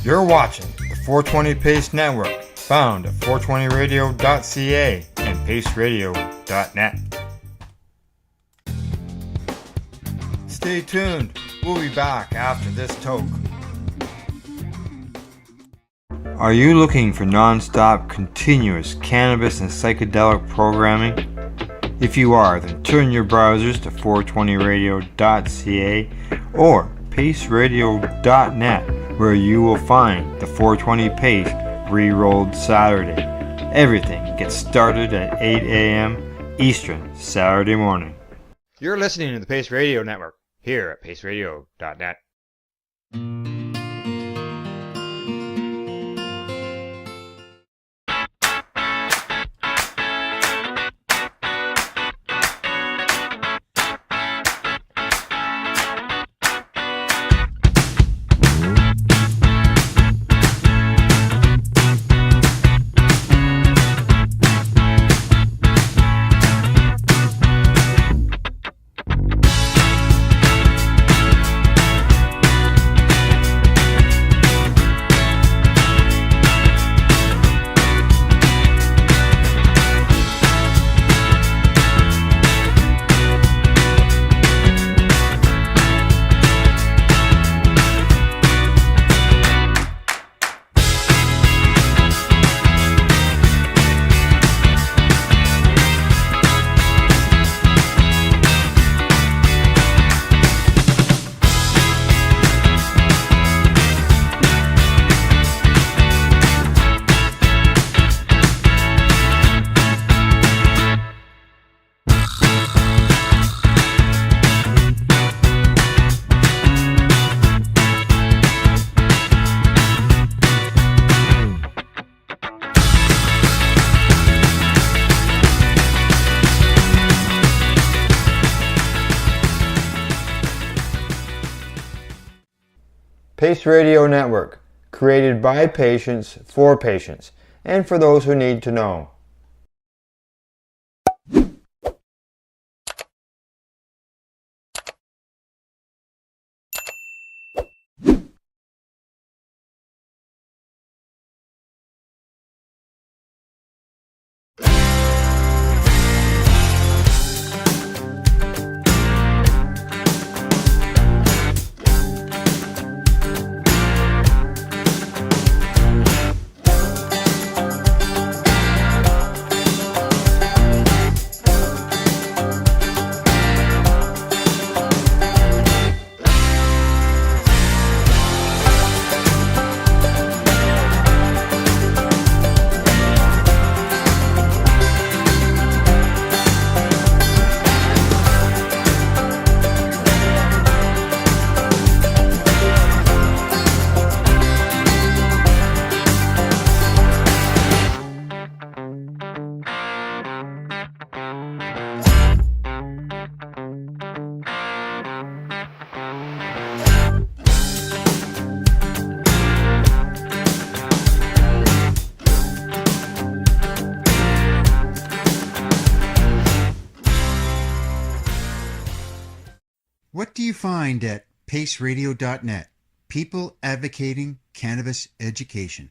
You're watching the 420 Pace Network, found at 420radio.ca and paceradio.net. Stay tuned. We'll be back after this toke. Are you looking for non-stop, continuous cannabis and psychedelic programming? If you are, then turn your browsers to 420radio.ca or paceradio.net, where you will find the 420 Pace Re-Rolled Saturday. Everything gets started at 8 a.m. Eastern Saturday morning. You're listening to the Pace Radio Network here at paceradio.net. Pace Radio Network, created by patients, for patients, and for those who need to know. What do you find at paceradio.net? People advocating cannabis education.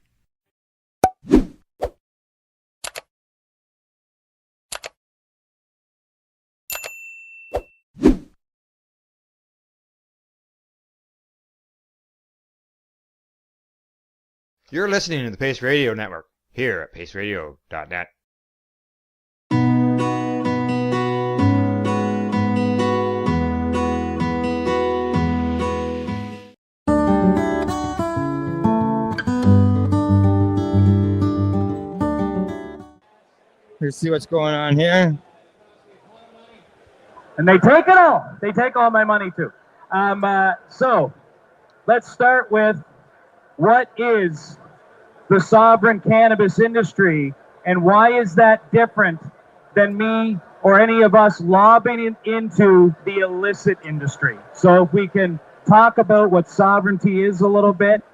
You're listening to the Pace Radio Network here at paceradio.net. Let's see what's going on here. And they take it all. They take all my money too. So let's start with what is the sovereign cannabis industry and why is that different than me or any of us lobbying into the illicit industry? So if we can talk about what sovereignty is a little bit,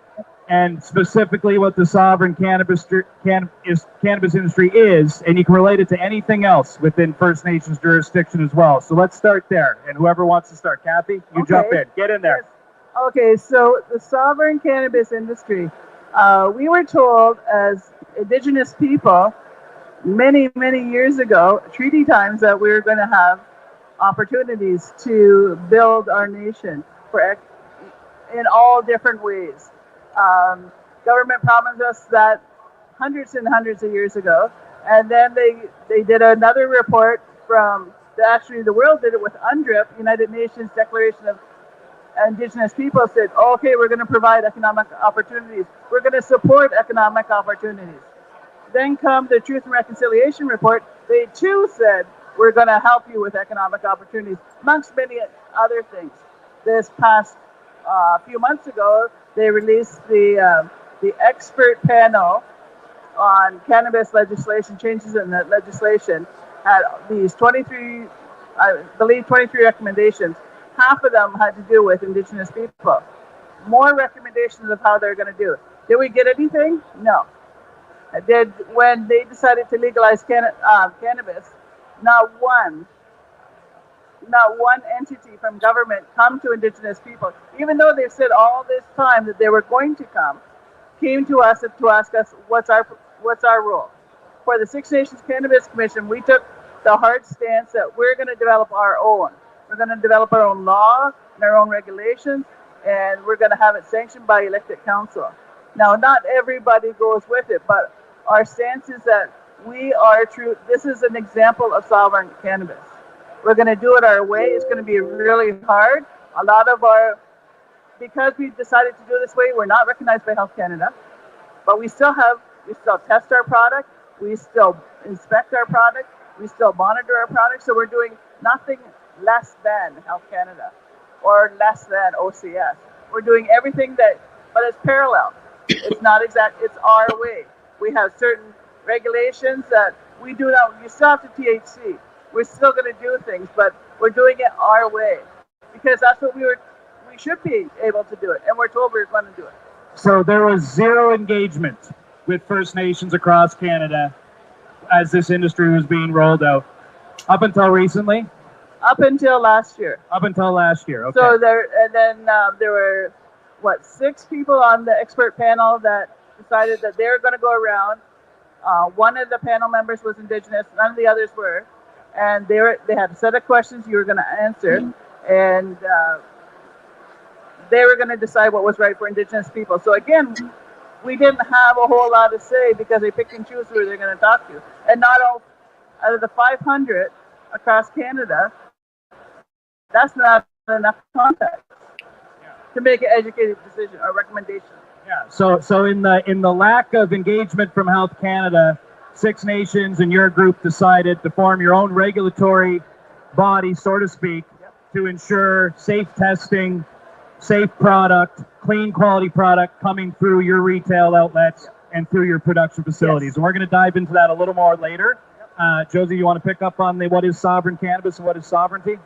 and specifically what the sovereign cannabis industry is, and you can relate it to anything else within First Nations jurisdiction as well. So let's start there, and whoever wants to start. Kathy, you jump in. Get in there. Okay, so the sovereign cannabis industry, we were told as Indigenous people many, many years ago, treaty times, that we were going to have opportunities to build our nation in all different ways. Um, Government promised us that hundreds and hundreds of years ago, and then they did another report from actually the world did it with UNDRIP, United Nations Declaration of Indigenous People, said, okay, we're going to provide economic opportunities. We're going to support economic opportunities. Then come the Truth and Reconciliation Report. They too said, we're going to help you with economic opportunities, amongst many other things. This past few months ago, they released the expert panel on cannabis legislation, changes in the legislation, had these 23, I believe 23 recommendations. Half of them had to do with Indigenous people. More recommendations of how they're going to do it. Did we get anything? No. When they decided to legalize cannabis, not one entity from government come to Indigenous people, even though they've said all this time that they were going to come, came to us to ask us what's our role. For the Six Nations Cannabis Commission, we took the hard stance that we're going to develop our own. We're going to develop our own law and our own regulations, and we're going to have it sanctioned by elected council. Now, not everybody goes with it, but our stance is that we are true. This is an example of sovereign cannabis. We're going to do it our way. It's going to be really hard. Because we decided to do it this way, we're not recognized by Health Canada, but we still test our product, we still inspect our product, we still monitor our product, so we're doing nothing less than Health Canada or less than OCS. We're doing everything but it's parallel. It's not exact, it's our way. We have certain regulations that we do now. You still have to THC. We're still going to do things, but we're doing it our way because that's what we should be able to do it, and we're told we're going to do it. So there was zero engagement with First Nations across Canada as this industry was being rolled out up until recently? Up until last year. Up until last year, okay. So there were, 6 people on the expert panel that decided that they were going to go around. One of the panel members was Indigenous, none of the others were. And they had a set of questions you were going to answer, and they were going to decide what was right for Indigenous people. So again, we didn't have a whole lot to say because they picked and choose who they're going to talk to. And not all, out of the 500 across Canada, that's not enough context to make an educated decision or recommendation. Yeah. So in the lack of engagement from Health Canada, Six Nations and your group decided to form your own regulatory body, so to speak, to ensure safe testing, safe product, clean quality product coming through your retail outlets and through your production facilities. Yes. And we're going to dive into that a little more later. Josie, you want to pick up on what is sovereign cannabis and what is sovereignty?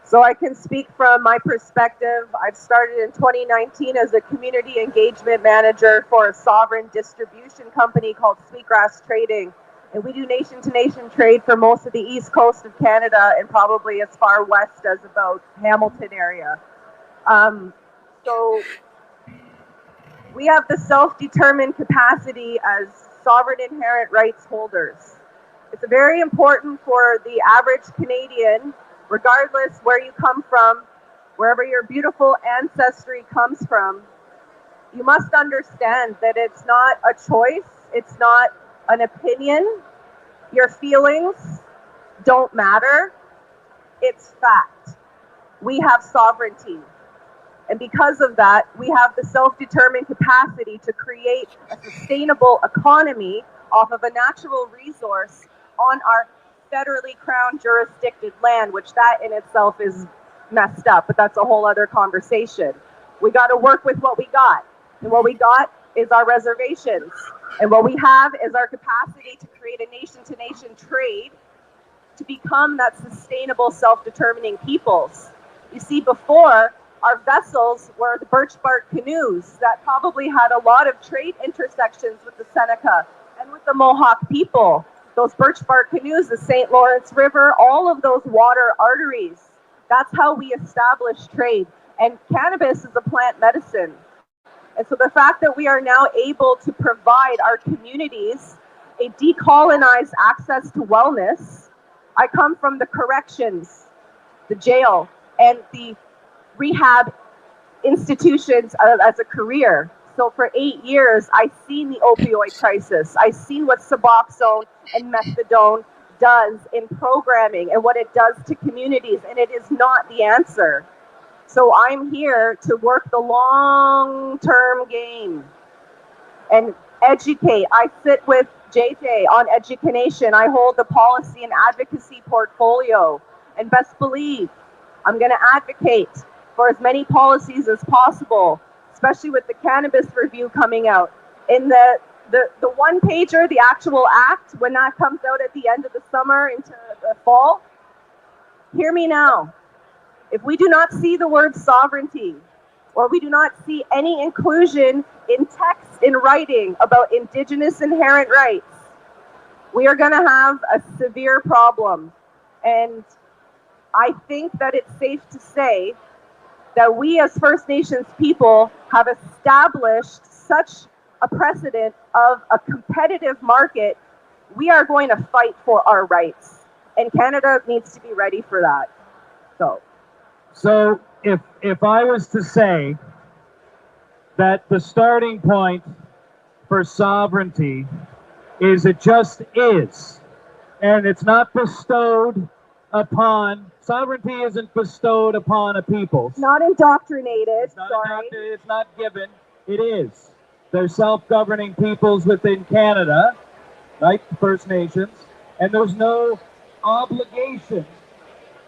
So I can speak from my perspective. I've started in 2019 as a community engagement manager for a sovereign distribution company called Sweetgrass Trading. And we do nation-to-nation trade for most of the east coast of Canada and probably as far west as about Hamilton area. So we have the self-determined capacity as sovereign inherent rights holders. It's very important for the average Canadian, regardless where you come from, wherever your beautiful ancestry comes from, you must understand that it's not a choice, it's not an opinion, your feelings don't matter, it's fact. We have sovereignty. And because of that, we have the self-determined capacity to create a sustainable economy off of a natural resource on our federally crown jurisdicted land, which that in itself is messed up, but that's a whole other conversation. We got to work with what we got. And what we got is our reservations. And what we have is our capacity to create a nation-to-nation trade to become that sustainable self-determining peoples. You see, before, our vessels were the birch bark canoes that probably had a lot of trade intersections with the Seneca and with the Mohawk people. Those birch bark canoes, the St. Lawrence River, all of those water arteries. That's how we established trade. And cannabis is a plant medicine. And so the fact that we are now able to provide our communities a decolonized access to wellness. I come from the corrections, the jail, and the rehab institutions as a career. So for 8 years, I've seen the opioid crisis. I've seen what Suboxone and methadone does in programming and what it does to communities, and it is not the answer. So I'm here to work the long-term game and educate. I sit with JJ on education. I hold the policy and advocacy portfolio. And best believe, I'm going to advocate for as many policies as possible, especially with the cannabis review coming out. In the one pager, the actual act, when that comes out at the end of the summer into the fall, hear me now. If we do not see the word sovereignty, or we do not see any inclusion in text, in writing about Indigenous inherent rights, we are going to have a severe problem. And I think that it's safe to say that we as First Nations people have established such a precedent of a competitive market. We are going to fight for our rights, and Canada needs to be ready for that. So if I was to say that the starting point for sovereignty is it just is, and it's not bestowed upon, sovereignty isn't bestowed upon a people. Not indoctrinated, It's not given, it is. There's self-governing peoples within Canada, right, the First Nations, and there's no obligation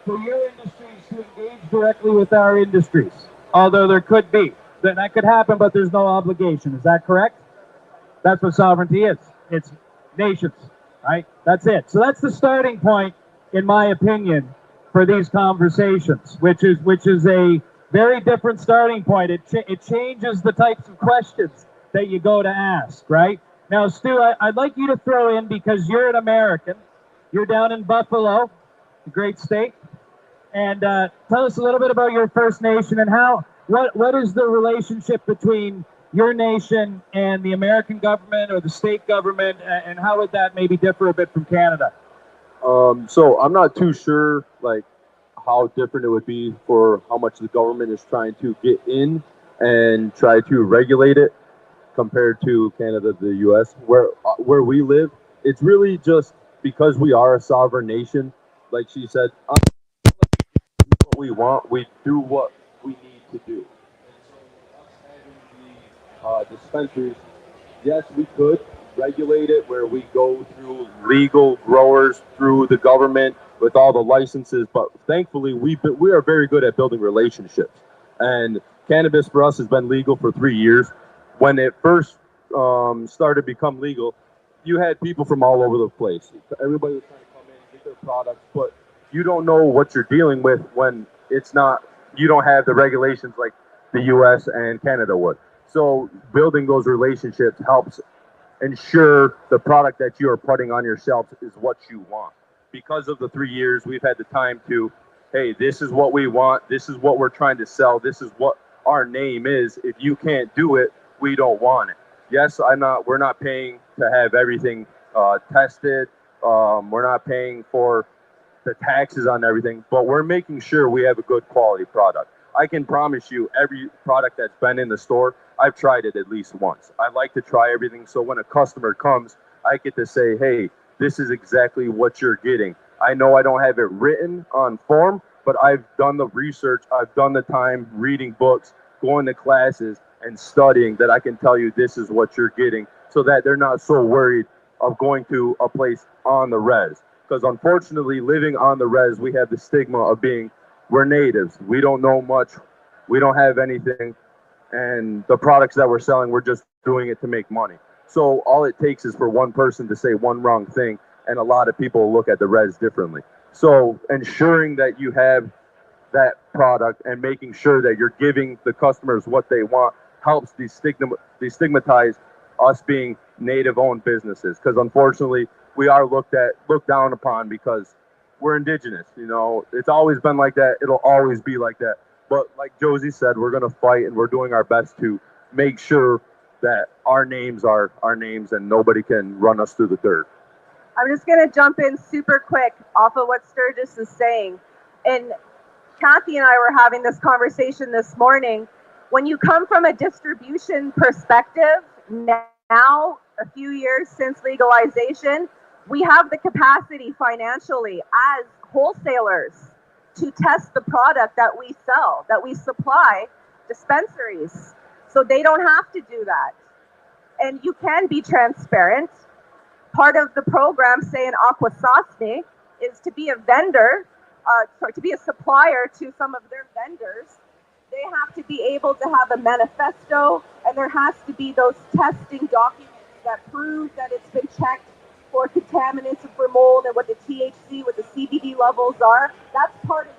for your industries to engage directly with our industries, although there could be. That could happen, but there's no obligation. Is that correct? That's what sovereignty is. It's nations, right? That's it. So that's the starting point, in my opinion, for these conversations, which is a very different starting point. It changes the types of questions that you go to ask, right? Now, Stu, I'd like you to throw in, because you're an American. You're down in Buffalo, a great state. And tell us a little bit about your First Nation and what is the relationship between your nation and the American government or the state government, and how would that maybe differ a bit from Canada? So I'm not too sure like how different it would be for how much the government is trying to get in and try to regulate it compared to Canada, the U.S. Where we live. It's really just because we are a sovereign nation, like she said. What we want, we do what we need to do. Dispensaries, yes, we could regulate it where we go through legal growers, through the government with all the licenses, but thankfully we are very good at building relationships. And cannabis for us has been legal for 3 years. When it first started to become legal, you had people from all over the place. Everybody was trying to come in, get their products, but you don't know what you're dealing with when it's not, you don't have the regulations like the US and Canada would. So building those relationships helps ensure the product that you are putting on your shelves is what you want. Because of the 3 years, we've had the time to, hey, this is what we want, this is what we're trying to sell, this is what our name is. If you can't do it, we don't want it. Yes, we're not paying to have everything tested. We're not paying for the taxes on everything, but we're making sure we have a good quality product. I can promise you every product that's been in the store, I've tried it at least once. I like to try everything, so when a customer comes, I get to say, hey, this is exactly what you're getting. I know I don't have it written on form, but I've done the research, I've done the time reading books, going to classes, and studying that I can tell you this is what you're getting, so that they're not so worried of going to a place on the res. Because unfortunately, living on the res, we have the stigma of we're natives. We don't know much. We don't have anything. And the products that we're selling, we're just doing it to make money. So all it takes is for one person to say one wrong thing, and a lot of people look at the res differently. So ensuring that you have that product and making sure that you're giving the customers what they want helps destigmatize us being native-owned businesses. Because unfortunately, we are looked down upon because we're Indigenous. You know, it's always been like that. It'll always be like that. But like Josie said, we're going to fight, and we're doing our best to make sure that our names are our names and nobody can run us through the dirt. I'm just going to jump in super quick off of what Sturgis is saying. And Kathy and I were having this conversation this morning. When you come from a distribution perspective, now, a few years since legalization, we have the capacity financially as wholesalers to test the product that we sell, that we supply dispensaries. So they don't have to do that. And you can be transparent. Part of the program, say in Akwesasne, is to be a vendor, to be a supplier to some of their vendors. They have to be able to have a manifesto, and there has to be those testing documents that prove that it's been checked for contaminants and for mold and what the THC, what the CBD levels are. That's part of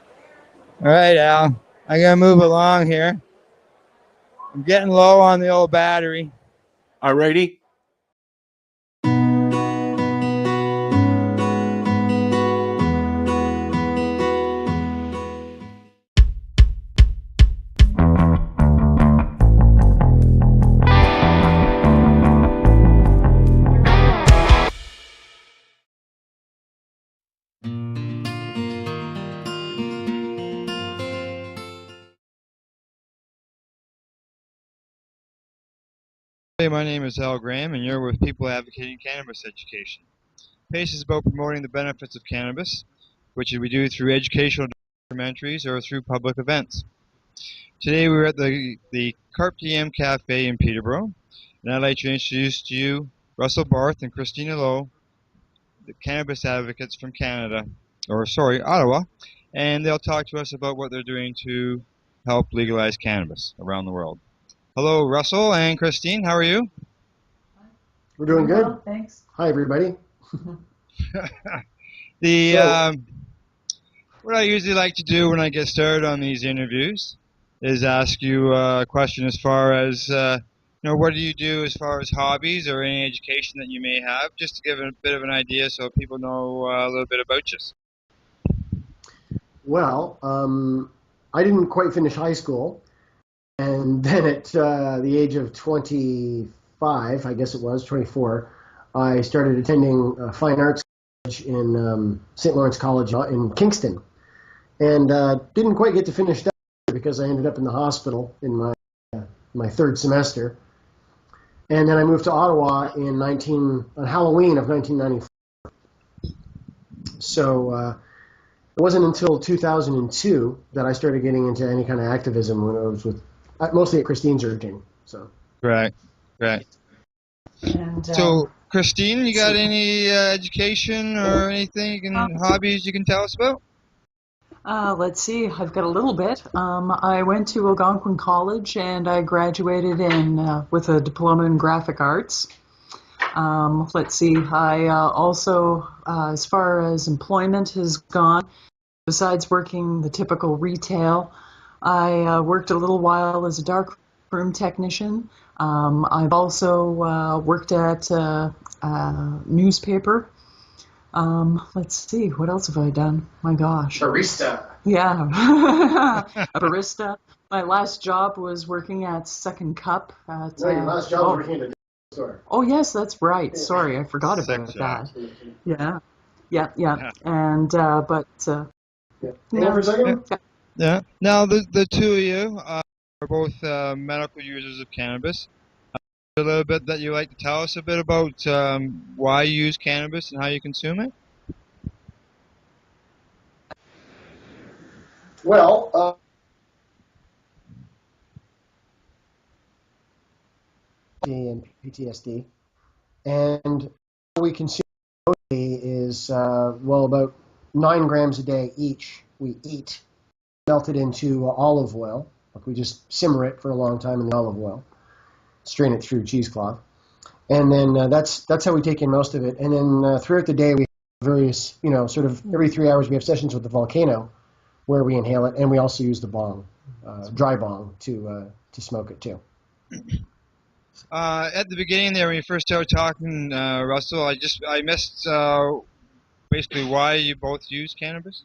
All right, Al. I gotta move along here. I'm getting low on the old battery. Alrighty. Hey, my name is Al Graham, and you're with People Advocating Cannabis Education. PACE is about promoting the benefits of cannabis, which we do through educational documentaries or through public events. Today we're at the Carpe Diem Cafe in Peterborough, and I'd like to introduce to you Russell Barth and Christina Lowe, the cannabis advocates from Canada, Ottawa, and they'll talk to us about what they're doing to help legalize cannabis around the world. Hello, Russell and Christine. How are you? We're doing good. Well, thanks. Hi, everybody. What I usually like to do when I get started on these interviews is ask you a question as far as, what do you do as far as hobbies or any education that you may have, just to give a bit of an idea so people know a little bit about you. Well, I didn't quite finish high school. And then at the age of 25, I guess it was, 24, I started attending fine arts college in St. Lawrence College in Kingston. And didn't quite get to finish that because I ended up in the hospital in my third semester. And then I moved to Ottawa on Halloween of 1994. So it wasn't until 2002 that I started getting into any kind of activism when I was mostly at Christine's urging. So. Right. And, So, Christine, you got any education or anything and hobbies you can tell us about? let's see, I've got a little bit. I went to Algonquin College and I graduated with a diploma in graphic arts. Let's see, I also, as far as employment has gone, besides working the typical retail, I worked a little while as a darkroom technician. I've also worked at a newspaper. Let's see, what else have I done? My gosh. Barista. Yeah, a barista. My last job was working at Second Cup. No, your last job was working at a store. Oh, yes, that's right. Sorry, I forgot about Sex that. job. Yeah. And, but... Hang on for a second. Yeah. Now, the two of you are both medical users of cannabis. A little bit that you like to tell us a bit about why you use cannabis and how you consume it? Well, and PTSD, and what we consume is about 9 grams a day each. We eat, melted into olive oil. Like we just simmer it for a long time in the olive oil, strain it through cheesecloth, and then that's how we take in most of it. And then throughout the day we have various, sort of every 3 hours we have sessions with the volcano, where we inhale it, and we also use the bong, dry bong, to smoke it too. At the beginning there, when you first started talking, Russell, I missed basically why you both use cannabis.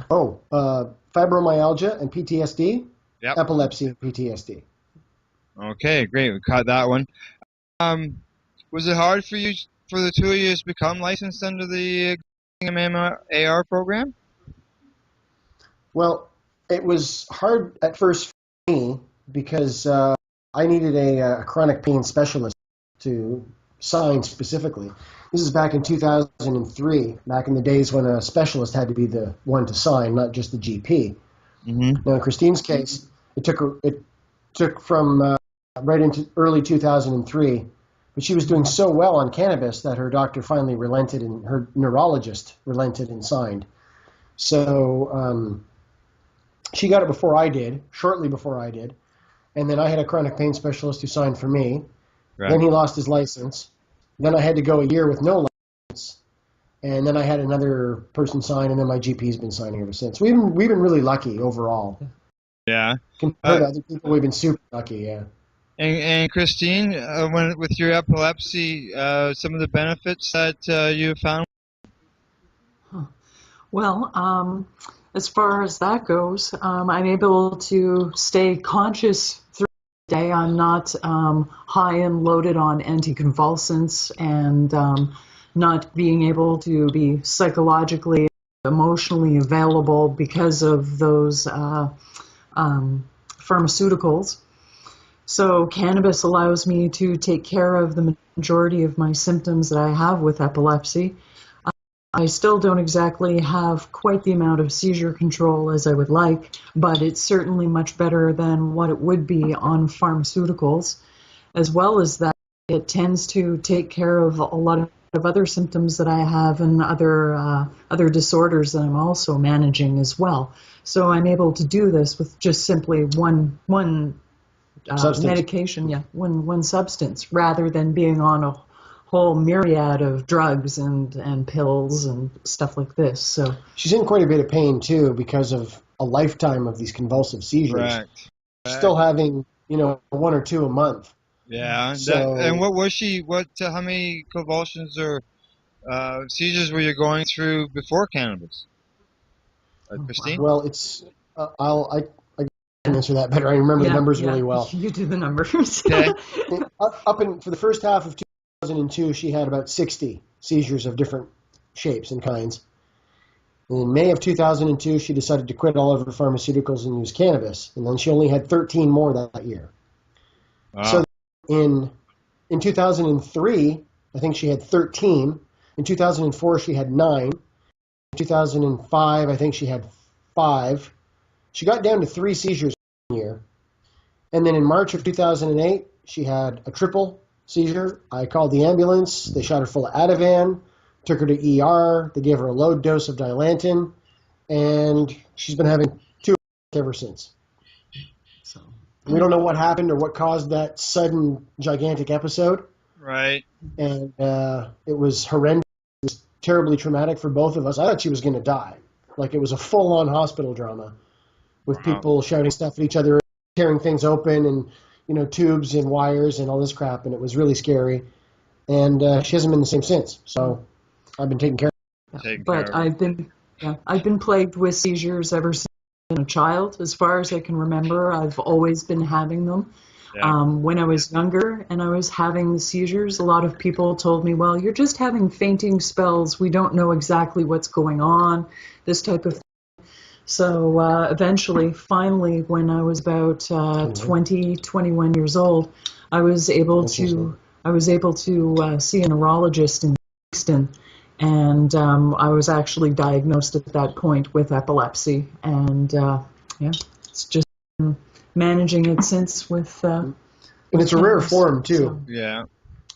Fibromyalgia and PTSD, Yep. epilepsy and PTSD. Okay, great. We caught that one. Was it hard for you, for the two of you, to become licensed under the MMAR program? Well, it was hard at first for me because I needed a chronic pain specialist to sign specifically. This is back in 2003, back in the days when a specialist had to be the one to sign, not just the GP. Mm-hmm. Now, in Christine's case, it took from right into early 2003, but she was doing so well on cannabis that her doctor finally relented, and her neurologist relented and signed. So she got it before I did, shortly before I did, and then I had a chronic pain specialist who signed for me. Right. Then he lost his license. Then I had to go a year with no license, and then I had another person sign, and then my GP's been signing ever since. We've been really lucky overall. Yeah. Compared to other people, we've been super lucky. Yeah. And Christine, with your epilepsy, some of the benefits that you found? Well, as far as that goes, I'm able to stay conscious through the day. I'm not high and loaded on anticonvulsants, and not being able to be psychologically, emotionally available because of those pharmaceuticals. So cannabis allows me to take care of the majority of my symptoms that I have with epilepsy. I still don't exactly have quite the amount of seizure control as I would like, but it's certainly much better than what it would be on pharmaceuticals. As well as that, it tends to take care of a lot of other symptoms that I have and other disorders that I'm also managing as well. So I'm able to do this with just simply one medication, one substance, rather than being on a whole myriad of drugs and pills and stuff like this. So she's in quite a bit of pain too because of a lifetime of these convulsive seizures. Correct. Still having, one or two a month. Yeah. So, and what was she? How many convulsions or seizures were you going through before cannabis, Christine? Well, it's I can answer that better. I remember the numbers really well. You do the numbers. Okay. For the first half of 2002, she had about 60 seizures of different shapes and kinds. And in May of 2002, she decided to quit all of her pharmaceuticals and use cannabis. And then she only had 13 more that year. Wow. So in 2003, I think she had 13. In 2004, she had 9. In 2005, I think she had 5. She got down to 3 seizures one year. And then in March of 2008, she had a triple seizure. I called the ambulance. They shot her full of Ativan, took her to ER. They gave her a low dose of Dilantin, and she's been having 2 ever since. So we don't know what happened or what caused that sudden gigantic episode. Right. And it was horrendous. It was terribly traumatic for both of us. I thought she was going to die. Like, it was a full-on hospital drama with people shouting stuff at each other, tearing things open, and tubes and wires and all this crap, and it was really scary. And she hasn't been the same since. So I've been taking care of her. But I've been plagued with seizures ever since I've been a child. As far as I can remember, I've always been having them. Yeah. When I was younger and I was having the seizures, a lot of people told me, well, you're just having fainting spells. We don't know exactly what's going on, this type of thing. So eventually, finally, when I was about 21 years old, I was able to see a neurologist in Kingston, and I was actually diagnosed at that point with epilepsy, and it's just been managing it since with. And it's a rare form too. So. Yeah.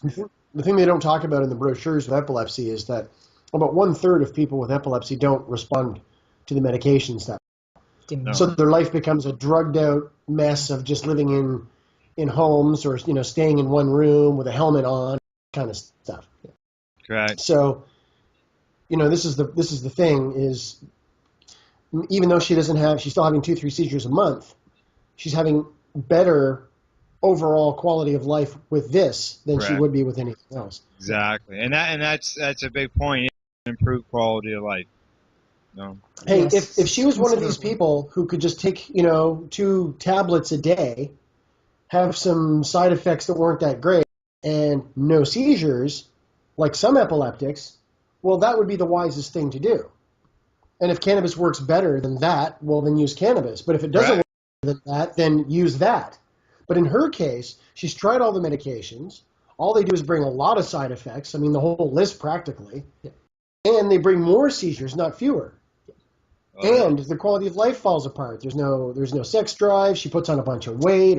The thing they don't talk about in the brochures of epilepsy is that about 1/3 of people with epilepsy don't respond to the medications so their life becomes a drugged out mess of just living in homes or staying in one room with a helmet on, kind of stuff. Correct. So this is the thing is, even though she's still having 2-3 seizures a month, she's having better overall quality of life with this than she would be with anything else. Exactly, and that's a big point. Improved quality of life. No. Hey, Yes, if she was one of these considerably. people who could just take, 2 tablets a day, have some side effects that weren't that great, and no seizures, like some epileptics, well, that would be the wisest thing to do. And if cannabis works better than that, well, then use cannabis. But if it doesn't work better than that, then use that. But in her case, she's tried all the medications. All they do is bring a lot of side effects. I mean, the whole list practically. And they bring more seizures, not fewer. And the quality of life falls apart. There's no sex drive. She puts on a bunch of weight.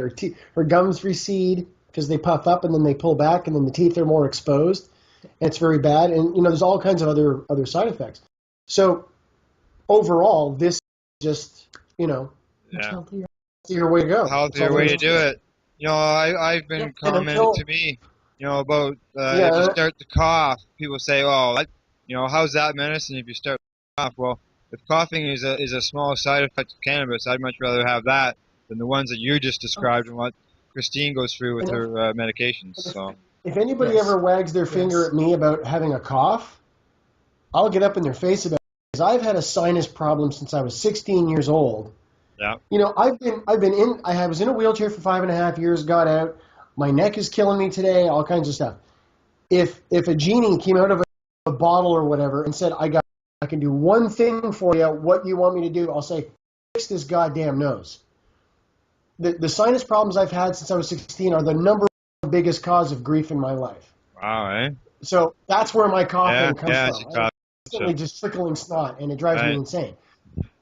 Her gums recede because they puff up and then they pull back, and then the teeth are more exposed. And it's very bad. And there's all kinds of other side effects. So overall, this is just Much healthier. your way to go. Healthier way to do it. I've been commented to me, about if you start to cough, people say, "Oh, how's that medicine if you start to cough?" Well, if coughing is a small side effect of cannabis, I'd much rather have that than the ones that you just described and what Christine goes through with her medications. So, if anybody ever wags their finger at me about having a cough, I'll get up in their face about it, because I've had a sinus problem since I was 16 years old. yeah. I was in a wheelchair for 5.5 years, got out. My neck is killing me today, all kinds of stuff. If a genie came out of a bottle or whatever and said, I can do one thing for you, what do you want me to do? I'll say, fix this goddamn nose. The sinus problems I've had since I was 16 are the number one biggest cause of grief in my life. Wow, eh? So that's where my coughing comes it's from. a cough. Constantly just trickling snot, and it drives me insane.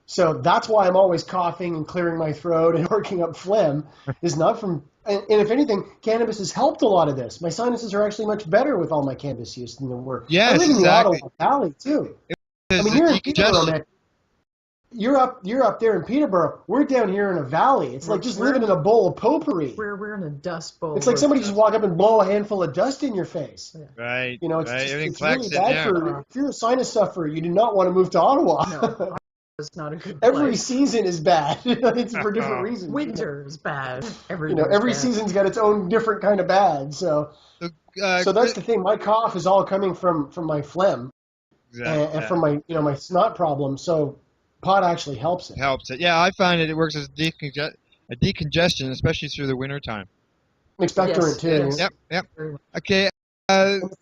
So that's why I'm always coughing and clearing my throat and working up phlegm, is not from, and if anything, cannabis has helped a lot of this. My sinuses are actually much better with all my cannabis use than they were. Yes, I live in the exactly. Ottawa Valley too. I mean, you're in Peterborough, man. You're up there in Peterborough. We're down here in a valley. It's like just living in a bowl of potpourri. We're in a dust bowl. It's like somebody just walk up and blow a handful of dust in your face. Right. It's really bad for, if you're a sinus sufferer, you do not want to move to Ottawa. No, it's not a good place. Every season is bad. It's for different reasons. Winter is bad. Every season's got its own different kind of bad. So that's the thing. My cough is all coming from my phlegm and from my my snot problem. So pot actually helps it. Yeah, I find it works as a decongestion, especially through the winter time. Expectorant too. Yes. Yep. Okay.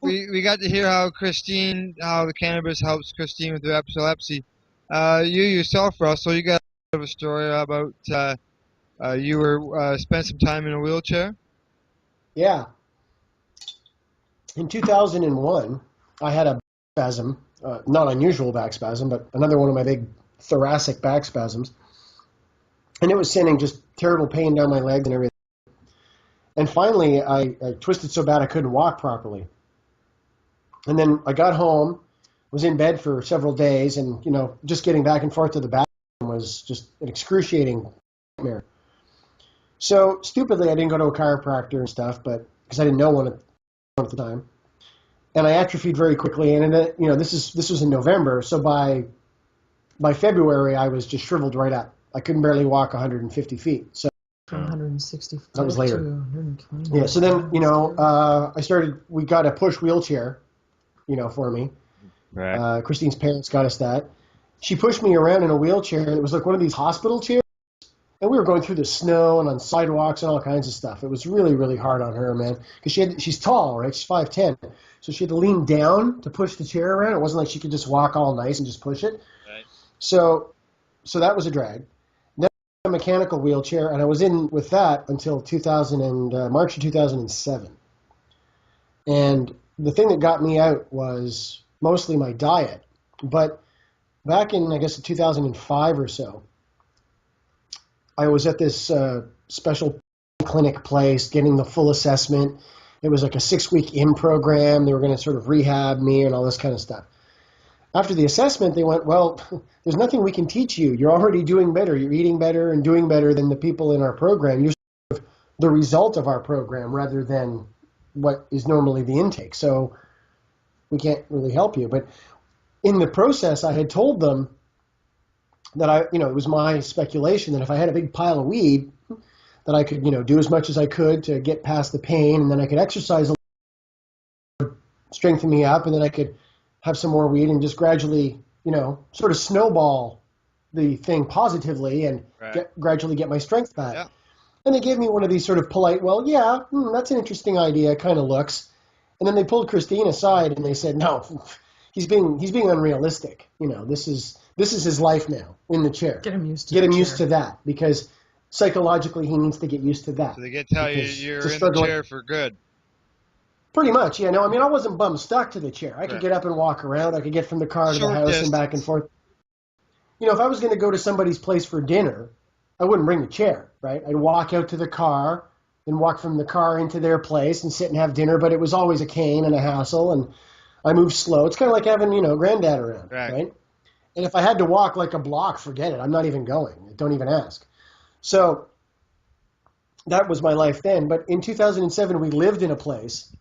We got to hear how the cannabis helps Christine with her epilepsy. You yourself, Russell, you got a bit of a story about you were spent some time in a wheelchair. Yeah. In 2001, I had a back spasm, not unusual back spasm, but another one of my big thoracic back spasms. And it was sending just terrible pain down my legs and everything. And finally, I twisted so bad I couldn't walk properly. And then I got home, was in bed for several days, and, just getting back and forth to the bathroom was just an excruciating nightmare. So, stupidly, I didn't go to a chiropractor and stuff, but because I didn't know one at the time. And I atrophied very quickly, and this was in November, so by February, I was just shriveled right up. I couldn't barely walk 150 feet. So From 160 that was later. to 120. Yeah, so then, we got a push wheelchair, for me. Right. Christine's parents got us that. She pushed me around in a wheelchair. It was like one of these hospital chairs. And we were going through the snow and on sidewalks and all kinds of stuff. It was really, really hard on her, man. Because she's tall, right? She's 5'10". So she had to lean down to push the chair around. It wasn't like she could just walk all nice and just push it. Right. So that was a drag. Then a mechanical wheelchair, and I was in with that until March of 2007. And the thing that got me out was mostly my diet. But back in, I guess, 2005 or so, I was at this special clinic place getting the full assessment. It was like a 6-week in program. They were going to sort of rehab me and all this kind of stuff. After the assessment, they went, well, there's nothing we can teach you. You're already doing better. You're eating better and doing better than the people in our program. You're sort of the result of our program rather than what is normally the intake. So we can't really help you. But in the process, I had told them that it was my speculation that if I had a big pile of weed, that I could, do as much as I could to get past the pain, and then I could exercise a little, strengthen me up, and then I could have some more weed and just gradually sort of snowball the thing positively and gradually get my strength back. Yeah. And they gave me one of these sort of polite, well, yeah, that's an interesting idea, kind of looks. And then they pulled Christine aside and they said, no, he's being unrealistic. This is his life now in the chair. Get him used to Get him used to that, because psychologically he needs to get used to that. So they get to tell you you're in the chair for good. Pretty much, yeah. No, I mean, I wasn't bum stuck to the chair. I could get up and walk around. I could get from the car to the house and back and forth. If I was going to go to somebody's place for dinner, I wouldn't bring the chair, right? I'd walk out to the car and walk from the car into their place and sit and have dinner, but it was always a cane and a hassle, and I moved slow. It's kind of like having, granddad around, right? And if I had to walk like a block, forget it. I'm not even going. Don't even ask. So that was my life then. But in 2007, we lived in a place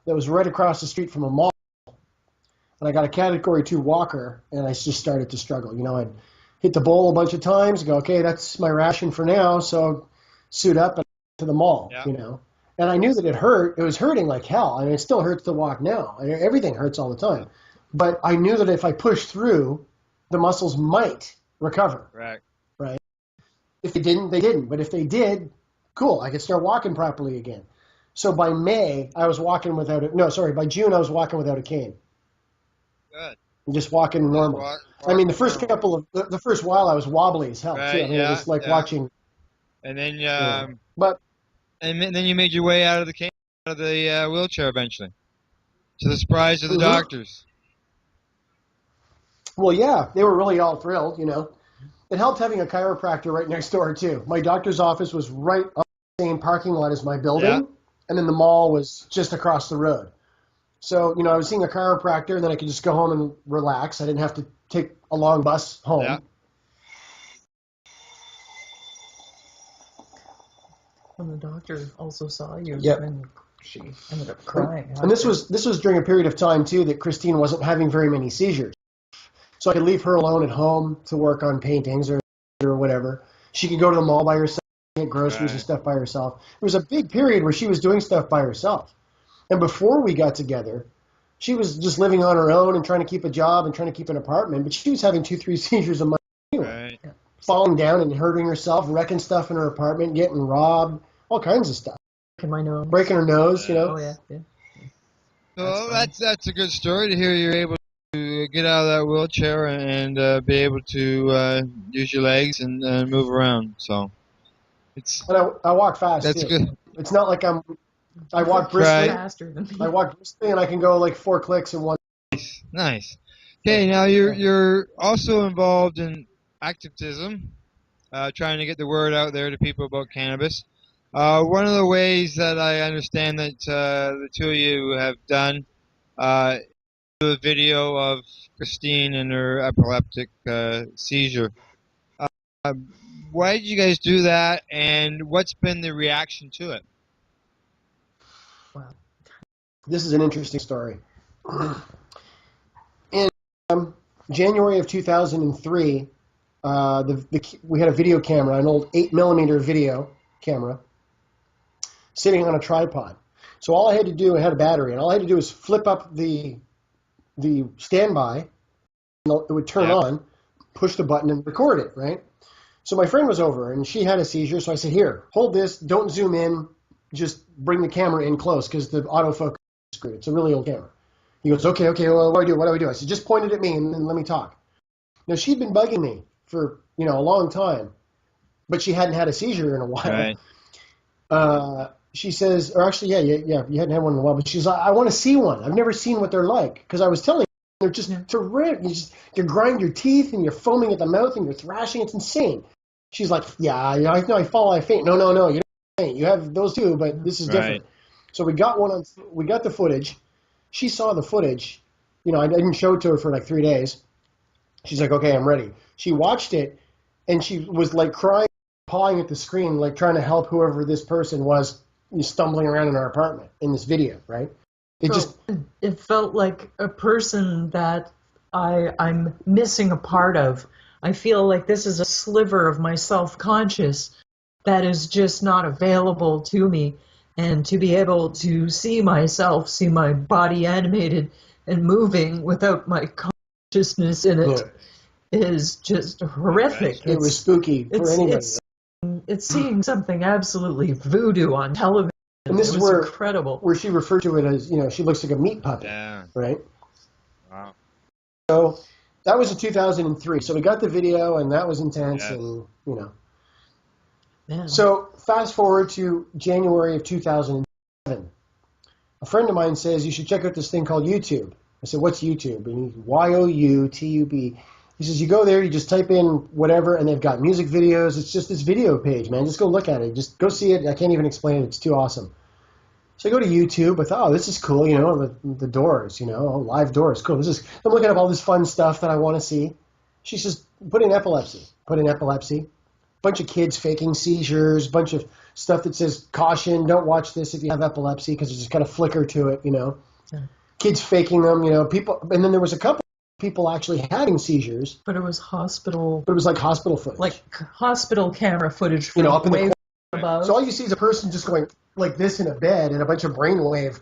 that was right across the street from a mall. And I got a Category 2 walker, and I just started to struggle. I'd hit the bowl a bunch of times, go, okay, that's my ration for now, so suit up and to the mall, And I knew that it hurt. It was hurting like hell. I mean, it still hurts to walk now. Everything hurts all the time. But I knew that if I pushed through, the muscles might recover. Right. If they didn't, they didn't. But if they did, cool, I could start walking properly again. So by May, I was walking without it. No, sorry, by June, I was walking without a cane. Good. Just walking normal. I mean, the first while I was wobbly as hell, too. I mean, it was like watching. And then, and then you made your way out of the cane, out of the wheelchair eventually, to the surprise of the doctors. Well, yeah, they were really all thrilled, It helped having a chiropractor right next door, too. My doctor's office was right on the same parking lot as my building, and then the mall was just across the road. So, I was seeing a chiropractor, and then I could just go home and relax. I didn't have to take a long bus home. Yeah. When the doctor also saw you, and she ended up crying. And this was during a period of time, too, that Christine wasn't having very many seizures. So I could leave her alone at home to work on paintings or whatever. She could go to the mall by herself, get groceries and stuff by herself. There was a big period where she was doing stuff by herself. And before we got together, she was just living on her own and trying to keep a job and trying to keep an apartment. But she was having 2-3 seizures a month anyway. Right. Falling down and hurting herself, wrecking stuff in her apartment, getting robbed, all kinds of stuff. Breaking her nose, Oh, yeah. Well, that's a good story to hear you're able to get out of that wheelchair and be able to use your legs and move around. So it's. And I walk fast. That's too. good. It's not like I walk briskly. I walk briskly, and I can go like 4 clicks in one. Nice. Okay, now you're also involved in activism, trying to get the word out there to people about cannabis. One of the ways that I understand that the two of you have done a video of Christine and her epileptic seizure. Why did you guys do that, and what's been the reaction to it? Wow. This is an interesting story. In January of 2003, we had a video camera, an old 8mm video camera, sitting on a tripod. So all I had to do, I had a battery, and all I had to do was flip up the standby, it would turn on, push the button, and record it, right? So my friend was over, and she had a seizure, so I said, here, hold this, don't zoom in, just bring the camera in close, because the autofocus is screwed. It's a really old camera. He goes, okay, well, what do I do? I said, just point it at me, and then let me talk. Now, she'd been bugging me for, a long time, but she hadn't had a seizure in a while. Right. She says, or actually, yeah, you hadn't had one in a while, but she's like, I want to see one. I've never seen what they're like, because I was telling her, they're just terrific. You grind your teeth, and you're foaming at the mouth, and you're thrashing. It's insane. She's like, yeah, I fall, I faint. No, you don't faint. You have those too, but this is different. So we got the footage. She saw the footage. I didn't show it to her for like 3 days. She's like, okay, I'm ready. She watched it, and she was like crying, pawing at the screen, like trying to help whoever this person was stumbling around in our apartment in this video, right? It felt like a person that I'm missing a part of. I feel like this is a sliver of my self-conscious that is just not available to me. And to be able to see myself, see my body animated and moving without my consciousness in it Yeah. is just horrific. It was spooky for anybody. It's seeing something absolutely voodoo on television. And this it is was where incredible. Where she referred to it as, she looks like a meat puppet, right? Wow. So that was in 2003. So we got the video, and that was intense, and Yeah. So fast forward to January of 2007. A friend of mine says you should check out this thing called YouTube. I said, what's YouTube? And he's YOUTUB. He says, you go there, you just type in whatever, and they've got music videos. It's just this video page, man. Just go look at it. Just go see it. I can't even explain it. It's too awesome. So I go to YouTube. I thought, oh, this is cool, the doors, live doors. Cool. I'm looking up all this fun stuff that I want to see. She says, put in epilepsy. Bunch of kids faking seizures, bunch of stuff that says, caution, don't watch this if you have epilepsy, because there's just kind of flicker to it, Yeah. Kids faking them, people. And then there was a couple people actually having seizures. But it was hospital. But it was like hospital footage. Like hospital camera footage from up in way the above. So all you see is a person just going like this in a bed and a bunch of brainwave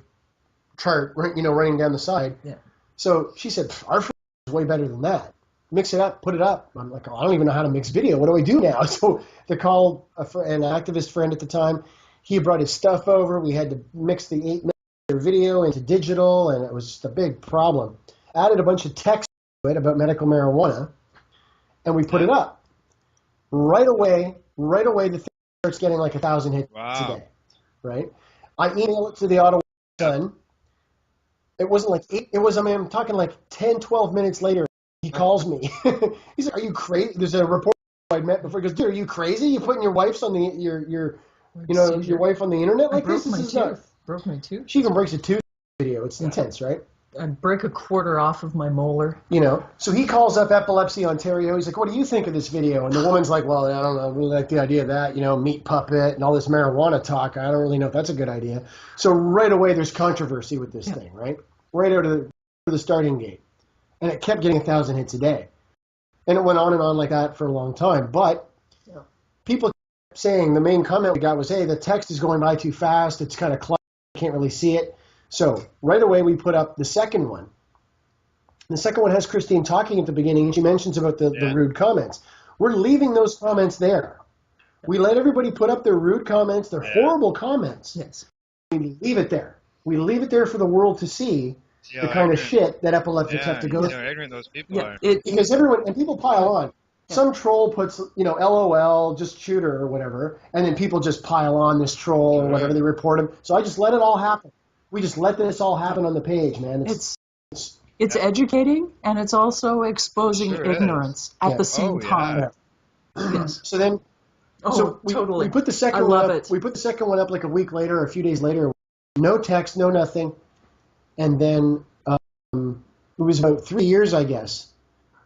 chart, running down the side. Yeah. So she said, our footage is way better than that. Mix it up, put it up. I'm like, I don't even know how to mix video. What do I do now? So they called an activist friend at the time. He brought his stuff over. We had to mix the 8-minute video into digital, and it was just a big problem. Added a bunch of text to it about medical marijuana, and we put it up. Right away, the thing starts getting like 1,000 hits a day, right? I email it to the Ottawa Sun. It wasn't like 8, it was, I'm talking like 10, 12 minutes later, he calls me. He's like, are you crazy? There's a reporter I'd met before. He goes, dude, are you crazy? You putting your wife's on your wife on the internet like this? Broke my tooth. She even breaks a tooth video. It's intense, right? I'd break a quarter off of my molar. So he calls up Epilepsy Ontario. He's like, what do you think of this video? And the woman's like, well, I don't know. I really like the idea of that, meat puppet and all this marijuana talk. I don't really know if that's a good idea. So right away there's controversy with this thing, right? Right out of the starting gate. And it kept getting 1,000 hits a day. And it went on and on like that for a long time. But people kept saying, the main comment we got was, hey, the text is going by too fast. It's kind of cluttered. I can't really see it. So right away we put up the second one. The second one has Christine talking at the beginning, and she mentions about the rude comments. We're leaving those comments there. We let everybody put up their rude comments, their horrible comments. Yes. We leave it there. We leave it there for the world to see the kind of shit that epileptics have to go through. Ignorant those people are. Because everyone, and people pile on. Some troll puts, LOL, just shoot her or whatever, and then people just pile on this troll or whatever, they report him. So I just let it all happen. We just let this all happen on the page, man. It's educating, and it's also exposing ignorance at the same time. Yes. So then, totally. we put the second one up. It. We put the second one up like a week later, or a few days later. No text, no nothing. And then it was about 3 years, I guess,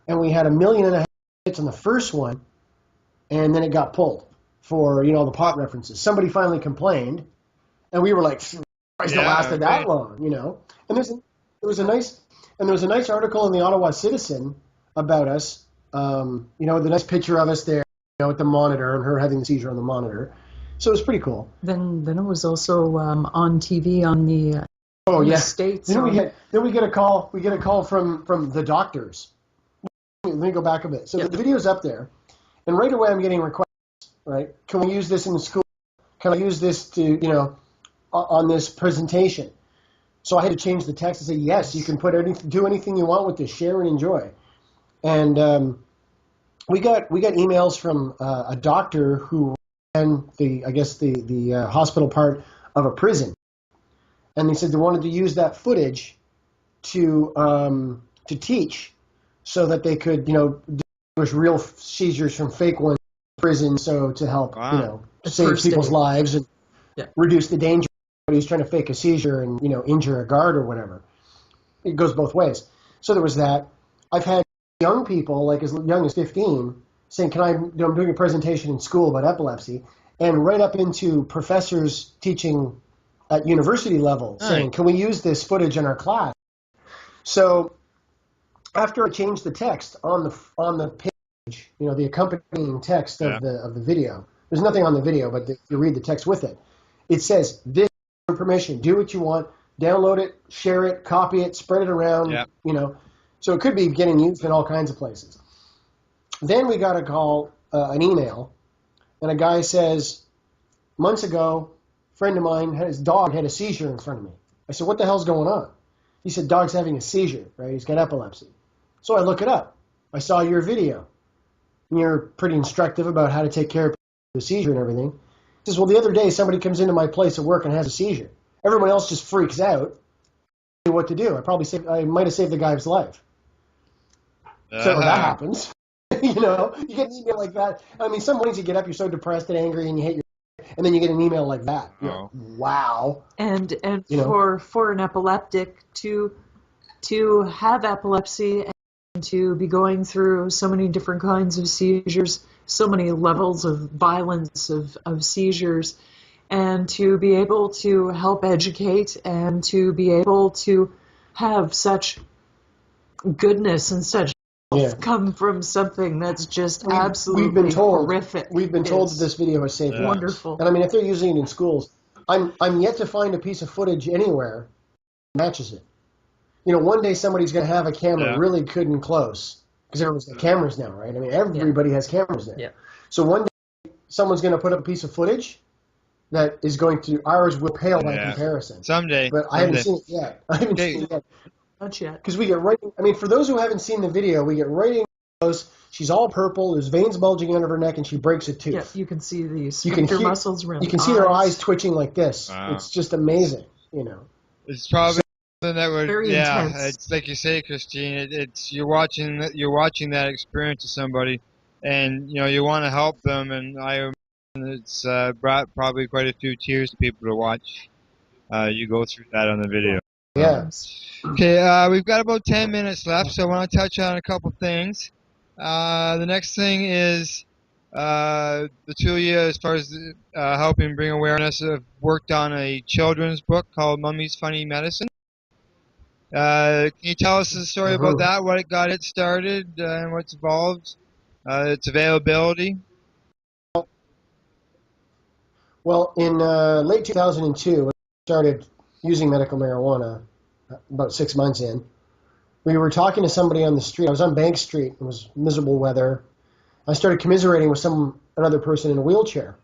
and we had 1.5 million hits on the first one, and then it got pulled for the pot references. Somebody finally complained, and we were like, Christ, it lasted that long, And there was a nice article in the Ottawa Citizen about us. The nice picture of us there, with the monitor and her having the seizure on the monitor. So it was pretty cool. Then it was also on TV on the. States. Then we get a call. We get a call from the doctors. Let me go back a bit. So the video's up there, and right away I'm getting requests. Right? Can we use this in the school? Can I use this to on this presentation? So I had to change the text and say yes. You can do anything you want with this. Share and enjoy. And we got emails from a doctor who ran the hospital part of a prison. And they said they wanted to use that footage to teach, so that they could, distinguish real seizures from fake ones in prison, so to help, save people's lives and reduce the danger of who's trying to fake a seizure and, injure a guard or whatever. It goes both ways. So there was that. I've had young people, like as young as 15, saying, I'm doing a presentation in school about epilepsy, and right up into professors teaching at university level, saying, can we use this footage in our class? So after I changed the text on the page, the accompanying text of the video, there's nothing on the video, but you read the text with it. It says, this is permission, do what you want, download it, share it, copy it, spread it around, So it could be getting used in all kinds of places. Then we got a call, an email, and a guy says, months ago, a friend of mine, his dog had a seizure in front of me. I said, what the hell's going on? He said, dog's having a seizure, right? He's got epilepsy. So I look it up. I saw your video. And you're pretty instructive about how to take care of the seizure and everything. He says, well, the other day somebody comes into my place at work and has a seizure. Everyone else just freaks out. I don't know what to do. I might have saved the guy's life. So that happens. You know, you get an email like that. I mean, some mornings you get up, you're so depressed and angry, and you hate your, and then you get an email like that. Oh. Wow. And You know? for an epileptic to have epilepsy and to be going through so many different kinds of seizures, so many levels of violence of seizures, and to be able to help educate and to be able to have such goodness and such come from something that's just absolutely horrific. We've been told that this video has saved lives. Wonderful. And I mean, if they're using it in schools, I'm yet to find a piece of footage anywhere that matches it. You know, one day somebody's going to have a camera really good and close, because everyone's got cameras now, right? I mean, everybody has cameras now. Yeah. So one day someone's going to put up a piece of footage that is going to, ours will pale by comparison. Someday. But I haven't seen it yet. Seen it yet. Not yet. Because we get right, I mean, for those who haven't seen the video, we get right in close. She's all purple. There's veins bulging out of her neck, and she breaks a tooth. Yeah, you can see the sphincter muscles around. You can see her eyes twitching like this. Wow. It's just amazing, you know. It's probably something that would, very intense. It's like you say, Christine. It's you're watching that experience of somebody, and you know you want to help them, and it's brought probably quite a few tears to people to watch. You go through that on the video. Yeah. Okay, we've got about 10 minutes left, so I want to touch on a couple things. The next thing is the two of you, as far as helping bring awareness, have worked on a children's book called Mummy's Funny Medicine. Can you tell us the story about that, what it got it started, and what's involved, its availability? Well, in late 2002, I started using medical marijuana about 6 months in. We were talking to somebody on the street. I was on Bank Street. It was miserable weather. I started commiserating with another person in a wheelchair.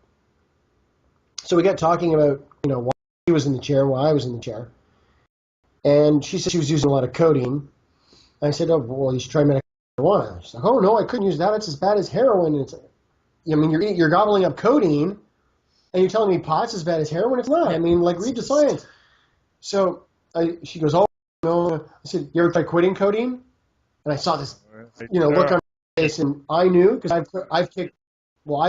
So we got talking about, you know, why he was in the chair, why I was in the chair. And she said she was using a lot of codeine. I said, oh, well, you should try medical marijuana. She's like, oh, no, I couldn't use that. It's as bad as heroin. And it's, I mean, you're gobbling up codeine, and you're telling me pot's as bad as heroin? It's not. I mean, like, read the science. So she goes, oh, no. I said, you ever try quitting codeine? And I saw this, you know, look on her face, and I knew, because I've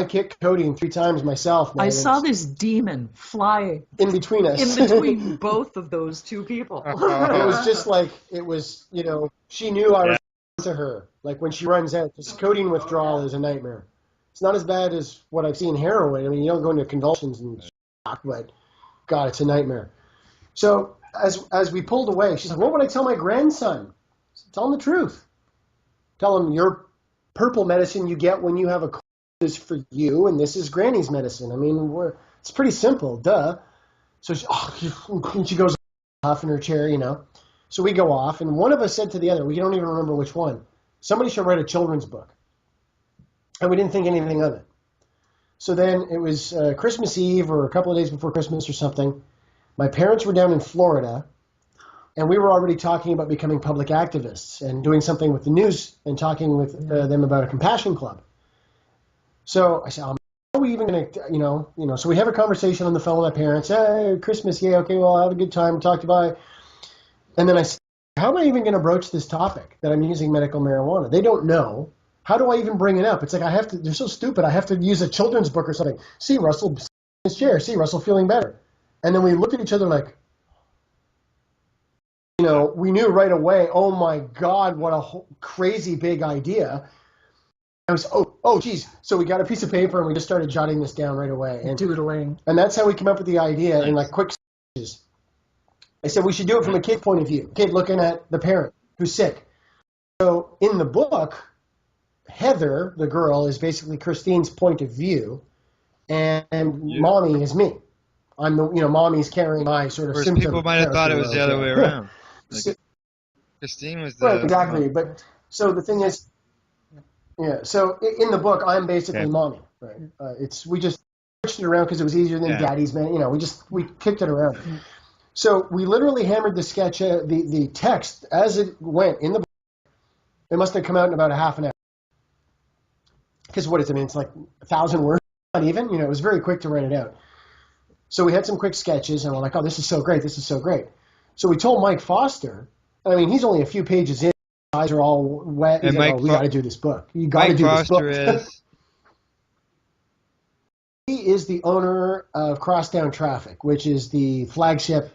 kicked codeine 3 times myself. Man. I saw this demon fly in between us. In between both of those two people. It was just like, it was, you know, she knew I was to her. Like when she runs out, this codeine withdrawal is a nightmare. It's not as bad as what I've seen heroin. I mean, you don't go into convulsions and shock, but God, it's a nightmare. So as we pulled away, she's like, what would I tell my grandson? I said, tell him the truth. Tell him your purple medicine you get when you have a cold is for you, and this is Granny's medicine. I mean, it's pretty simple, duh. So she goes off in her chair, you know. So we go off, and one of us said to the other, we don't even remember which one, somebody should write a children's book. And we didn't think anything of it. So then it was Christmas Eve or a couple of days before Christmas or something. My parents were down in Florida, and we were already talking about becoming public activists and doing something with the news and talking with them about a compassion club. So I said, how are we even going to, you know, so we have a conversation on the phone with my parents. Hey, Christmas, yeah, okay, well, have a good time, talk to you, bye. And then I said, how am I even going to broach this topic that I'm using medical marijuana? They don't know. How do I even bring it up? It's like they're so stupid, I have to use a children's book or something. See Russell in his chair, see Russell feeling better. And then we looked at each other like, you know, we knew right away, oh my God, what a crazy big idea. I was, oh, geez. So we got a piece of paper and we just started jotting this down right away. And doodling. And that's how we came up with the idea in like quick stages. I said we should do it from a kid's point of view. Kid looking at the parent who's sick. So in the book, Heather, the girl, is basically Christine's point of view, and Mommy is me. I'm the, you know, Mommy's carrying my sort of symptom. People might have thought it was the other way around. Christine was right, exactly. But so the thing is, yeah. So in the book, I'm basically mommy, right? We just switched it around because it was easier than daddy's man. We kicked it around. So we literally hammered the sketch, the text as it went in the book. It must have come out in about a half an hour. Because what is it? I mean, it's like 1,000 words, not even. It was very quick to write it out. So we had some quick sketches, and we're like, oh, this is so great. This is so great. So we told Mike Foster. I mean, he's only a few pages in. His eyes are all wet. He's like, we got to do this book. You got to do this book. Is... He is the owner of Crosstown Traffic, which is the flagship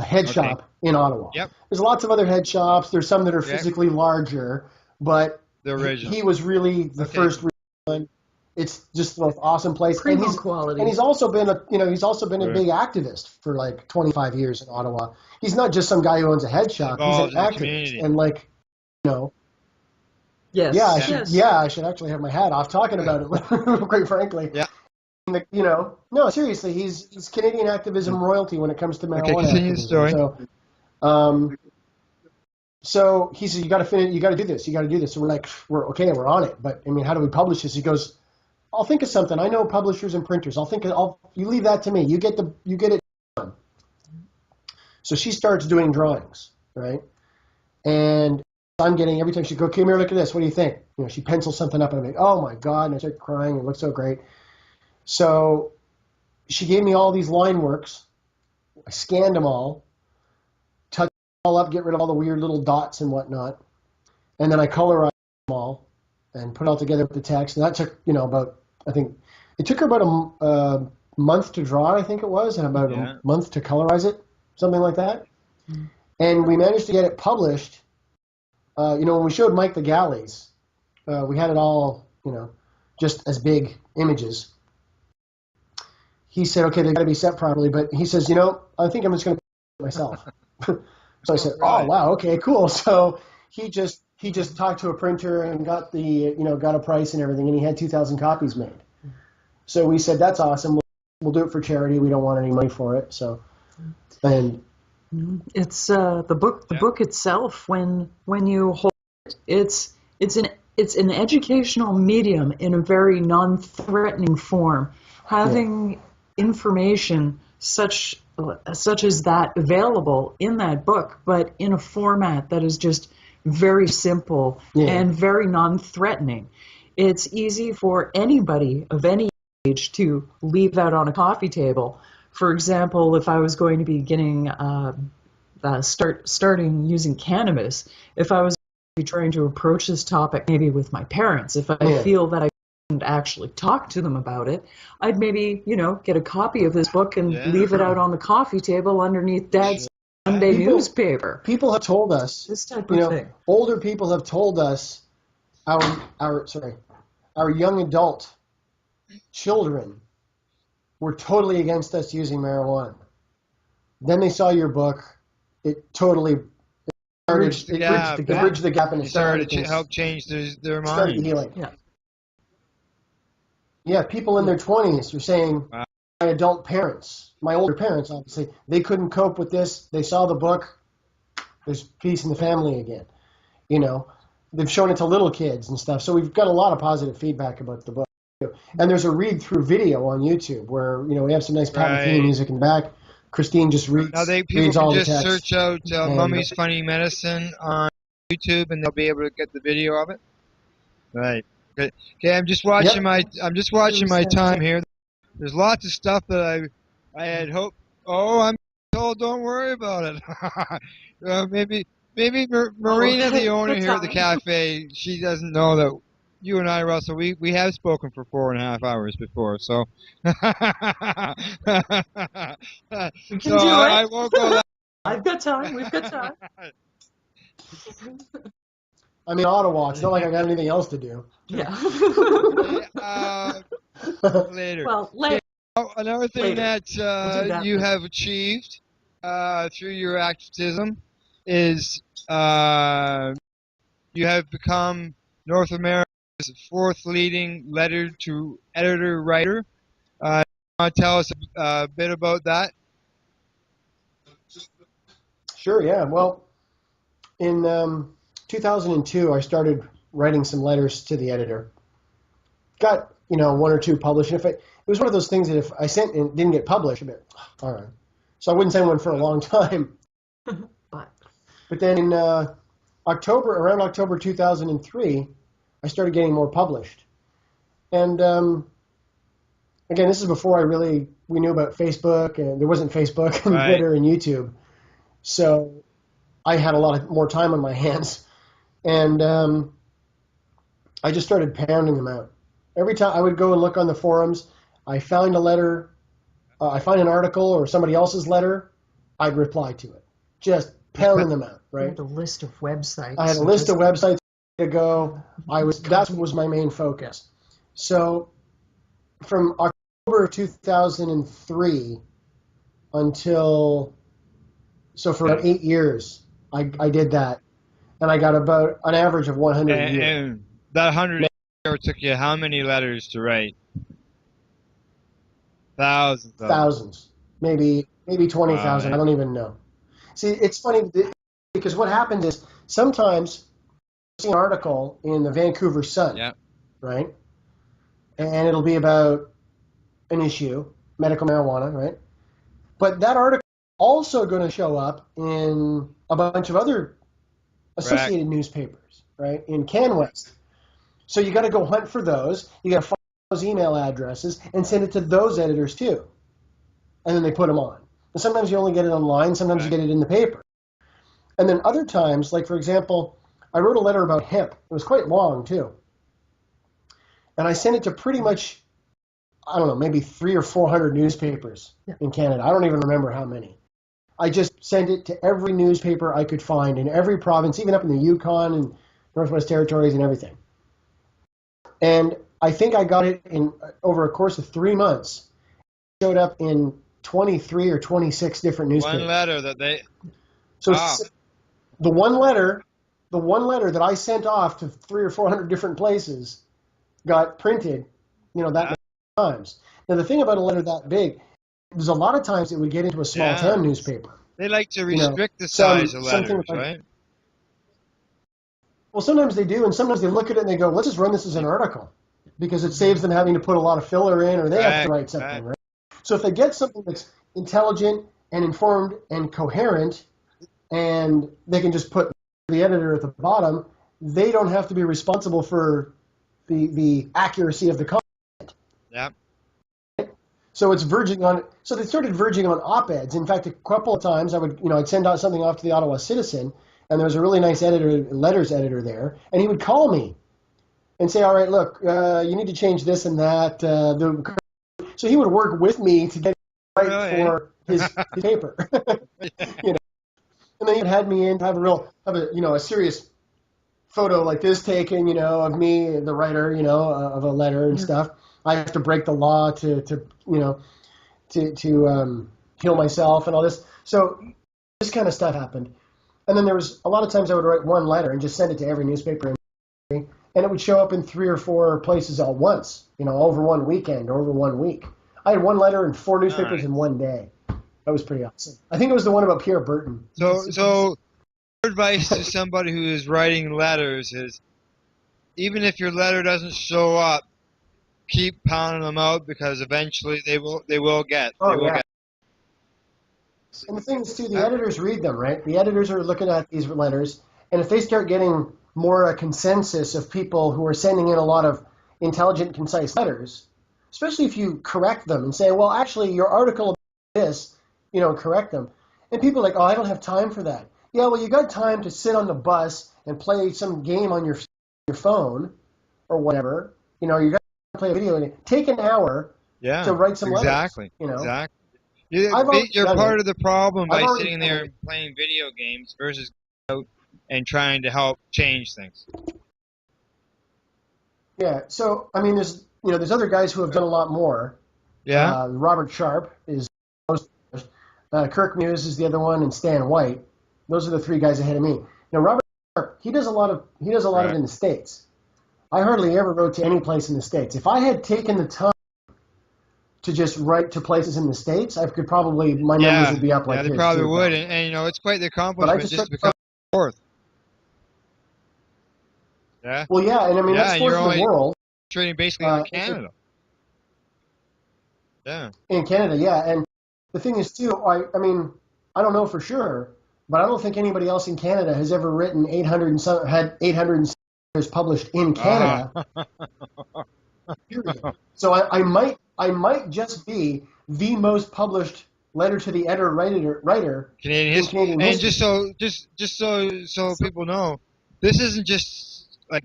head shop in Ottawa. Yep. There's lots of other head shops. There's some that are physically larger, but he was really the first one. It's just the most awesome place. Premium quality. And he's also been a big activist for like 25 years in Ottawa. He's not just some guy who owns a head shop. He's an activist. And Yes. Yeah, I should actually have my hat off talking about it, quite frankly. Yeah. No, seriously, he's Canadian activism royalty when it comes to marijuana. Okay, continue the story. So he says, you got to do this. So we're like, we're on it. But I mean, how do we publish this? He goes, I'll think of something. I know publishers and printers. You leave that to me. You get it done. So she starts doing drawings, right? And I'm getting, every time she goes, come here, look at this. What do you think? She pencils something up and I'm like, oh my God. And I start crying. It looks so great. So she gave me all these line works. I scanned them all, touched them all up, get rid of all the weird little dots and whatnot. And then I colorized them all and put it all together with the text. And that took, it took her about a month to draw it, I think it was, and about a month to colorize it, something like that. Mm-hmm. And we managed to get it published. When we showed Mike the galleys, we had it all, just as big images. He said, okay, they've got to be set properly. But he says, I think I'm just going to do it myself. So I said, oh, wow, okay, cool. So he just talked to a printer and got got a price and everything, and he had 2,000 copies made. So we said, that's awesome. We'll do it for charity. We don't want any money for it. So, and it's the book. The book itself, when you hold it, it's an educational medium in a very non-threatening form. Having information such as that available in that book, but in a format that is just very simple and very non-threatening. It's easy for anybody of any age to leave that on a coffee table. For example, if I was going to be getting starting using cannabis, if I was trying to approach this topic maybe with my parents, if I feel that I couldn't actually talk to them about it, I'd maybe, get a copy of this book and leave it out on the coffee table underneath Dad's Sunday newspaper. People have told us, this type of thing. Older people have told us, our young adult children were totally against us using marijuana. Then they saw your book. It totally bridged the gap, and it started to help change their mind. Started healing. Yeah, people in their 20s. You're saying my adult parents, my older parents, obviously, they couldn't cope with this. They saw the book. There's peace in the family again. They've shown it to little kids and stuff. So we've got a lot of positive feedback about the book. And there's a read-through video on YouTube where, we have some nice Pat Metheny music in the back. Christine just reads all the text. People can just search out Mummy's Funny Medicine on YouTube, and they'll be able to get the video of it. Right. Okay, I'm just watching my time here. There's lots of stuff that I had hoped. Oh, I'm told don't worry about it. Maybe Marina, the owner here at the cafe, she doesn't know that you and I, Russell, we have spoken for 4.5 hours before, so. We can do it. I won't go that. I've got time. We've got time. I'm in Ottawa. It's not like I got anything else to do. Yeah. Later. Well, later. Another thing that you have achieved through your activism is you have become North America's 4th leading letter to editor writer. Want to tell us a bit about that? Sure. Yeah. Well, In 2002, I started writing some letters to the editor. Got, one or two published. It was one of those things that if I sent and didn't get published, I'd be like, all right. So I wouldn't send one for a long time. But then in around October 2003, I started getting more published. And again, this is before we knew about Facebook, and there wasn't Facebook and Twitter and YouTube. So I had a lot more time on my hands. And I just started pounding them out. Every time I would go and look on the forums, I found a letter, I find an article or somebody else's letter, I'd reply to it. Just pounding them out, right? You had a list of websites. I had a list of websites to go. That was my main focus. So from October of 2003 for about 8 years, I did that. And I got about an average of 100 a year. And that 100 took you how many letters to write? Thousands. Thousands. Maybe 20,000. I don't even know. See, it's funny because what happens is sometimes I see an article in the Vancouver Sun, right? And it'll be about an issue, medical marijuana, right? But that article is also going to show up in a bunch of other associated newspapers, right? In CanWest. So you got to go hunt for those. You got to find those email addresses and send it to those editors too. And then they put them on. And sometimes you only get it online. Sometimes you get it in the paper. And then other times, like for example, I wrote a letter about hemp. It was quite long too. And I sent it to pretty much, I don't know, maybe 300 or 400 newspapers in Canada. I don't even remember how many. I just sent it to every newspaper I could find in every province, even up in the Yukon and Northwest Territories and everything. And I think I got it in over a course of 3 months. It showed up in 23 or 26 different newspapers. One letter that they... So the one letter that I sent off to 300 or 400 different places got printed, that many times. Now the thing about a letter that big, there's a lot of times it would get into a small town newspaper. They like to restrict the size of letters, right? Well, sometimes they do, and sometimes they look at it and they go, let's just run this as an article, because it saves them having to put a lot of filler in, or they have to write something, right? So if they get something that's intelligent and informed and coherent, and they can just put the editor at the bottom, they don't have to be responsible for the accuracy of the content. Yeah. So it's verging on. So they started verging on op-eds. In fact, a couple of times I'd send out something off to the Ottawa Citizen, and there was a really nice letters editor there, and he would call me and say, "All right, look, you need to change this and that." So he would work with me to get it right for his paper. And then he had me in to have a serious photo like this taken, of me, the writer, of a letter and stuff. I have to break the law to heal myself and all this. So this kind of stuff happened. And then there was a lot of times I would write one letter and just send it to every newspaper, and it would show up in 3 or 4 places all once, over one weekend, over 1 week. I had one letter in 4 newspapers in one day. That was pretty awesome. I think it was the one about Pierre Burton. So your advice to somebody who is writing letters is, even if your letter doesn't show up, keep pounding them out, because eventually they will get. And the thing is, too, the editors read them, right? The editors are looking at these letters, and if they start getting more a consensus of people who are sending in a lot of intelligent, concise letters, especially if you correct them and say, well, actually, your article about this, correct them. And people are like, oh, I don't have time for that. Yeah, well, you got time to sit on the bus and play some game on your phone or whatever. You got to play a video. Take an hour to write some letters. Exactly. You're part of the problem by sitting there and playing video games versus going out and trying to help change things. Yeah. So there's other guys who have done a lot more. Yeah. Robert Sharp is. Kirk Muse is the other one, and Stan White. Those are the 3 guys ahead of me. Now Robert Sharp, he does a lot of it in the States. I hardly ever wrote to any place in the States. If I had taken the time to just write to places in the States, I could probably, my numbers would be up like this. Yeah, they probably would, and it's quite the accomplishment just to become fourth. Yeah. Well, yeah, and I mean, Yeah, that's and for you're the only world. trading basically in Canada. Yeah. In Canada, yeah. And the thing is, too, I mean, I don't know for sure, but I don't think anybody else in Canada has ever written 800 and some, had 800 and some letters published in Canada. Period. So I might just be the most published letter to the editor writer Canadian in history. Canadian And history. just so people know, this isn't just like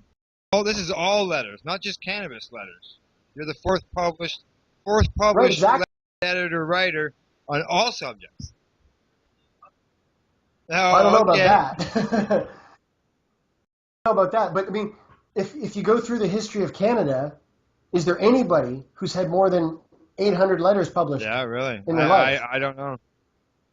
this is all letters, not just cannabis letters. You're the fourth published Right, exactly. editor writer on all subjects. Now, I don't know about that. I don't know about that, but I mean, if you go through the history of Canada, is there anybody who's had more than 800 letters published? Yeah, really. In their life? I don't know.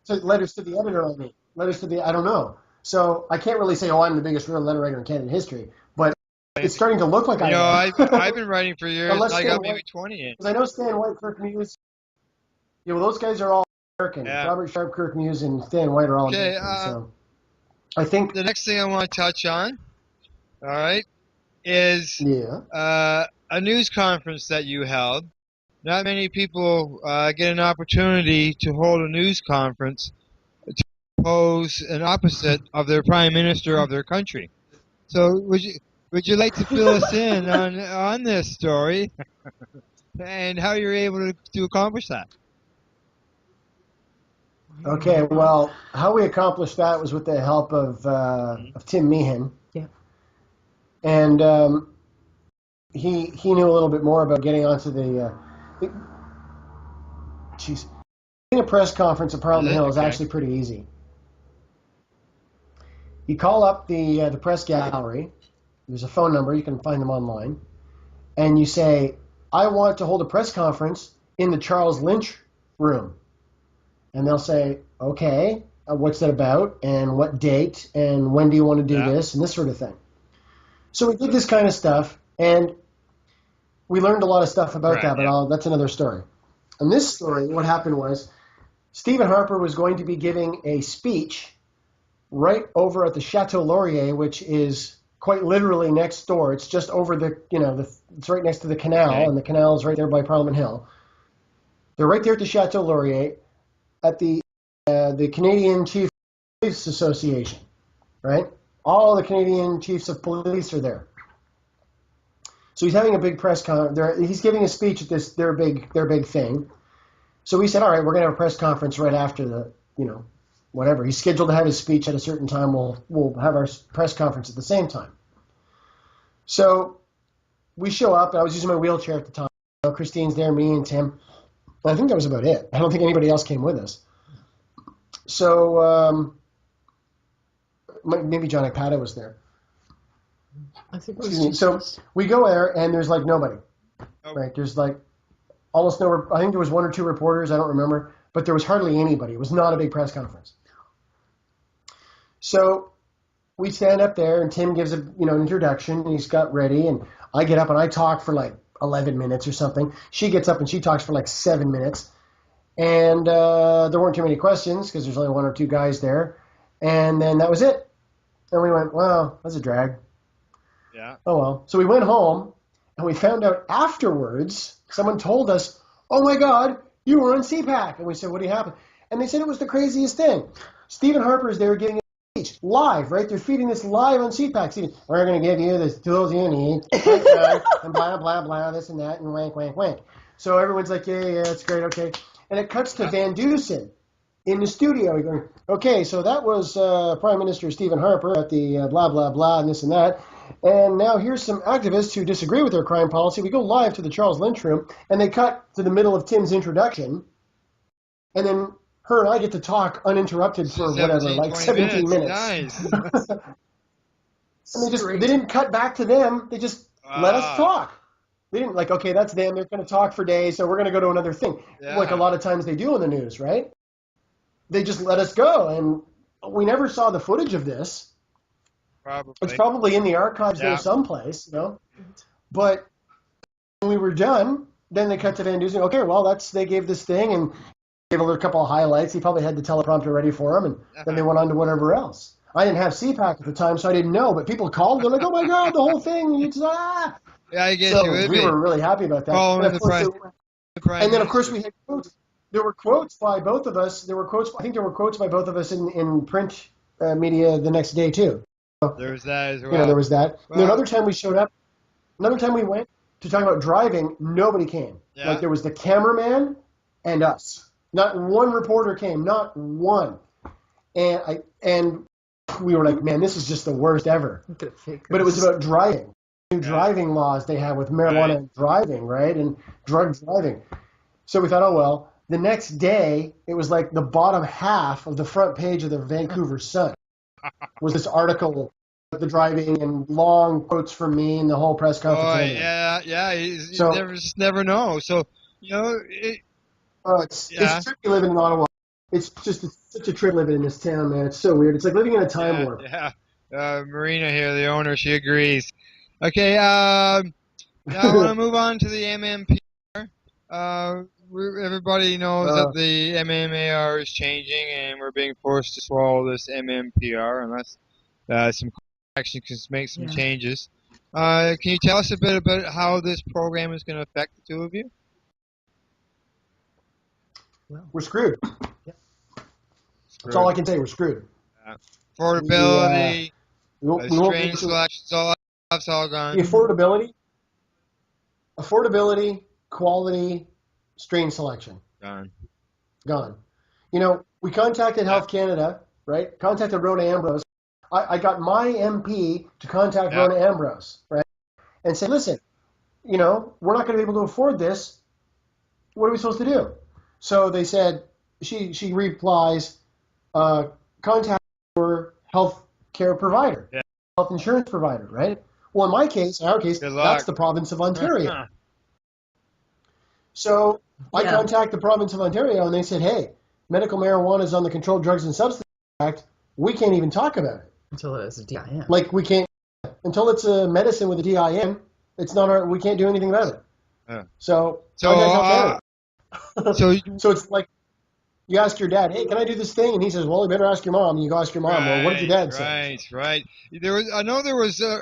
So letters to the editor, I mean. Letters to the, I don't know. So I can't really say, oh, I'm the biggest real letter writer in Canadian history, but it's starting to look like I am. I've been writing for years. I got maybe 20 in. Because I know Stan White, Kirk Muse. Yeah, well, those guys are all American. Yeah. Robert Sharp, Kirk Muse, and Stan White are all American. So I think the next thing I want to touch on, all right, is a news conference that you held. Not many people get an opportunity to hold a news conference to oppose an opposite of their prime minister of their country. So would you like to fill us in on this story and how you're able to accomplish that? Okay, well, how we accomplished that was with the help of Tim Meehan. Yeah. And he knew a little bit more about getting onto getting a press conference at Parliament Hill is actually pretty easy. You call up the press gallery. There's a phone number. You can find them online. And you say, I want to hold a press conference in the Charles Lynch room. And they'll say, okay, what's that about? And what date? And when do you want to do this? And this sort of thing. So we did this kind of stuff. And we learned a lot of stuff about that, but that's another story. In this story, what happened was Stephen Harper was going to be giving a speech right over at the Chateau Laurier, which is quite literally next door. It's just over it's right next to the canal, and the canal is right there by Parliament Hill. They're right there at the Chateau Laurier at the Canadian Chief Police Association, right? All the Canadian chiefs of police are there. So he's having a big press conference. He's giving a speech at their big thing. So we said, all right, we're going to have a press conference right after whatever. He's scheduled to have his speech at a certain time. We'll have our press conference at the same time. So we show up. I was using my wheelchair at the time. Christine's there, me and Tim. I think that was about it. I don't think anybody else came with us. So maybe John Ipata was there. I think it was So we go there, and there's like nobody. Right? There's like almost no. I think there was one or two reporters. I don't remember, but there was hardly anybody. It was not a big press conference. So we stand up there, and Tim gives an introduction. And he's got ready, and I get up and I talk for like 11 minutes or something. She gets up and she talks for like 7 minutes, and there weren't too many questions because there's only one or two guys there, and then that was it. And we went, wow, that's a drag. Yeah. Oh, well. So we went home, and we found out afterwards, someone told us, oh, my God, you were on CPAC. And we said, what happened? And they said it was the craziest thing. Stephen Harper is there giving a speech live, right? They're feeding this live on CPAC. We're going to give you the tools you need, and blah, blah, blah, this and that, and wank, wank, wank. So everyone's like, yeah, it's great, okay. And it cuts to Van Dusen in the studio. Going, okay, so that was Prime Minister Stephen Harper at the blah, blah, blah, and this and that. And now here's some activists who disagree with their crime policy. We go live to the Charles Lynch room, and they cut to the middle of Tim's introduction. And then her and I get to talk uninterrupted for whatever, like 17 minutes. Nice. And they didn't cut back to them. They just let us talk. They didn't like, okay, that's them. They're going to talk for days, so we're going to go to another thing. Yeah. Like a lot of times they do in the news, right? They just let us go. And we never saw the footage of this. Probably. It's probably in the archives there someplace, But when we were done, then they cut to Van Dusen. Okay, well, they gave this thing and gave a couple of highlights. He probably had the teleprompter ready for him, and then they went on to whatever else. I didn't have CPAC at the time, so I didn't know. But people called. They're like, "Oh my God, the whole thing!" It's Yeah, I guess so you would we be. were really happy about that. Following And, of course, the prime and then, of course, minister. we had quotes. There were quotes by both of us. There were quotes. I think there were quotes by both of us in print media the next day too. So, There was that as well. you know, there was that. Well, And another time we showed up. Another time we went to talk about driving, nobody came. Yeah. Like there was the cameraman and us. Not one reporter came. Not one. And we were like, man, this is just the worst ever. But it was about driving. New driving laws they have with marijuana and driving, right? And drug driving. So we thought, oh, well, the next day, it was like the bottom half of the front page of the Vancouver Sun was this article about the driving and long quotes from me and the whole press conference. Yeah. You never know. So, you know, it's a trip you living in Ottawa. It's just such a trip living in this town, man. It's so weird. It's like living in a time warp. Yeah. Marina here, the owner, she agrees. Okay, now I want to move on to the MMPR. Everybody knows that the MMAR is changing, and we're being forced to swallow this MMPR unless some action can make some changes. Can you tell us a bit about how this program is going to affect the two of you? We're screwed. That's all I can say. We're screwed. Affordability, strain selection, that's all gone. The affordability, quality, strain selection. Gone. You know, we contacted Health Canada, right? Contacted Rona Ambrose. I got my MP to contact Rona Ambrose, right? And say, listen, you know, we're not going to be able to afford this. What are we supposed to do? So they said, she replies, contact your health care provider, health insurance provider, right? Well, in our case, that's the province of Ontario. So I contact the province of Ontario, and they said, hey, medical marijuana is on the Controlled Drugs and Substances Act. We can't even talk about it. Until it's a DIN. Like, we can't, until it's a medicine with a DIN, it's not we can't do anything about it. Yeah. So it's like, you ask your dad, hey, can I do this thing? And he says, well, you better ask your mom. And you go ask your mom, well, what did your dad say? Right. I know there was a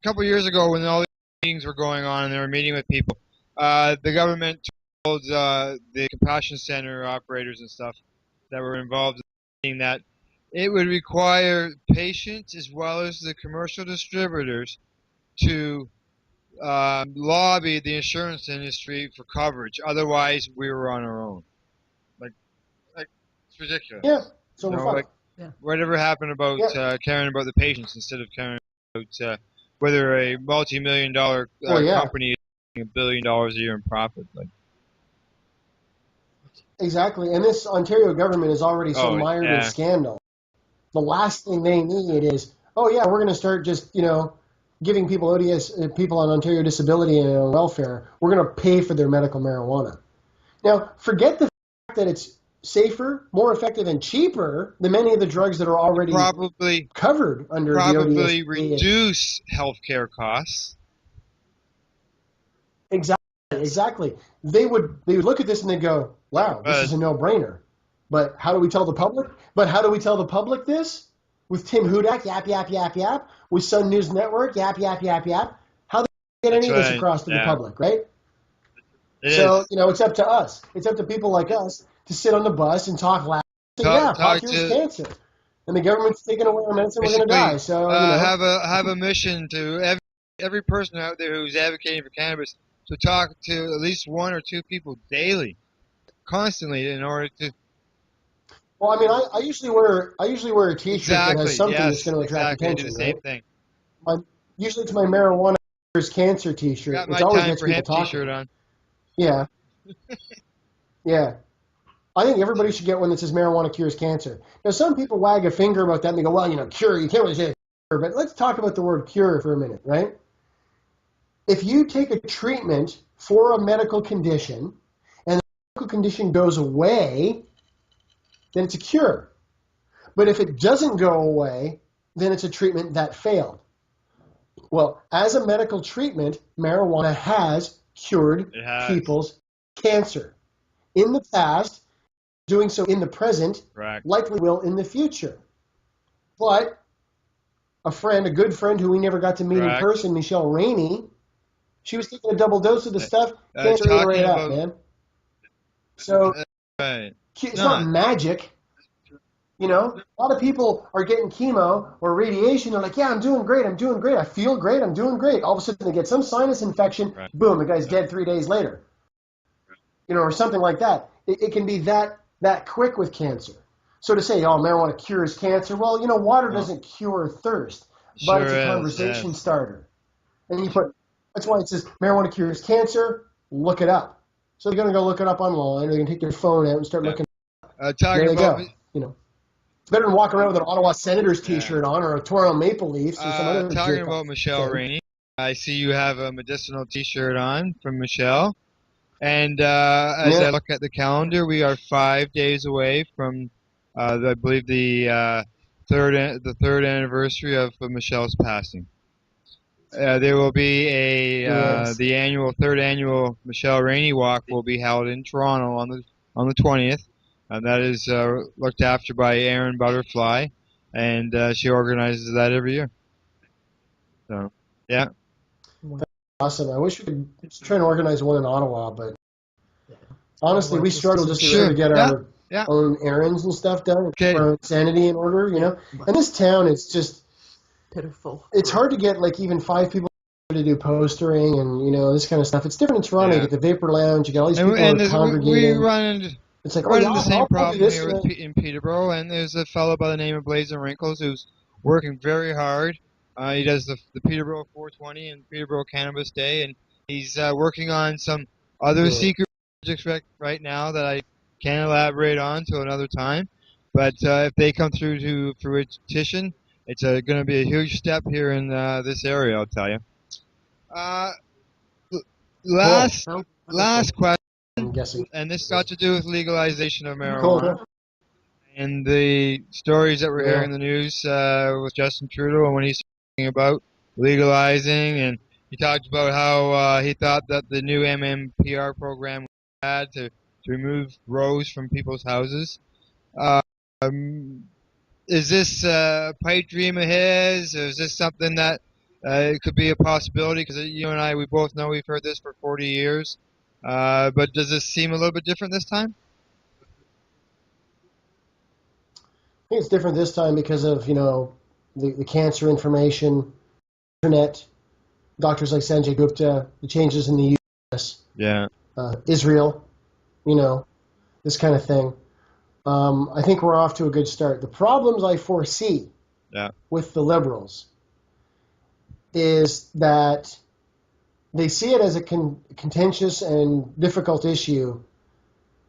couple of years ago when all these meetings were going on and they were meeting with people. The government told the Compassion Center operators and stuff that were involved in the meeting that it would require patients as well as the commercial distributors to lobby the insurance industry for coverage. Otherwise, we were on our own. It's ridiculous. Yeah. So we're whatever happened about caring about the patients instead of caring about whether a multi-million-dollar company is making $1 billion a year in profit. Exactly. And this Ontario government is already so mired in scandal. The last thing they need is, we're going to start just, giving people people on Ontario disability and welfare, we're going to pay for their medical marijuana. Now, forget the fact that it's safer, more effective, and cheaper than many of the drugs that are already covered under the ODS. Probably reduce healthcare costs. Exactly. They would look at this and they'd go, wow, this is a no-brainer. But how do we tell the public this? With Tim Hudak, yap, yap, yap, yap. With Sun News Network, yap, yap, yap, yap. How do they get any of this across to the public, right? It's up to us. It's up to people like us to sit on the bus and talk loud. Talk cures cancer. And the government's taking away our medicine, we're going to die. So, have a mission to every person out there who's advocating for cannabis to talk to at least one or two people daily, constantly, in order to. Well, I mean, I usually wear a T-shirt that has something that's going to attract attention. I do the same thing. Usually it's my marijuana cures cancer T-shirt. Got my time for hemp T-shirt on. Yeah. Yeah. I think everybody should get one that says marijuana cures cancer. Now, some people wag a finger about that and they go, well, cure, you can't really say cure. But let's talk about the word cure for a minute, right? If you take a treatment for a medical condition and the medical condition goes away, then it's a cure. But if it doesn't go away, then it's a treatment that failed. Well, as a medical treatment, marijuana has cured people's cancer. In the past, doing so in the present, likely will in the future. But a friend, a good friend who we never got to meet in person, Michelle Rainey. She was taking a double dose of the stuff. Cancer ate her right up, man. So it's not magic. You know, a lot of people are getting chemo or radiation. They're like, yeah, I'm doing great. I feel great. I'm doing great. All of a sudden they get some sinus infection. Right. Boom, the guy's dead 3 days later. You know, or something like that. It can be that quick with cancer. So to say, oh, marijuana cures cancer, well, you know, water doesn't cure thirst, but it's a conversation starter. And that's why it says marijuana cures cancer, look it up. So they're going to go look it up online, or they're going to take their phone out and start looking there they go. You know. It's better than walking around with an Ottawa Senators t-shirt on or a Toronto Maple Leafs or some other talking about Michelle Rainey, I see you have a medicinal t-shirt on from Michelle. And as I look at the calendar, we are 5 days away from, I believe, the third anniversary of Michelle's passing. There will be the third annual Michelle Rainey Walk will be held in Toronto on the 20th. That is looked after by Erin Butterfly, and she organizes that every year. So, yeah. Awesome. I wish we could try and organize one in Ottawa, but honestly, we struggle just to get our own errands and stuff done, our own sanity in order, you know. And this town is just pitiful. It's hard to get like even 5 people to do postering and, you know, this kind of stuff. It's different in Toronto. You get the Vapor Lounge, you got all these people who are congregating. It's like, the same problem here in Peterborough, and there's a fellow by the name of Blazing Wrinkles who's working very hard. He does the Peterborough 420 and Peterborough Cannabis Day, and he's working on some other secret projects right now that I can't elaborate on till another time. But if they come through to fruition, it's going to be a huge step here in this area, I'll tell you. Last question. I'm guessing. And this got to do with legalization of marijuana. And the stories that we're hearing in the news with Justin Trudeau and when he's talking about legalizing, and he talked about how he thought that the new MMPR program had to remove grows from people's houses. Is this a pipe dream of his? Or is this something that it could be a possibility? Because you and I, we both know we've heard this for 40 years. But does this seem a little bit different this time? I think it's different this time because of, you know, the cancer information, internet, doctors like Sanjay Gupta, the changes in the U.S., Israel, you know, this kind of thing. I think we're off to a good start. The problems I foresee with the Liberals is that they see it as a contentious and difficult issue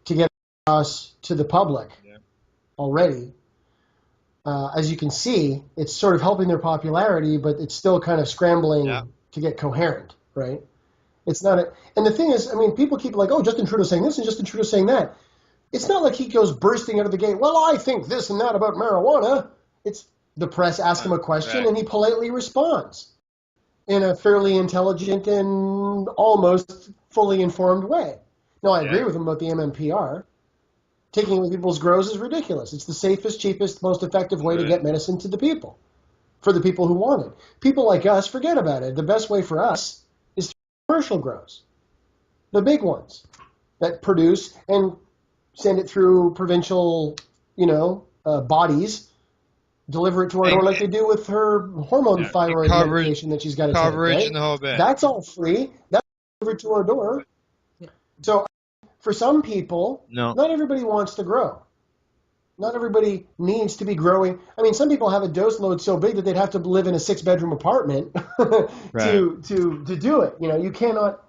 to get across to the public already. As you can see, it's sort of helping their popularity, but it's still kind of scrambling to get coherent, right? It's not and the thing is, I mean, people keep like, oh, Justin Trudeau saying this and Justin Trudeau saying that. It's not like he goes bursting out of the gate, well, I think this and that about marijuana. It's the press ask him a question and he politely responds in a fairly intelligent and almost fully informed way. Now, I agree with him about the MMPR. Taking away people's grows is ridiculous. It's the safest, cheapest, most effective way to get medicine to the people, for the people who want it. People like us, forget about it. The best way for us is through commercial grows, the big ones that produce and send it through provincial, you know, bodies, deliver it to our door like they do with her hormone thyroid medication that she's got to take. Right? And the whole bit. That's all free. That's delivered to our door. So for some people, not everybody wants to grow. Not everybody needs to be growing. I mean, some people have a dose load so big that they'd have to live in a 6-bedroom apartment to do it. You know, you cannot.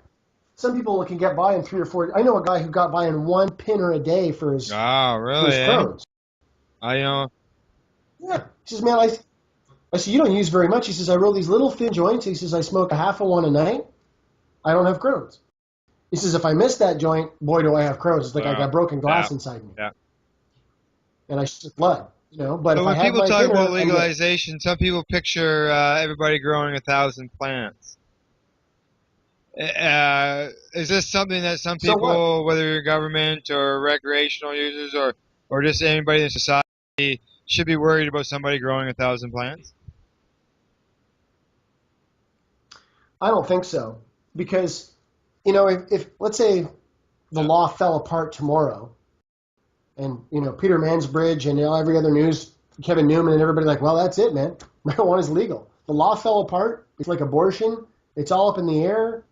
Some people can get by in 3 or 4. I know a guy who got by in 1 pinner a day for his Crohn's. I know. Yeah. He says, man, I said, you don't use very much. He says, I roll these little thin joints. He says, I smoke a half of one a night. I don't have Crohn's. He says, if I miss that joint, boy, do I have Crohn's. It's like I got broken glass inside me. Yeah. And I shit blood, you know. But if when I people talk about legalization, some people picture everybody growing 1,000 plants. Is this something that some people, whether you're government or recreational users or just anybody in society, should be worried about somebody growing 1,000 plants? I don't think so. Because, if let's say the law fell apart tomorrow and, Peter Mansbridge and every other news, Kevin Newman and everybody like, well, that's it, man. Marijuana is legal. The law fell apart. It's like abortion. It's all up in the air.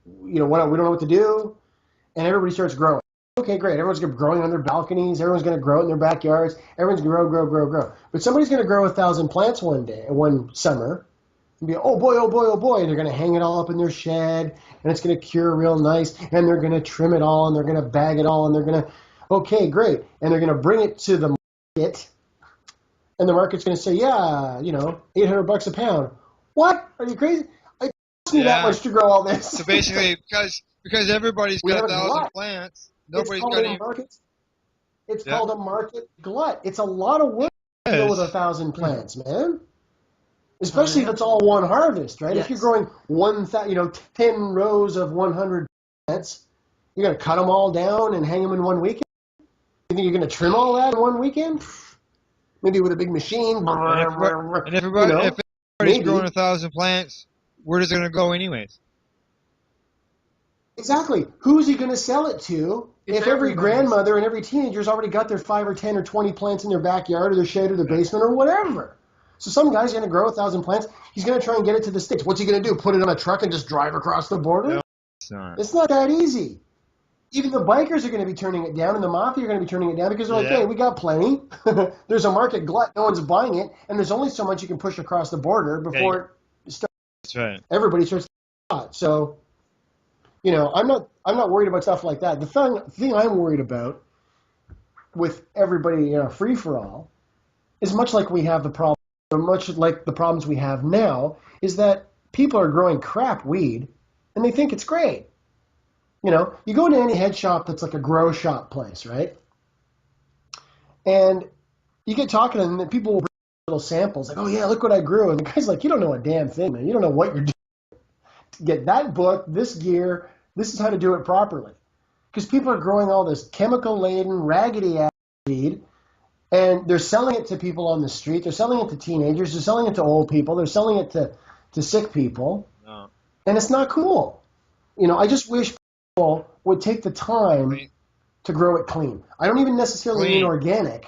We don't know what to do. And everybody starts growing. Okay, great. Everyone's growing on their balconies. Everyone's going to grow it in their backyards. Everyone's going to grow. But somebody's going to grow 1,000 plants one summer. And be, oh boy. And they're going to hang it all up in their shed. And it's going to cure real nice. And they're going to trim it all. And they're going to bag it all. And they're going to, okay, great. And they're going to bring it to the market. And the market's going to say, yeah, $800 a pound. What? Are you crazy? I cost me that much to grow all this. So basically, because everybody's got 1,000 plants, nobody's got any. It's called a market glut. It's a lot of work to deal with 1,000 plants, man. Especially if it's all one harvest, right? Yes. If you're growing 10 rows of 100 plants, you're going to cut them all down and hang them in one weekend? You think you're going to trim all that in one weekend? Maybe with a big machine. And if everybody's growing 1,000 plants, where is it going to go anyways? Exactly. Who's he going to sell it to if every grandmother and every teenager's already got their 5 or 10 or 20 plants in their backyard or their shed or their basement or whatever? So some guy's going to grow 1,000 plants. He's going to try and get it to the States. What's he going to do? Put it on a truck and just drive across the border? No, it's not that easy. Even the bikers are going to be turning it down, and the mafia are going to be turning it down because they're like, hey, we got plenty. There's a market glut. No one's buying it, and there's only so much you can push across the border before it starts. That's right. Everybody starts to get. So, I'm not worried about stuff like that. The thing I'm worried about with everybody free for all is much like we have the problem, or much like the problems we have now, is that people are growing crap weed, and they think it's great. You go into any head shop that's like a grow shop place, right? And you get talking to them, and people will bring little samples, like, oh, yeah, look what I grew. And the guy's like, you don't know a damn thing, man. You don't know what you're doing. Get that book, this gear, this is how to do it properly. Because people are growing all this chemical-laden, raggedy-ass weed, and they're selling it to people on the street. They're selling it to teenagers. They're selling it to old people. They're selling it to sick people. No. And it's not cool. I just wish would take the time to grow it clean. I don't even necessarily mean organic,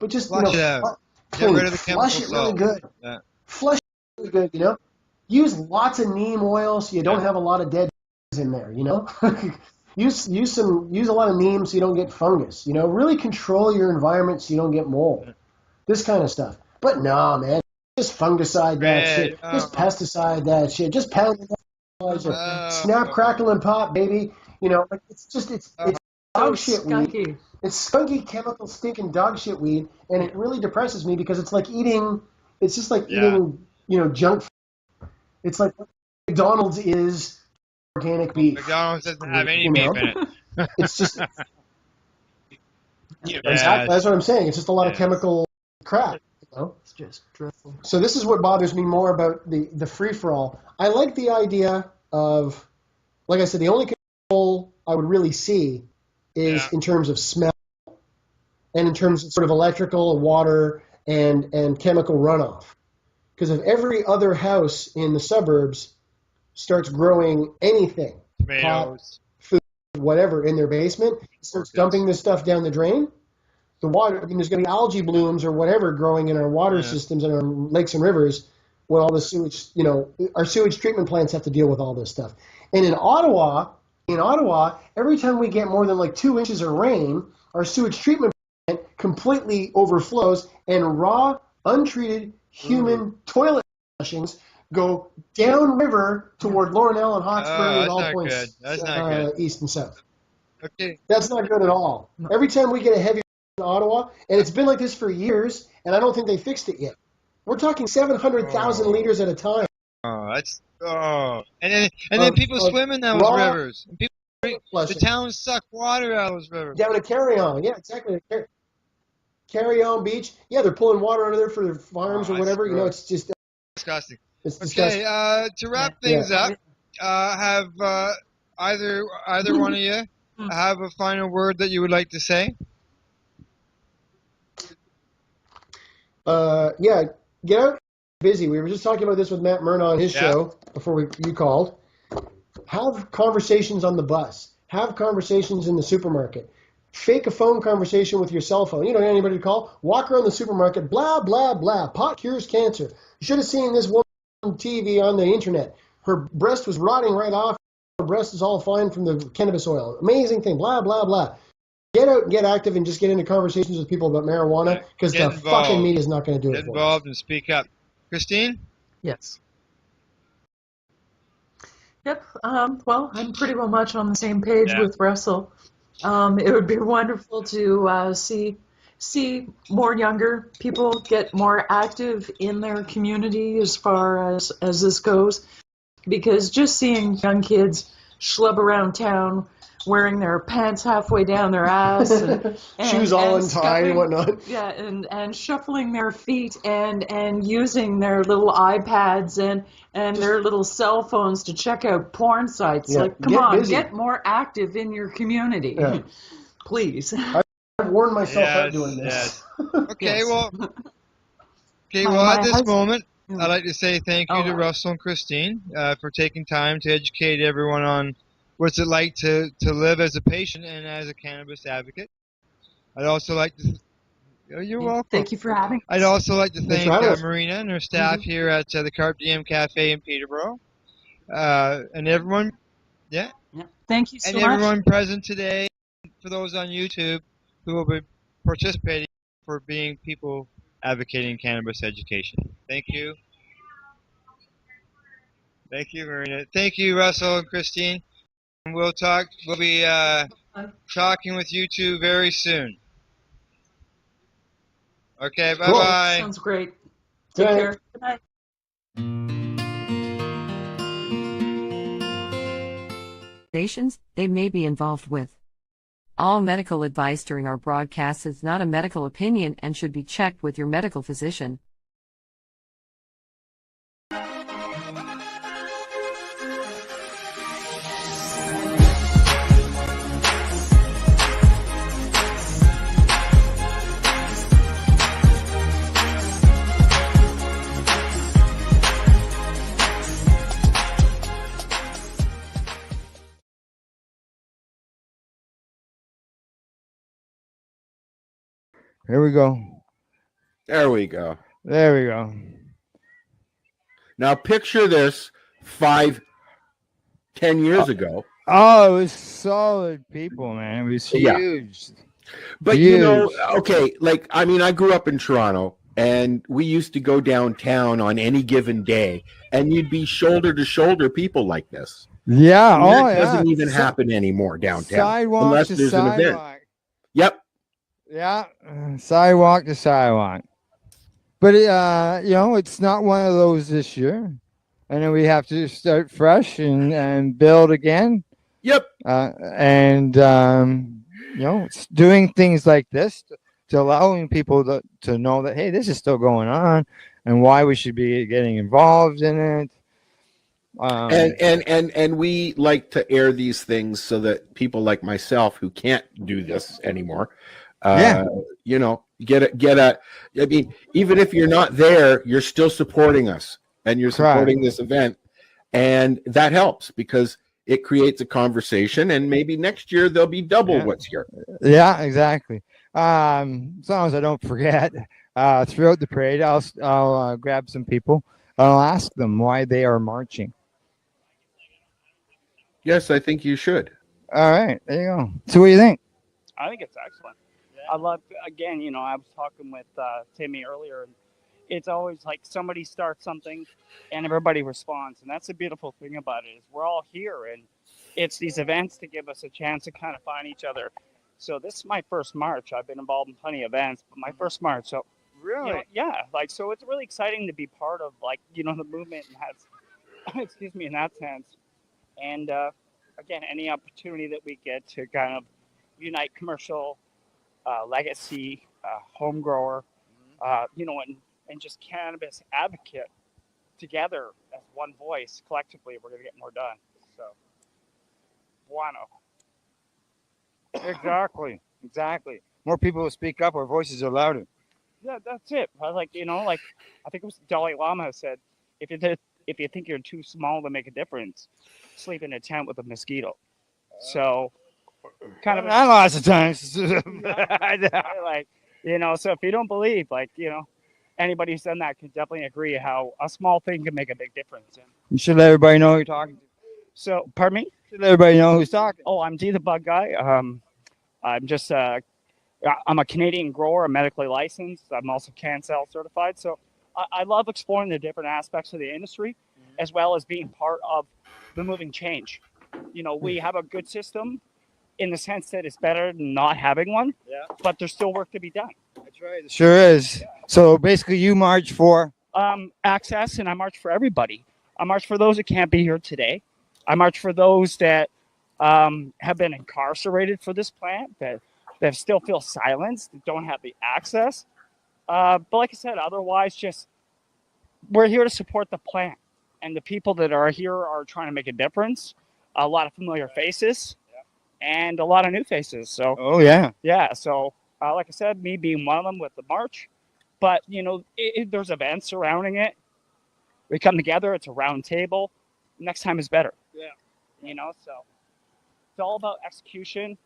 but just flush it out. Clean. Get rid of the flush it really good. Yeah. Flush it really good. Use lots of neem oil so you don't have a lot of dead in there. use a lot of neem so you don't get fungus. Really control your environment so you don't get mold. This kind of stuff. But no, man, just fungicide that shit. Just pesticide that shit. Just pound it. Snap, crackle, and pop, baby. It's dog shit weed. It's skunky, chemical, stinking dog shit weed, and it really depresses me because it's like eating. It's just like eating, junk. It's like McDonald's is organic beef. McDonald's doesn't have any beef in it. It's just exactly. That's what I'm saying. It's just a lot of chemical crap. It's just dreadful. So this is what bothers me more about the free-for-all. I like the idea of, like I said, the only control I would really see is in terms of smell and in terms of sort of electrical, water, and chemical runoff. Because if every other house in the suburbs starts growing anything, pot, food, whatever, in their basement, starts dumping this stuff down the drain, the water, there's going to be algae blooms or whatever growing in our water systems and our lakes and rivers when all the sewage, our sewage treatment plants have to deal with all this stuff. And in Ottawa, every time we get more than like 2 inches of rain, our sewage treatment plant completely overflows and raw, untreated human toilet flushings go downriver toward Laurel and Hawkesbury and all points That's not good. East and south. Okay. That's not good at all. No. Every time we get a heavy in Ottawa, and it's been like this for years, and I don't think they fixed it yet. We're talking 700,000 liters at a time. And then people swim in those rivers. And the towns suck water out of those rivers. Down to Carry-On, yeah, exactly. Carry-On Beach, yeah, they're pulling water out of there for their farms or whatever. It's just disgusting. It's disgusting. Okay, to wrap things up, have either one of you have a final word that you would like to say? Get out busy. We were just talking about this with Matt Myrna on his show before you called. Have conversations on the bus. Have conversations in the supermarket. Fake a phone conversation with your cell phone. You don't have anybody to call. Walk around the supermarket, blah, blah, blah. Pot cures cancer. You should have seen this woman on TV on the internet. Her breast was rotting right off. Her breast is all fine from the cannabis oil. Amazing thing, blah, blah, blah. Get out and get active and just get into conversations with people about marijuana because the fucking media is not going to do it for us. Get involved and speak up. Christine? Yes. Yep. Well, I'm pretty well much on the same page with Russell. It would be wonderful to see more younger people get more active in their community as far as this goes, because just seeing young kids schlub around town wearing their pants halfway down their ass and shoes all untied and whatnot. Yeah, and shuffling their feet and using their little iPads and their little cell phones to check out porn sites. Yeah, Like, come on, busy. get more active in your community. Yeah. Please. I've worn myself out doing this. Okay, Yes. well, My at this husband- moment, I'd like to say thank you to Russell and Christine for taking time to educate everyone on what's it like to live as a patient and as a cannabis advocate. I'd also like to... you're welcome. Thank you for having us. I'd also like to thank us. Marina and her staff here at the Carp Diem Cafe in Peterborough. And everyone... Yeah. Thank you so And much. everyone present today, for those on YouTube who will be participating for being people advocating cannabis education. Thank you. Thank you, Marina. Thank you, Russell and Christine. We'll be talking with you two very soon. Okay, bye-bye. Sounds great. Take care. Good night. Organizations they may be involved with. All medical advice during our broadcast is not a medical opinion and should be checked with your medical physician. Here we go. There we go. There we go. Now picture this 5-10 years ago. Oh, it was solid people, man. It was Yeah. huge. But Huge. you know, okay, like I mean, I grew up in Toronto, and we used to go downtown on any given day, and you'd be shoulder to shoulder people like this. Yeah. And Oh, that yeah. doesn't even happen anymore downtown, Sidewalk unless to there's an event. sidewalk. Yep. Yeah. Sidewalk to sidewalk. But, it's not one of those this year. And then we have to start fresh and build again. Yep. It's doing things like this to allowing people to know that, hey, this is still going on and why we should be getting involved in it. And we like to air these things so that people like myself who can't do this anymore, get a. I mean, even if you're not there, you're still supporting us and you're supporting this event, and that helps because it creates a conversation, and maybe next year there'll be double what's here. Yeah, exactly. As long as I don't forget, throughout the parade, I'll grab some people. I'll ask them why they are marching. Yes, I think you should. All right, there you go. So what do you think? I think it's excellent. I love, again, I was talking with Timmy earlier, and it's always like somebody starts something and everybody responds. And that's the beautiful thing about it is we're all here, and it's these events to give us a chance to kind of find each other. So this is my first march. I've been involved in plenty of events, but my first march. So really, so it's really exciting to be part of the movement and has, in that sense. And again, any opportunity that we get to kind of unite commercial, legacy, home grower, and just cannabis advocate together as one voice, collectively, we're going to get more done. So, bueno. Exactly. More people will speak up, our voices are louder. that's it. Like, like I think it was Dalai Lama said, if you think you're too small to make a difference, sleep in a tent with a mosquito. So kind of lots of times. like, so if you don't believe, like, anybody who's done that can definitely agree how a small thing can make a big difference. And You should let everybody know who you're talking to. so, pardon me? Should let everybody know who's talking. Oh, I'm D the Bug Guy. I'm just I'm a Canadian grower. I'm medically licensed. I'm also CanSal certified. So I love exploring the different aspects of the industry, as well as being part of the moving change. We have a good system in the sense that it's better than not having one. Yeah. But there's still work to be done. That's right. It sure is. So basically, you march for access, and I march for everybody. I march for those that can't be here today. I march for those that have been incarcerated for this plant, that still feel silenced, that don't have the access. But like I said, otherwise, just we're here to support the plant. And the people that are here are trying to make a difference. A lot of familiar faces and a lot of new faces. So, oh, yeah. Yeah. So, like I said, me being one of them with the march. But, there's events surrounding it. We come together. It's a round table. Next time is better. Yeah. So it's all about execution.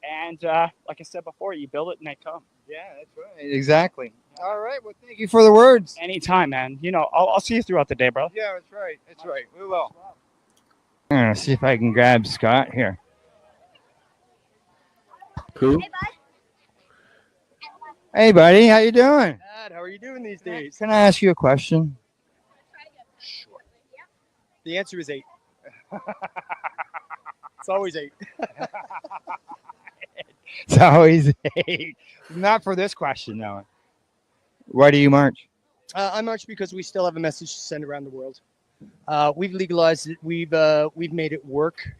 And like I said before, you build it and they come. Yeah, that's right. Exactly. All right. Well, thank you for the words. Anytime, man. I'll see you throughout the day, bro. Yeah, that's right. That's right. We will. I'm going to see if I can grab Scott here. Who? Hey, buddy. How you doing? Dad, how are you doing these days? Can I ask you a question? Sure. The answer is 8. It's always 8. It's always 8. Not for this question, though. Why do you march? I march because we still have a message to send around the world. We've legalized it. We've made it work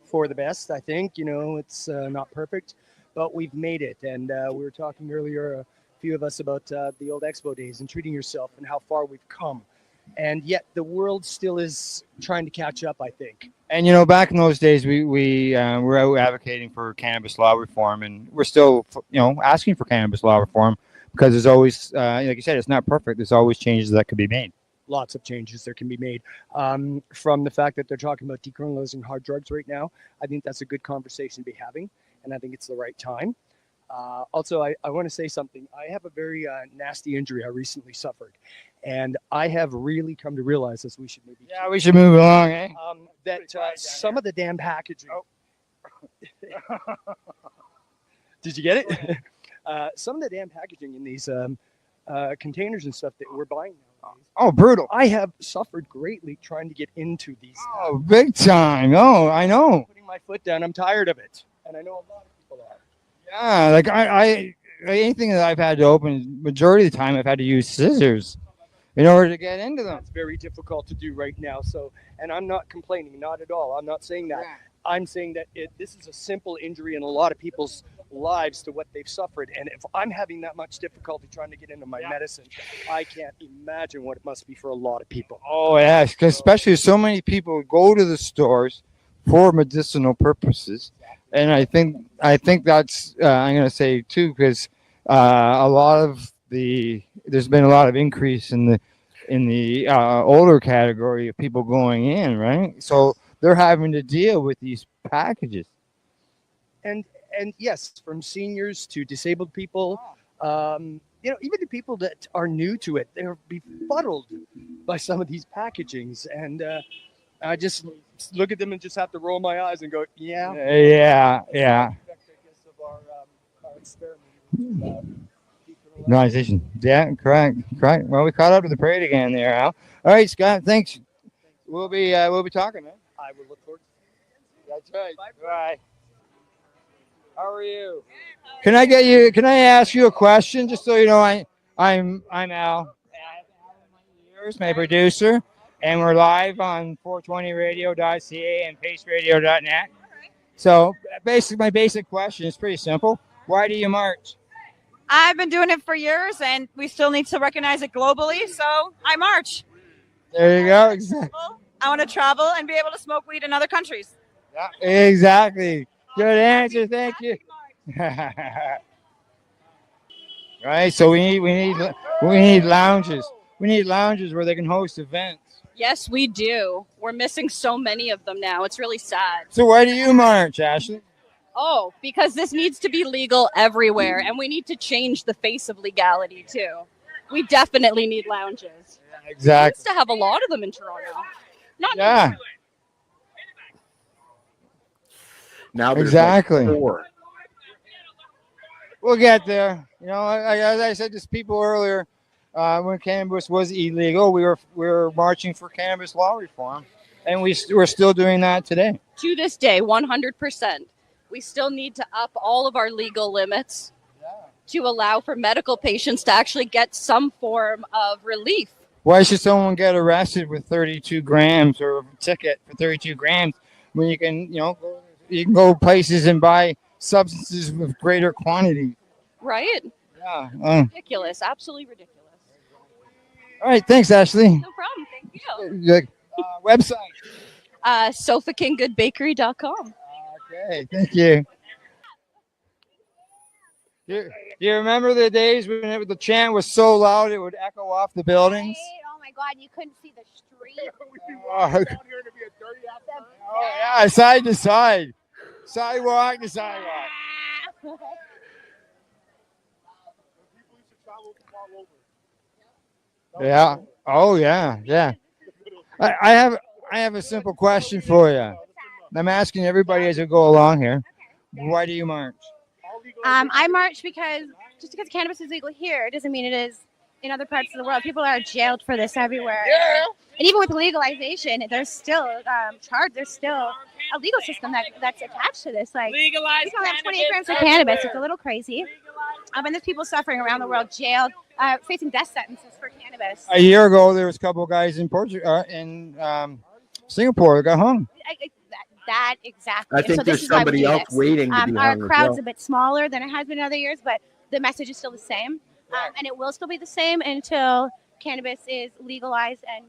for the best. I think it's not perfect, but we've made it. And we were talking earlier, a few of us, about the old expo days and treating yourself and how far we've come. And yet the world still is trying to catch up, I think. And back in those days, we were out advocating for cannabis law reform, and we're still asking for cannabis law reform, because there's always, like you said, it's not perfect. There's always changes that could be made. Lots of changes that can be made. From the fact that they're talking about decriminalizing hard drugs right now, I think that's a good conversation to be having, and I think it's the right time. Also, I want to say something. I have a very nasty injury I recently suffered, and I have really come to realize this. We should maybe we should move along, eh? That some of the damn packaging. Did you get it? Some of the damn packaging in these containers and stuff that we're buying nowadays. Oh, brutal! I have suffered greatly trying to get into these. Oh, big time! Oh, I know. Putting my foot down. I'm tired of it, and I know a lot of people are. Yeah, like I anything that I've had to open, majority of the time I've had to use scissors in order to get into them. It's very difficult to do right now. So, and I'm not complaining, not at all. I'm not saying that. Yeah. I'm saying that this is a simple injury in a lot of people's lives to what they've suffered. And if I'm having that much difficulty trying to get into my medicine, I can't imagine what it must be for a lot of people. Oh, yes, because especially so many people go to the stores for medicinal purposes. And I think that's, I'm going to say too, because there's been a lot of increase in the older category of people going in, right? So they're having to deal with these packages. And yes, from seniors to disabled people, even the people that are new to it, they're befuddled by some of these packagings. And I just look at them and just have to roll my eyes and go, yeah. Yeah. Normalization. Yeah, correct. Well, we caught up to the parade again there, Al. All right, Scott, thanks. We'll be talking, man. I will look forward to it. That's right. Bye. How are you? Can I ask you a question, just so you know? I'm Al. Here's my producer, and we're live on 420radio.ca and paceradio.net. So my basic question is pretty simple. Why do you march? I've been doing it for years, and we still need to recognize it globally, so I march. There you go. Exactly. I want to travel and be able to smoke weed in other countries. Yeah, exactly. Good answer. Thank you. right? So we need lounges. We need lounges where they can host events. Yes, we do. We're missing so many of them now. It's really sad. So why do you march, Ashley? Oh, because this needs to be legal everywhere, and we need to change the face of legality too. We definitely need lounges. Exactly. We used to have a lot of them in Toronto. Not Yeah. Now there's Exactly. like 4. We'll get there. You know, as I said to people earlier, when cannabis was illegal, we were marching for cannabis law reform, and we're still doing that today. to this day, 100%. We still need to up all of our legal limits to allow for medical patients to actually get some form of relief. Why should someone get arrested with 32 grams or a ticket for 32 grams when you can go places and buy substances with greater quantity? Right? Yeah. Ridiculous. Absolutely ridiculous. All right. Thanks, Ashley. No problem. Thank you. Website. SofaKingGoodBakery.com. Okay. Thank you. Do you remember the days when the chant was so loud it would echo off the buildings? Oh my God, you couldn't see the street. Oh, yeah, side to side. Sidewalk to sidewalk. Yeah. Oh, yeah. Yeah. I have a simple question for you. I'm asking everybody as we go along here. Why do you march? I march because just because cannabis is legal here, it doesn't mean it is in other parts of the world. People are jailed for this everywhere. Yeah. And even with legalization, there's still there's still a legal system that's attached to this. Like Legalize people have 28 cannabis grams of everywhere. cannabis. It's a little crazy. And there's people suffering around the world, jailed, facing death sentences for cannabis. A year ago, there was a couple of guys in Singapore that got hung. That exactly. I think so there's this is why we somebody do else this. waiting to be Our hung as crowd's well. a bit smaller than it has been in other years, but the message is still the same, and it will still be the same until cannabis is legalized and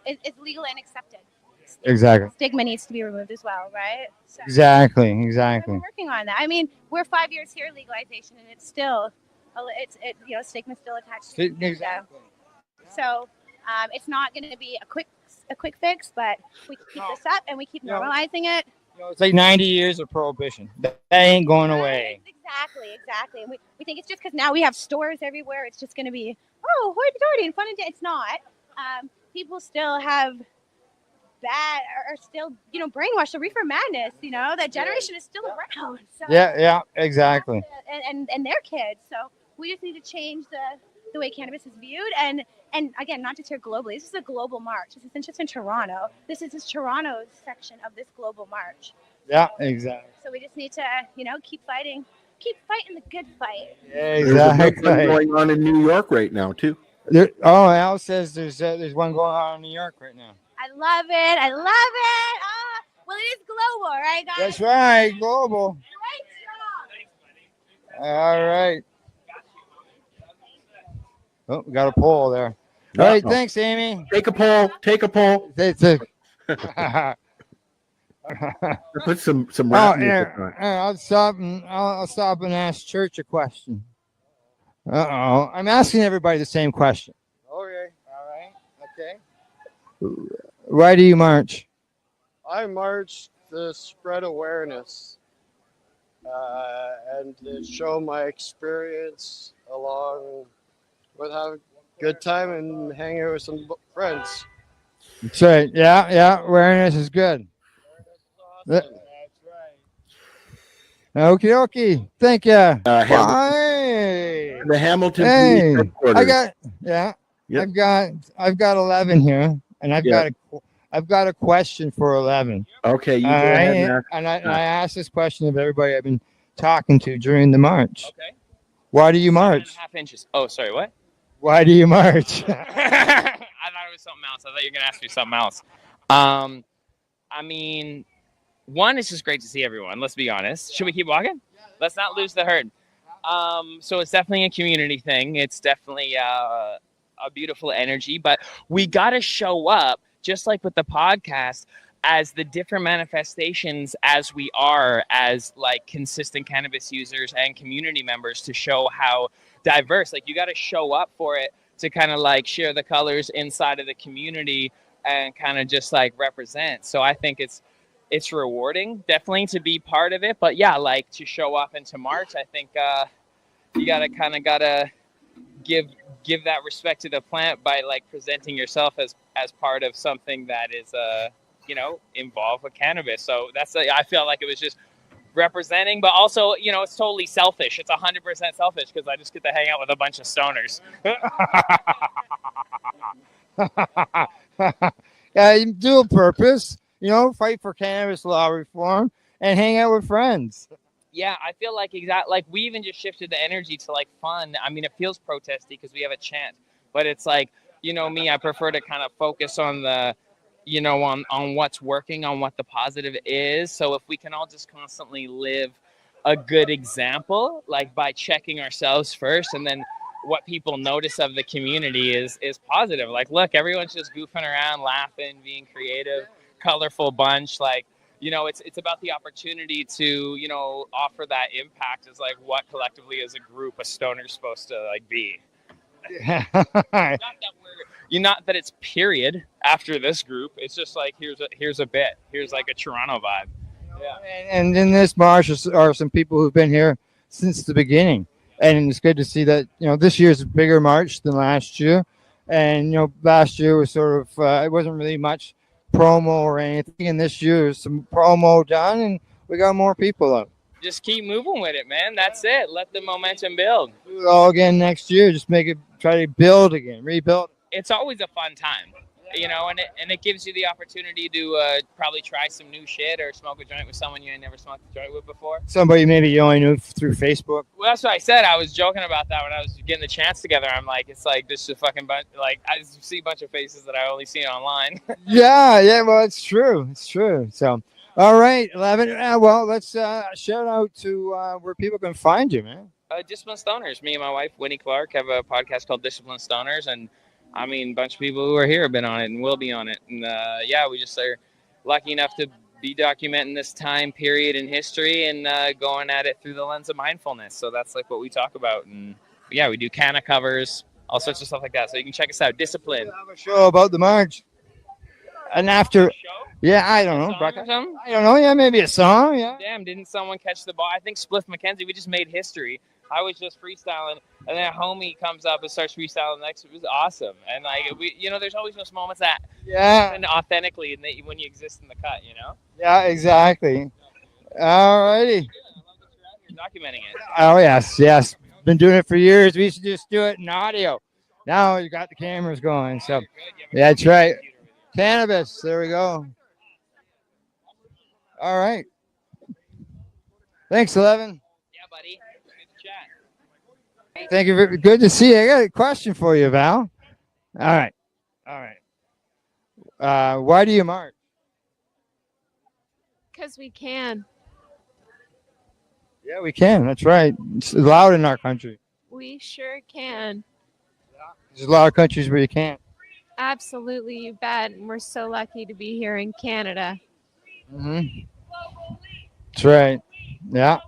it's legal and accepted. Exactly. Stigma needs to be removed as well, right? So Exactly. we're working on that. I mean, we're 5 years here legalization, and it's still, stigma's still attached to it. Exactly. So it's not going to be a quick fix, but we keep this up and we keep normalizing it. It's like 90 years of prohibition. That ain't going away. Exactly. And we think it's just because now we have stores everywhere. It's just going to be, hoity-toity and fun and it's not. People still have are still, brainwashed. The reefer madness, that generation is still around. So, Yeah, exactly. And their kids. So we just need to change the way cannabis is viewed. And again, not just here globally. This is a global march. This isn't just in Toronto. This is just Toronto's section of this global march. Yeah, exactly. So we just need to, keep fighting the good fight. Yeah, There's a big exactly. one going on in New York right now too. Al says there's one going on in New York right now. I love it. Well, it is global, right, guys? That's right, global. All right. Oh, we got a poll there. All right, thanks, Amy. Take a poll. Put some rap music on. I'll stop and ask Church a question. I'm asking everybody the same question. Okay. All right. Okay. Why do you march? I march to spread awareness and to show my experience along with having a good time and hanging out with some friends. That's right. Yeah. Awareness is good. That's right. Okay. Thank you. Bye. The Hamilton Hey, Police Headquarters. I've got 11 here, and I've got a question for 11. Okay, you go ahead and I asked this question of everybody I've been talking to during the march. Okay. Why do you march? 7.5 inches. Oh, sorry, what? Why do you march? I thought it was something else. I thought you were going to ask me something else. I mean, one, it's just great to see everyone. Let's be honest. Should we keep walking? Let's not lose the herd. So it's definitely a community thing. It's definitely a beautiful energy, but we got to show up, just like with the podcast, as the different manifestations as we are as like consistent cannabis users and community members, to show how diverse. Like, you got to show up for it to kind of like share the colors inside of the community and kind of just like represent. So I think it's rewarding, definitely, to be part of it. But yeah, like, to show up and to march, I think you gotta give that respect to the plant by like presenting yourself as part of something that is involved with cannabis. So I feel like it was just representing, but also, it's totally selfish. It's 100% selfish because I just get to hang out with a bunch of stoners. Yeah, dual purpose, fight for cannabis law reform and hang out with friends. Yeah, I feel like like we even just shifted the energy to like fun. I mean, it feels protesty because we have a chant, but it's like, me, I prefer to kind of focus on the, on what's working, on what the positive is. So if we can all just constantly live a good example, like by checking ourselves first, and then what people notice of the community is positive. Like, look, everyone's just goofing around, laughing, being creative, colorful bunch. Like, it's about the opportunity to, offer that impact as like what collectively as a group a stoner's supposed to like be. Not that it's period after this group. It's just like, here's a bit. Here's like a Toronto vibe. Yeah. And in this march are some people who've been here since the beginning. And it's good to see that, this year's a bigger march than last year. And, last year was sort of, it wasn't really much promo or anything. And this year there's some promo done and we got more people out. Just keep moving with it, man. That's it. Let the momentum build. Do it all again next year. Just try to build again, rebuild. It's always a fun time, and it gives you the opportunity to probably try some new shit or smoke a joint with someone you ain't never smoked a joint with before. Somebody maybe you only knew through Facebook. Well, that's what I said. I was joking about that when I was getting the chance together. I'm like, it's like this is a fucking bunch. Like, I see a bunch of faces that I only see online. Yeah. Well, it's true. It's true. So, all right, 11. Well, let's shout out to where people can find you, man. Discipline Stoners. Me and my wife, Winnie Clark, have a podcast called Discipline Stoners, and I mean, a bunch of people who are here have been on it and will be on it. And we just are lucky enough to be documenting this time period in history and going at it through the lens of mindfulness. So that's like what we talk about. And yeah, we do canna covers, all sorts of stuff like that. So you can check us out. Discipline. We'll have a show about the march. And after, yeah, I don't know. I don't know. Yeah, maybe a song. Yeah. Damn, didn't someone catch the ball? I think Spliff McKenzie, we just made history. I was just freestyling, and then a homie comes up and starts freestyling next. It was awesome, and like there's always those moments that happen authentically, and when you exist in the cut, Yeah, exactly. All righty. You're documenting it. Oh yes. Been doing it for years. We used to just do it in audio. Now you got the cameras going, so yeah, that's right. Cannabis. There we go. All right. Thanks, 11. Yeah, buddy. Thank you. Good to see you. I got a question for you, Val. All right. Why do you march? Because we can. Yeah, we can. That's right. It's allowed in our country. We sure can. There's a lot of countries where you can't. Absolutely, you bet. And we're so lucky to be here in Canada. Mm-hmm. That's right. Yeah.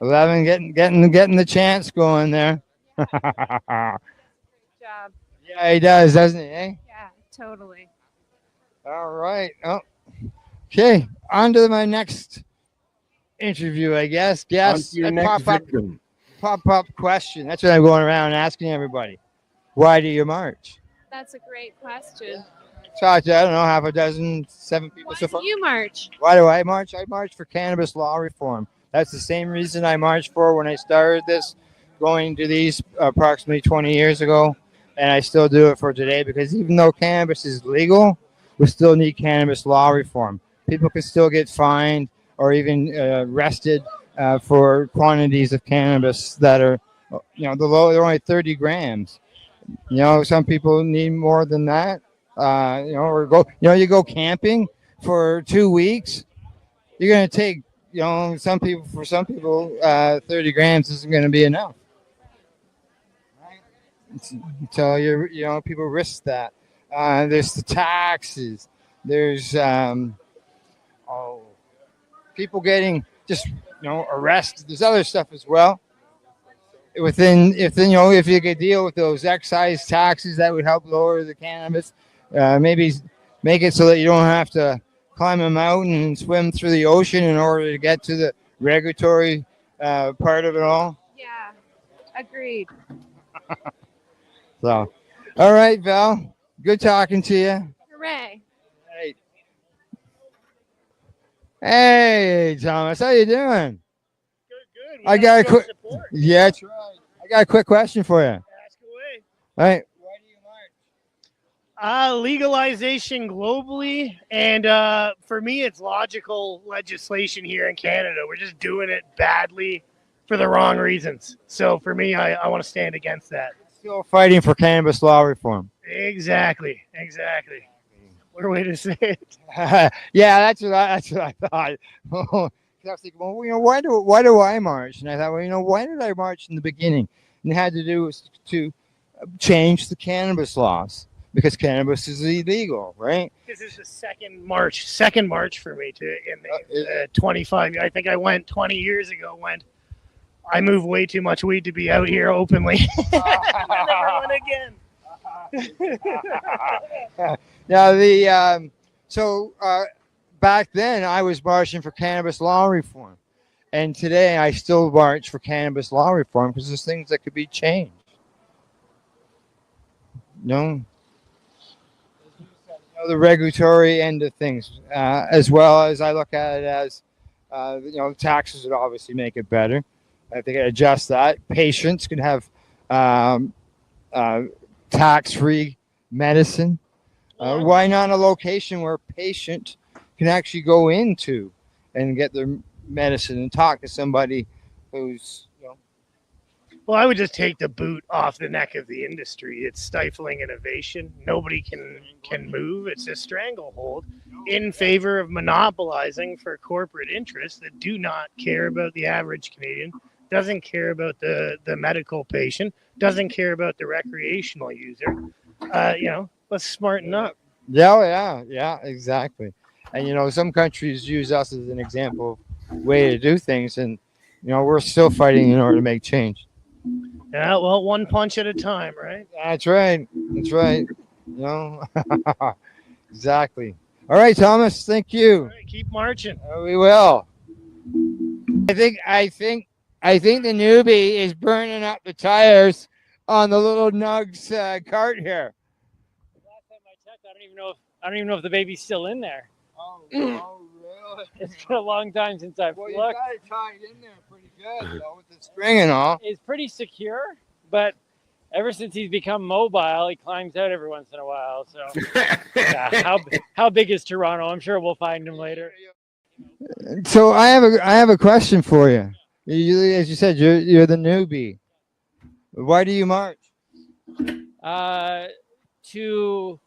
11 getting the chance going there. Good job. Yeah, he does, doesn't he? Eh? Yeah, totally. All right. Oh, okay. On to my next interview, I guess. Yes. Pop-up question. That's what I'm going around asking everybody. Why do you march? That's a great question. Talked to, I don't know, half a dozen, 7 people so far. Why do you march? Why do I march? I march for cannabis law reform. That's the same reason I marched for when I started this, going to these approximately 20 years ago. And I still do it for today because even though cannabis is legal, we still need cannabis law reform. People can still get fined or even arrested for quantities of cannabis that are, they're only 30 grams. Some people need more than that. You go camping for 2 weeks. You're going to take, some people, 30 grams isn't going to be enough. Right? So people risk that. There's the taxes. There's people getting just arrested. There's other stuff as well. if you could deal with those excise taxes, that would help lower the cannabis. Maybe make it so that you don't have to climb a mountain and swim through the ocean in order to get to the regulatory part of it all. Yeah, agreed. So, all right, Val. Good talking to you. Hooray. Hey, Thomas, how you doing? Good. I got a quick. Yeah, that's right. I got a quick question for you. Ask away. All right. Legalization globally, and for me, it's logical legislation here in Canada. We're just doing it badly for the wrong reasons. So for me, I want to stand against that. Still fighting for cannabis law reform. Exactly. What a way to say it. Yeah, that's what I thought. I was thinking, well, why do I march? And I thought, well, why did I march in the beginning? And it had to do with to change the cannabis laws because cannabis is illegal, right? This is the second march for me in 25. I think I went 20 years ago when I moved way too much weed to be out here openly. I never went again. Now back then I was marching for cannabis law reform, and today I still march for cannabis law reform because there's things that could be changed. The regulatory end of things, as well as I look at it as, taxes would obviously make it better. I think I adjust that. Patients can have tax-free medicine. Why not a location where a patient can actually go into and get their medicine and talk to somebody who's, Well, I would just take the boot off the neck of the industry. It's stifling innovation. Nobody can move. It's a stranglehold in favor of monopolizing for corporate interests that do not care about the average Canadian, doesn't care about the medical patient, doesn't care about the recreational user. Let's smarten up. Yeah, exactly. And some countries use us as an example of way to do things, and we're still fighting in order to make change. Yeah, well, one punch at a time, right? That's right. Exactly. All right, Thomas. Thank you. All right, keep marching. We will. I think the newbie is burning up the tires on the little Nugs cart here. Last time I checked, I don't even know if the baby's still in there. Oh, really? It's been a long time since I've looked. You got it tied in there pretty good, though, with the string and all. It's pretty secure, but ever since he's become mobile, he climbs out every once in a while. So, yeah, how big is Toronto? I'm sure we'll find him later. So I have a question for you. As you said, you're the newbie. Why do you march? To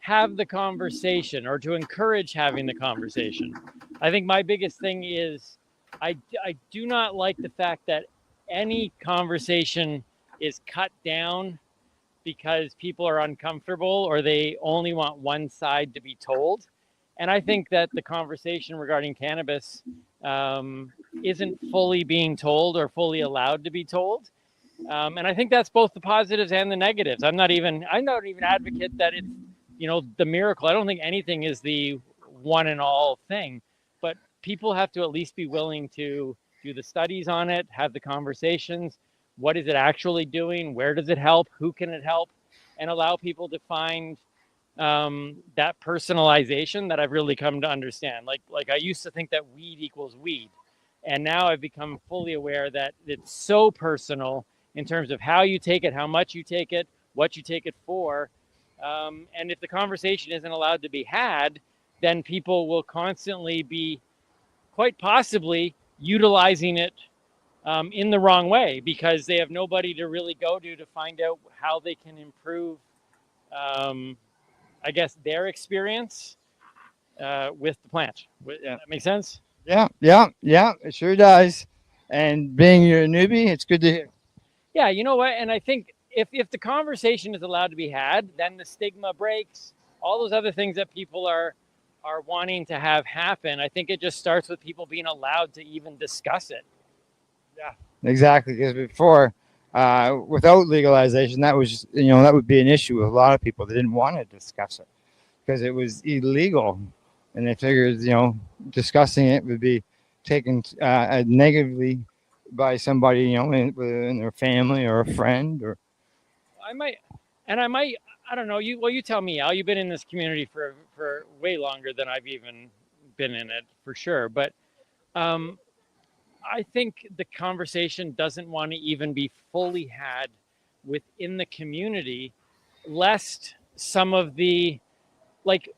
have the conversation, or to encourage having the conversation. I think my biggest thing is I do not like the fact that any conversation is cut down because people are uncomfortable or they only want one side to be told. And I think that the conversation regarding cannabis isn't fully being told or fully allowed to be told. And I think that's both the positives and the negatives. I'm not even advocate that it's, the miracle. I don't think anything is the one and all thing, but people have to at least be willing to do the studies on it, have the conversations. What is it actually doing? Where does it help? Who can it help? And allow people to find that personalization that I've really come to understand. Like I used to think that weed equals weed. And now I've become fully aware that it's so personal in terms of how you take it, how much you take it, what you take it for. And if the conversation isn't allowed to be had, then people will constantly be quite possibly utilizing it in the wrong way because they have nobody to really go to find out how they can improve, I guess, their experience with the plant. That make sense? Yeah, it sure does. And being you're a newbie, it's good to hear. Yeah, you know what? And I think if the conversation is allowed to be had, then the stigma breaks. All those other things that people are wanting to have happen, I think it just starts with people being allowed to even discuss it. Yeah, exactly. Because before, Without legalization, that was, that would be an issue with a lot of people. They didn't want to discuss it because it was illegal, and they figured, discussing it would be taken negatively by somebody, within their family or a friend or. I don't know. You tell me, Al. You've been in this community for way longer than I've even been in it, for sure. But I think the conversation doesn't want to even be fully had within the community, lest some of the, like,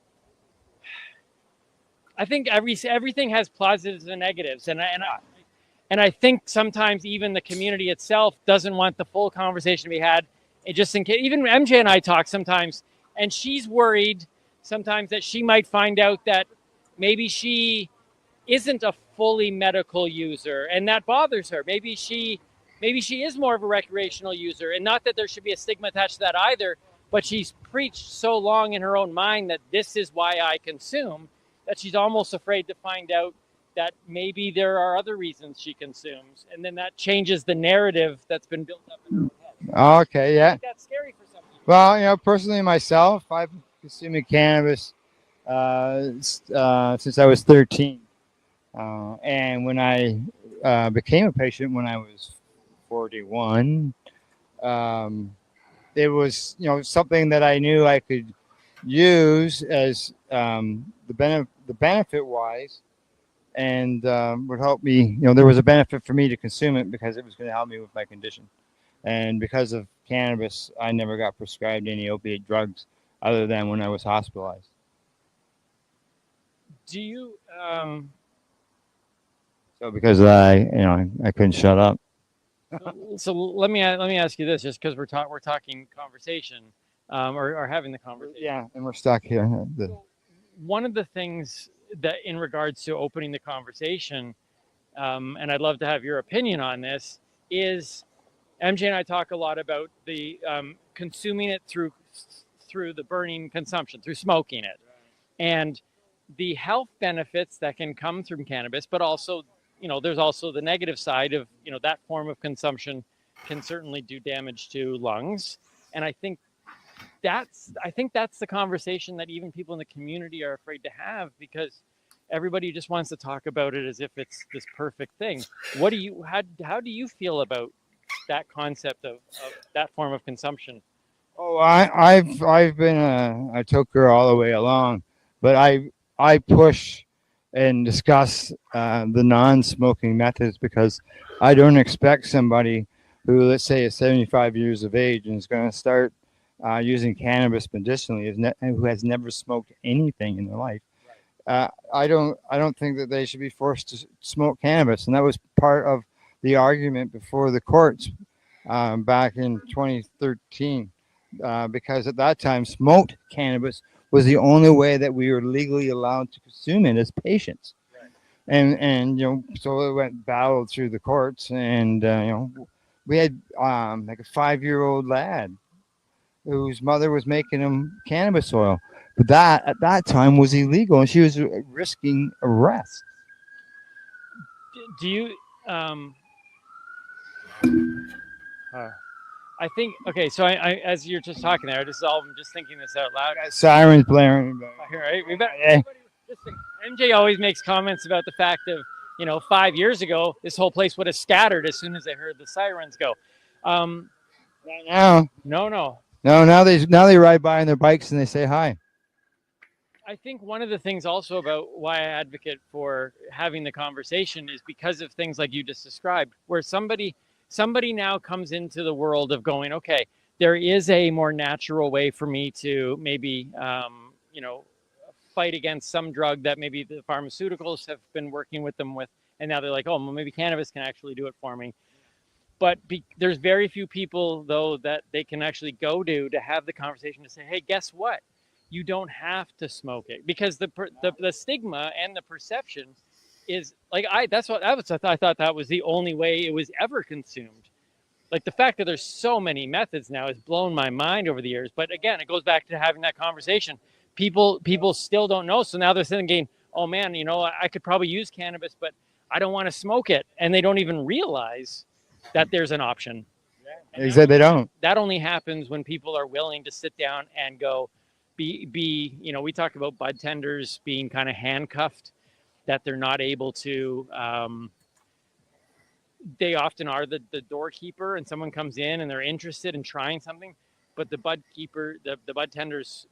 I think everything has positives and negatives, and I think sometimes even the community itself doesn't want the full conversation to be had. It just in case, even MJ and I talk sometimes, and she's worried sometimes that she might find out that maybe she isn't a fully medical user, and that bothers her. Maybe she is more of a recreational user, and not that there should be a stigma attached to that either, but she's preached so long in her own mind that this is why I consume, that she's almost afraid to find out that maybe there are other reasons she consumes, and then that changes the narrative that's been built up in her own head. Okay, yeah. I think that's scary for some people. Well, personally myself, I've been consuming cannabis since I was 13. And when I became a patient when I was 41, it was, something that I knew I could use as the benefit wise, and would help me. There was a benefit for me to consume it because it was going to help me with my condition. And because of cannabis, I never got prescribed any opiate drugs other than when I was hospitalized. Do you? So because I couldn't shut up. So let me ask you this, just because we're talking conversation, or having the conversation. Yeah, and we're stuck here. One of the things that, in regards to opening the conversation, and I'd love to have your opinion on this, is MJ and I talk a lot about the consuming it through the burning consumption, through smoking it, and the health benefits that can come from cannabis, but also, there's also the negative side of, that form of consumption can certainly do damage to lungs. And I think that's the conversation that even people in the community are afraid to have, because everybody just wants to talk about it as if it's this perfect thing. How do you feel about that concept of that form of consumption? Oh, I've been a toker all the way along, but I push and discuss the non-smoking methods, because I don't expect somebody who, let's say, is 75 years of age and is going to start using cannabis medicinally, who has never smoked anything in their life. I don't think that they should be forced to smoke cannabis, and that was part of the argument before the courts back in 2013, because at that time smoked cannabis was the only way that we were legally allowed to consume it as patients. Right. And so it went battled through the courts, and we had like a 5-year-old lad whose mother was making him cannabis oil, but that at that time was illegal, and she was risking arrest. Do you I think, okay, so I as you're just talking there, I'm just thinking this out loud. Sirens blaring. Right, MJ always makes comments about the fact of, 5 years ago, this whole place would have scattered as soon as they heard the sirens go. Now, no. Now they ride by on their bikes and they say hi. I think one of the things also about why I advocate for having the conversation is because of things like you just described, where somebody now comes into the world of going, okay, there is a more natural way for me to maybe, fight against some drug that maybe the pharmaceuticals have been working with them with. And now they're like, oh, well, maybe cannabis can actually do it for me. But there's very few people, though, that they can actually go to have the conversation to say, hey, guess what? You don't have to smoke it, because the stigma and the perception is like, I thought that was the only way it was ever consumed. Like, the fact that there's so many methods now has blown my mind over the years. But again, it goes back to having that conversation. People still don't know. So now they're thinking, oh man, I could probably use cannabis, but I don't want to smoke it. And they don't even realize that there's an option. They said they don't. That only happens when people are willing to sit down and go, be we talk about bud tenders being kind of handcuffed, that they're not able to. They often are the doorkeeper, and someone comes in and they're interested in trying something, but the bud tenders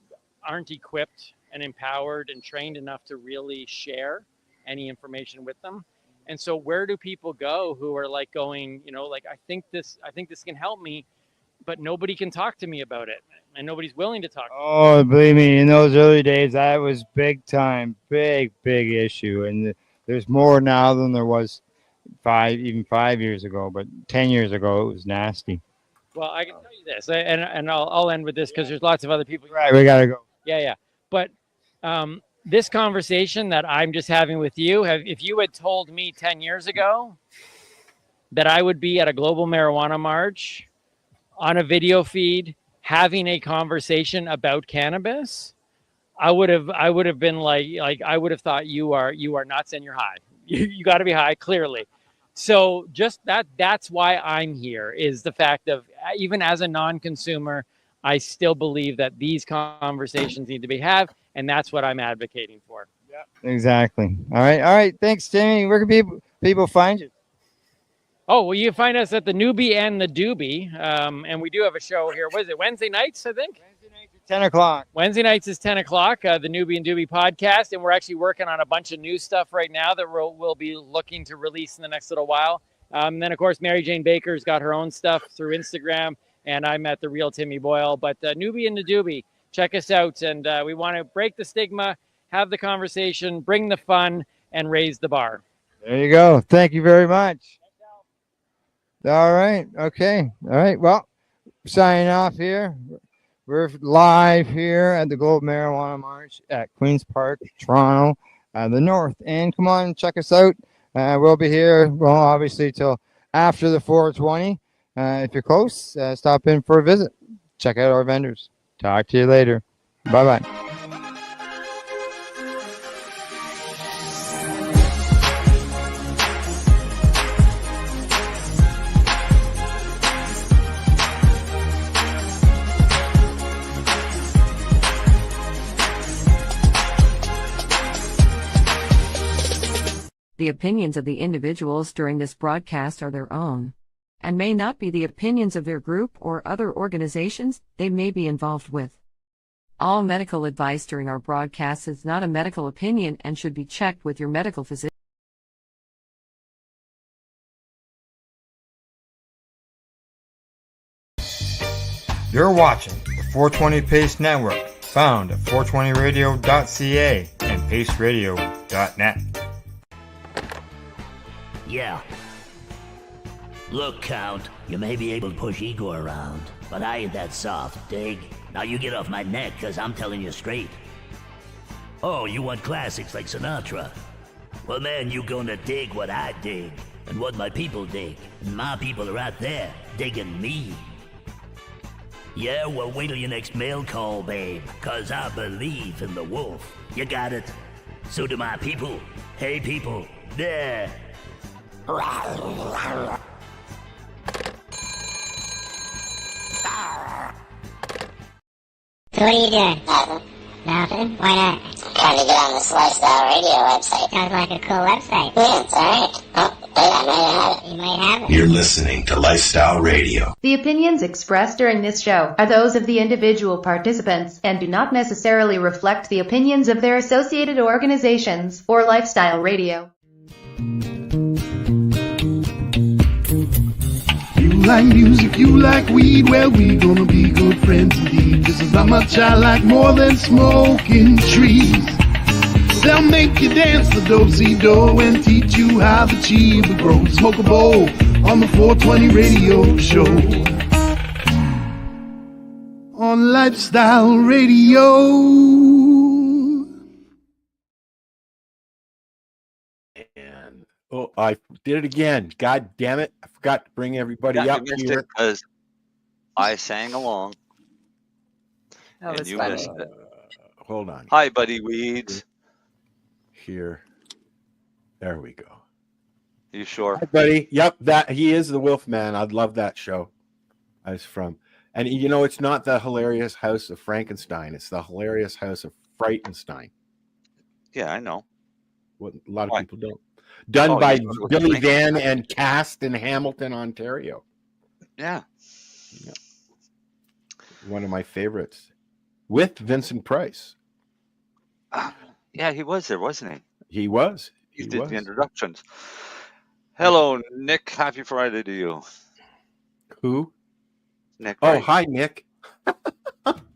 aren't equipped and empowered and trained enough to really share any information with them. And so where do people go who are like going, like, I think this can help me, but nobody can talk to me about it, and nobody's willing to talk to me. Oh, believe me, in those early days, that was big time, big issue. And there's more now than there was 5 years ago, but 10 years ago, it was nasty. Well, I can tell you this, and I'll end with this because there's lots of other people. Right, we got to go. Yeah. But this conversation that I'm just having with you, if you had told me 10 years ago that I would be at a global marijuana march on a video feed having a conversation about cannabis, I would have been like I would have thought you are nuts and you're high. You got to be high, clearly. So just that's why I'm here, is the fact of, even as a non-consumer, I still believe that these conversations need to be had, and that's what I'm advocating for. Yeah, exactly. All right. Thanks, Timmy. Where can people find you? Oh, well, you find us at the Newbie and the Doobie, and we do have a show here. What is it, Wednesday nights, I think? 10 o'clock. Wednesday nights is 10 o'clock, the Newbie and Doobie podcast, and we're actually working on a bunch of new stuff right now that we'll be looking to release in the next little while. And then, of course, Mary Jane Baker's got her own stuff through Instagram, and I'm at The Real Timmy Boyle. But Newbie and the Doobie, check us out, and we want to break the stigma, have the conversation, bring the fun, and raise the bar. There you go. Thank you very much. All right. Okay. All right. Well, signing off here. We're live here at the Global Marijuana March at Queen's Park, Toronto, the North. And come on, check us out. We'll be here, well, obviously, till after the 420. If you're close, stop in for a visit. Check out our vendors. Talk to you later. Bye-bye. The opinions of the individuals during this broadcast are their own, and may not be the opinions of their group or other organizations they may be involved with. All medical advice during our broadcast is not a medical opinion and should be checked with your medical physician. You're watching the 420 Pace Network, found at 420radio.ca and paceradio.net. Yeah. Look, Count, you may be able to push Igor around, but I ain't that soft, dig? Now you get off my neck, cause I'm telling you straight. Oh, you want classics like Sinatra? Well, man, you gonna dig what I dig, and what my people dig, and my people are out there, digging me. Yeah, well, wait till your next mail call, babe, cause I believe in the wolf. You got it? So do my people. Hey, people, there. So what are you doing? Nothing. Why not? Trying to get on this Lifestyle Radio website. Sounds like a cool website. Yeah, it's alright. Oh, I might have it. You might have it. You're listening to Lifestyle Radio. The opinions expressed during this show are those of the individual participants and do not necessarily reflect the opinions of their associated organizations or Lifestyle Radio. You like music, you like weed, well, we gonna be good friends indeed. This is how much I like more than smoking trees. They'll make you dance the do-si-do and teach you how the chiba grows. Smoke a bowl on the 420 radio show. On Lifestyle Radio. Oh, I did it again. God damn it. I forgot to bring everybody up here. Because I sang along. That and was you funny. missed it. Hold on. Hi, Buddy Weeds. Here. There we go. You sure? Hi, buddy. Yep, that he is the Wolf Man. I'd love that show. I was from. And you know, it's not the hilarious House of Frankenstein. It's the hilarious House of Frightenstein. Yeah, I know. What a lot of Why? people don't. Done Oh, by you thought it was Billy Frankenstein? Van and cast in Hamilton, Ontario. Yeah. One of my favorites. With Vincent Price. Yeah, he was there, wasn't he? He was. He He did was. the introductions. Hello, Nick. Happy Friday to you. Who? Nick. Oh, Wright. hi, Nick.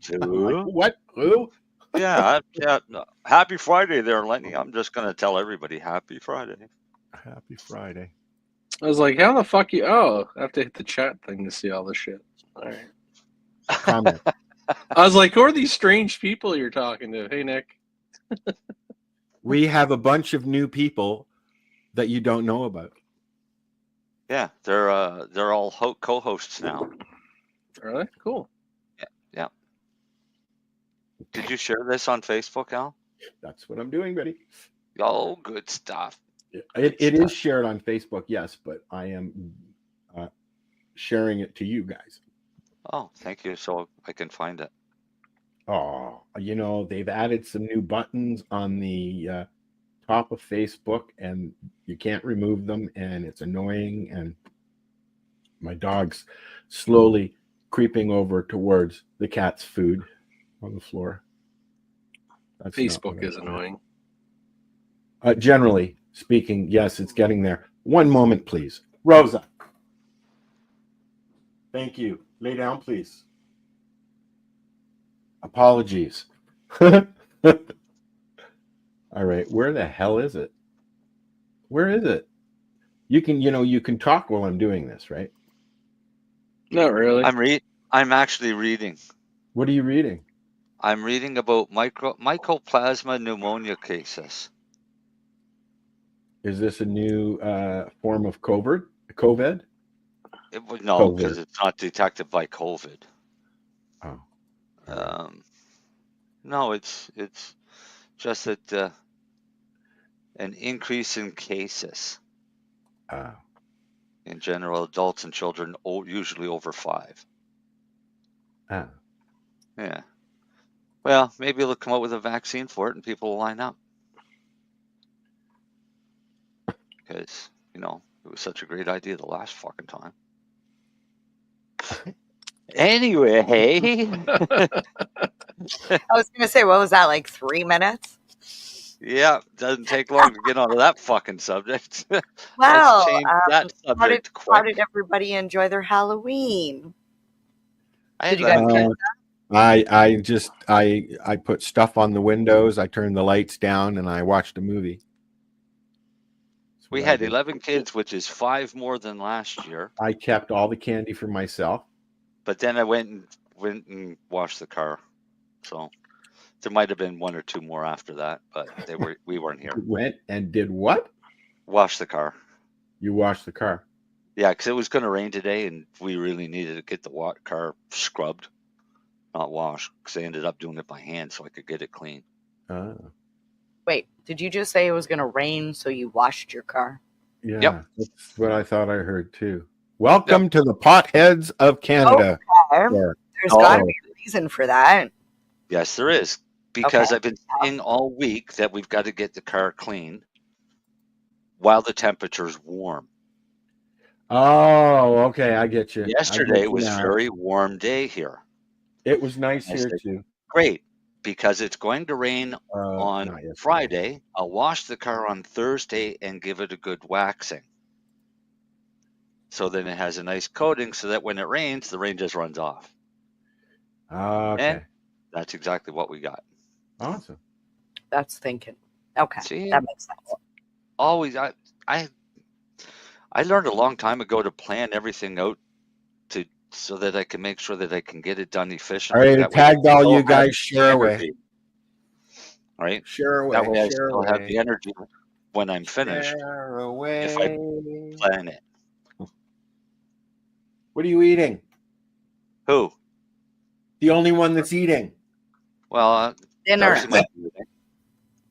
Who? What? Who? Yeah, no. Happy Friday there, Lenny. I'm just going to tell everybody Happy Friday. Happy Friday. I was like, how the fuck you? Oh, I have to hit the chat thing to see all this shit. All right. Comment. I was like, who are these strange people you're talking to? Hey, Nick. We have a bunch of new people that you don't know about. Yeah, they're all co-hosts now. Are they? Cool. Yeah. Did you share this on Facebook, Al? That's what I'm doing, buddy. Oh, good stuff. It is shared on Facebook, yes, but I am sharing it to you guys. Oh, thank you. So I can find it. Oh, you know, they've added some new buttons on the top of Facebook, and you can't remove them, and it's annoying. And my dog's slowly creeping over towards the cat's food on the floor. That's Facebook is annoying. Generally speaking, yes, it's getting there. One moment, please. Rosa. Thank you. Lay down, please. Apologies. All right. Where the hell is it? Where is it? You can talk while I'm doing this, right? Not really. I'm actually reading. What are you reading? I'm reading about mycoplasma pneumonia cases. Is this a new form of COVID? No, because it's not detected by COVID. Oh. No, it's just that an increase in cases. In general, adults and children, usually over 5. Yeah. Well, maybe they'll come up with a vaccine for it and people will line up. Because, it was such a great idea the last fucking time. Anyway. I was going to say, what was that, like 3 minutes? Yeah, doesn't take long to get onto that fucking subject. Well, Let's change that subject how did everybody enjoy their Halloween? Did you guys get I put stuff on the windows, I turned the lights down, and I watched a movie. We had 11 kids, which is 5 more than last year. I kept all the candy for myself. But then I went and washed the car. So there might have been 1 or 2 more after that, but we weren't here. You went and did what? Wash the car. You washed the car? Yeah, because it was going to rain today, and we really needed to get the car scrubbed, not washed, because I ended up doing it by hand so I could get it clean. Wait, did you just say it was going to rain, so you washed your car? Yeah, Yep. That's what I thought I heard too. Welcome to the Potheads of Canada. Okay. There's got to be a reason for that. Yes, there is. Because Okay. I've been saying all week that we've got to get the car clean while the temperature's warm. Oh, okay, I get you. Yesterday was a very warm day here. It was nice I here said, too. Great, because it's going to rain on Friday. I'll wash the car on Thursday and give it a good waxing. So then it has a nice coating so that when it rains, the rain just runs off. Okay. And that's exactly what we got. Awesome. That's thinking. Okay, See? that makes sense. Always, I learned a long time ago to plan everything out so that I can make sure that I can get it done All efficiently. right, That way tagged I all still you have guys. the Share away. energy. All right? Share away. That way I share still away. have the energy when I'm finished Share away. if I plan it. What are you eating? Who? The only one that's eating. Well, Dinner. Darcy might be eating.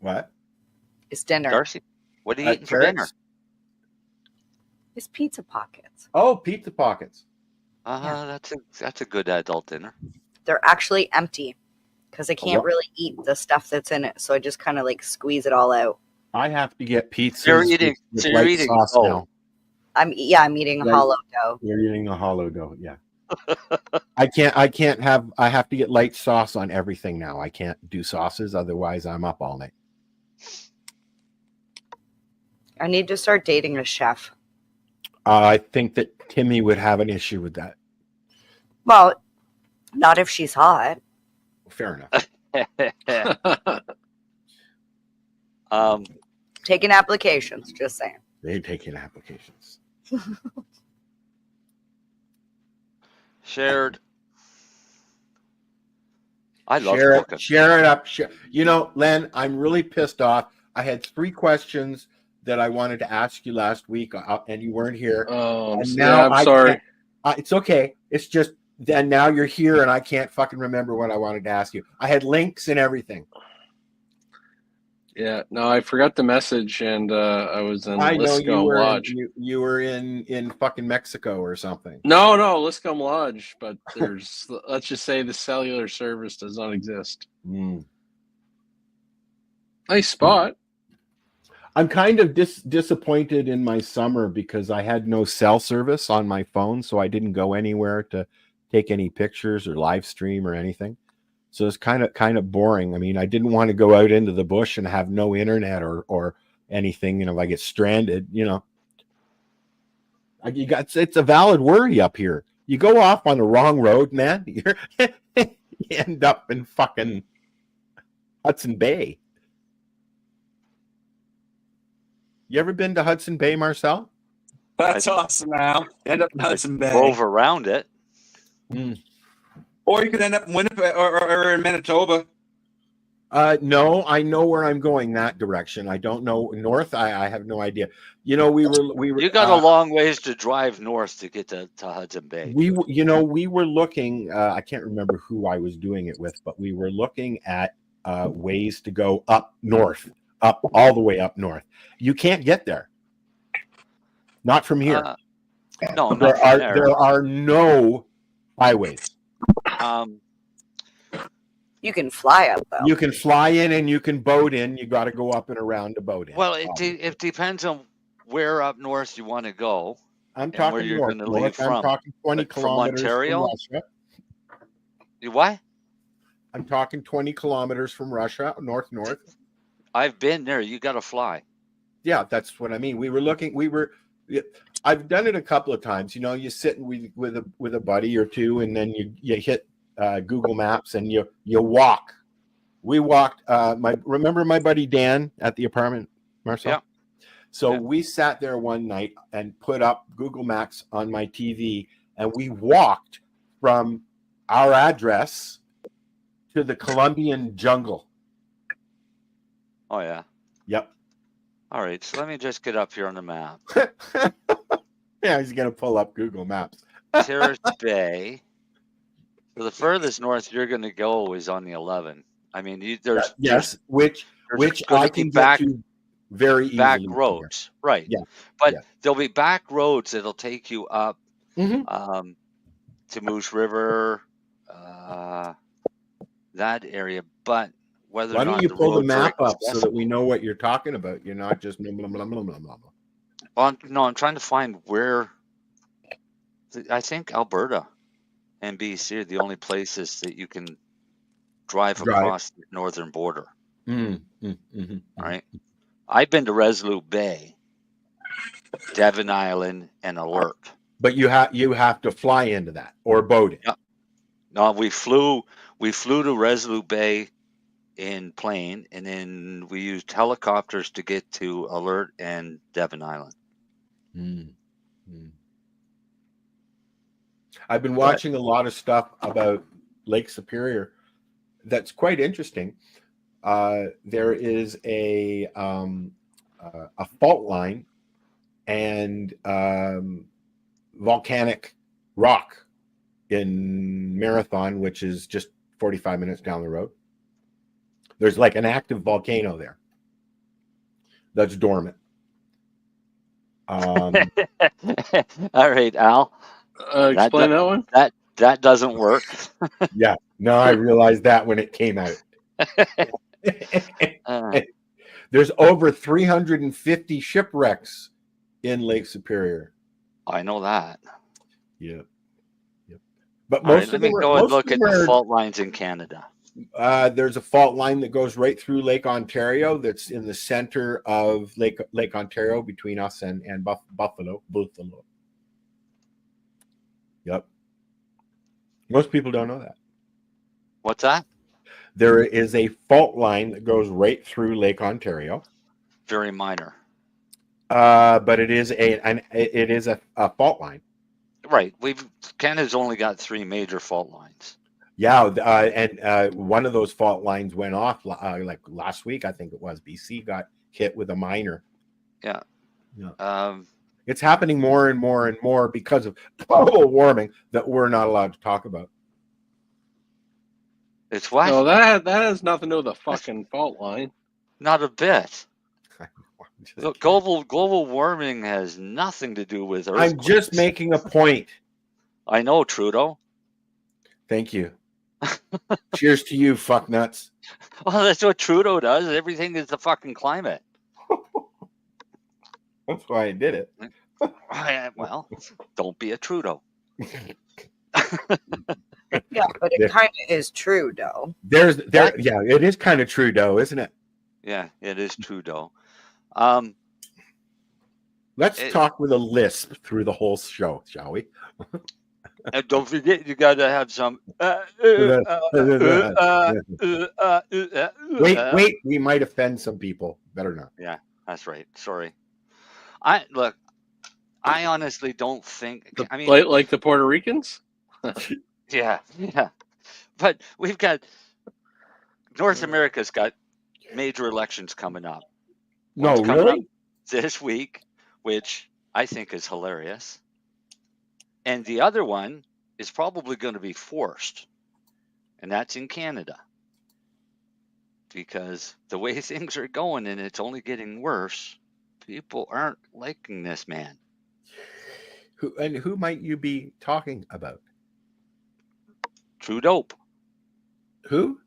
What? It's dinner. Darcy, what are you eating for dinner? It's pizza pockets. Oh, pizza pockets. That's a good adult dinner. They're actually empty because I can't what? really eat the stuff that's in it. So I just kind of like squeeze it all out. I have to get pizzas You're eating. with So you're white eating. sauce Oh, now. I'm eating Right. hollow dough. You're eating a hollow dough, yeah. I have to get light sauce on everything now. I can't do sauces, otherwise I'm up all night. I need to start dating a chef. I think that Timmy would have an issue with that. Well, not if she's hot. Fair enough. Taking applications, just saying. They're taking applications. Shared. I love Share cooking. it, share it up. You know, Len, I'm really pissed off. I had 3 questions that I wanted to ask you last week, and you weren't here. Oh, and yeah, I'm sorry. It's okay. It's just then now you're here, and I can't fucking remember what I wanted to ask you. I had links and everything. Yeah, no, I forgot the message, and I was in I know Liscombe Lodge. you were in fucking Mexico or something. No, Liscombe Lodge, but there's let's just say the cellular service does not exist. Nice spot. I'm kind of disappointed in my summer because I had no cell service on my phone, so I didn't go anywhere to take any pictures or live stream or anything. So it's kind of boring. I mean, I didn't want to go out into the bush and have no internet or anything. You know, if I get stranded, you know, it's a valid worry up here. You go off on the wrong road, man, you end up in fucking Hudson Bay. You ever been to Hudson Bay, Marcel? That's awesome, Al. End up in Hudson Bay. Drove around it. Or you could end up in Winnipeg or in Manitoba. No, I know where I'm going that direction. I don't know north. I have no idea. You know, we were. You got a long ways to drive north to get to Hudson Bay. We were looking. I can't remember who I was doing it with, but we were looking at ways to go up north, up all the way up north. You can't get there. Not from here. No, not there from are there. there are no highways. You can fly up though. You can fly in and you can boat in. You got to go up and around to boat in. Well, it depends on where up north you want to go. I'm and talking where you're north. going to leave from. I'm talking 20 Like kilometers from Ontario. Russia. You what? I'm talking 20 kilometers from Russia, north. I've been there. You got to fly. Yeah, that's what I mean. I've done it a couple of times. You know, you sit with a buddy or two, and then you hit Google Maps and you walk. We walked. Remember my buddy Dan at the apartment, Marcel? Yeah. So we sat there one night and put up Google Maps on my TV, and we walked from our address to the Colombian jungle. Oh yeah. Yep. All right. So let me just get up here on the map. Yeah, he's gonna pull up Google Maps. Terrace Bay. So the furthest north you're going to go is on the 11. I mean, there's which gonna I be can back get to very easily. back roads, right? Yeah, but there'll be back roads that'll take you up Mm-hmm. to Moose River, that area. But whether Why or don't not you the pull the roads are map up so that accessible- we know what you're talking about? You're not just blah, blah, blah, blah, blah, blah. Well, no, I'm trying to find where. I think Alberta and BC are the only places that you can drive across the northern border. Mm-hmm. All right. I've been to Resolute Bay, Devon Island, and Alert. But you have to fly into that or boat it. Yeah. No, we flew to Resolute Bay in plane, and then we used helicopters to get to Alert and Devon Island. I've been watching a lot of stuff about Lake Superior. That's quite interesting. There is a fault line and volcanic rock in Marathon, which is just 45 minutes down the road. There's like an active volcano there that's dormant. All right, Al. Explain that one. That doesn't work. Yeah, no, I realized that when it came out. There's over 350 shipwrecks in Lake Superior. I know that. Yep. But All right, most let of me them go and look at the fault lines in Canada. There's a fault line that goes right through Lake Ontario. That's in the center of Lake Ontario between us and Buffalo. Yep. Most people don't know that. What's that? There is a fault line that goes right through Lake Ontario. Very minor. But it is a fault line. Right. Canada's only got 3 major fault lines. Yeah, and one of those fault lines went off like last week. I think it was. BC got hit with a minor. Yeah. It's happening more and more and more because of global warming that we're not allowed to talk about. It's what? No, that has nothing to do with the fucking fault line. Not a bit. Look, global warming has nothing to do with earthquakes. I'm just making a point. I know, Trudeau. Thank you. Cheers to you, fuck nuts. Well, that's what Trudeau does. Everything is the fucking climate. That's why I did it. Well, don't be a Trudeau. Yeah, but it kind of is true, though. Yeah, it is kind of Trudeau, isn't it? Yeah, it is Trudeau. Let's talk with a lisp through the whole show, shall we? And don't forget, you got to have some. Wait, we might offend some people. Better not. Yeah, that's right. Sorry. I honestly don't think. I mean, like the Puerto Ricans. Yeah. But we've got North America's got major elections coming up. No, One's coming really? up this week, which I think is hilarious. And the other one is probably going to be forced, and that's in Canada. Because the way things are going, and it's only getting worse, people aren't liking this man. Who might you be talking about? Trudeau. Who?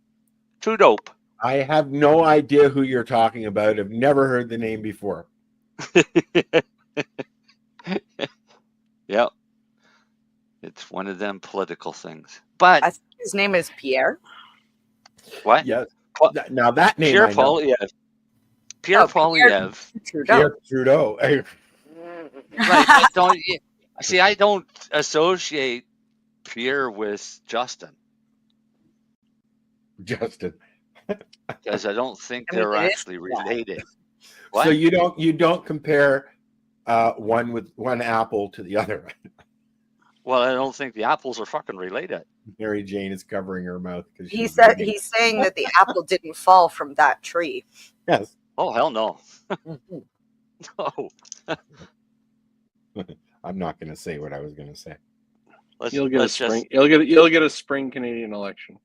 Trudeau. I have no idea who you're talking about. I've never heard the name before. Yep. It's one of them political things. But I think his name is Pierre. What? Yes. Now that name Pierre I know. Poilievre. Pierre Poilievre. Pierre Trudeau. Right. But I don't associate Pierre with Justin. Because I don't think they're actually related. What? So you don't compare one apple to the other. Well, I don't think the apples are fucking related. Mary Jane is covering her mouth because He's saying that the apple didn't fall from that tree. Yes. Oh hell no. No. I'm not going to say what I was going to say. You'll get a spring Canadian election.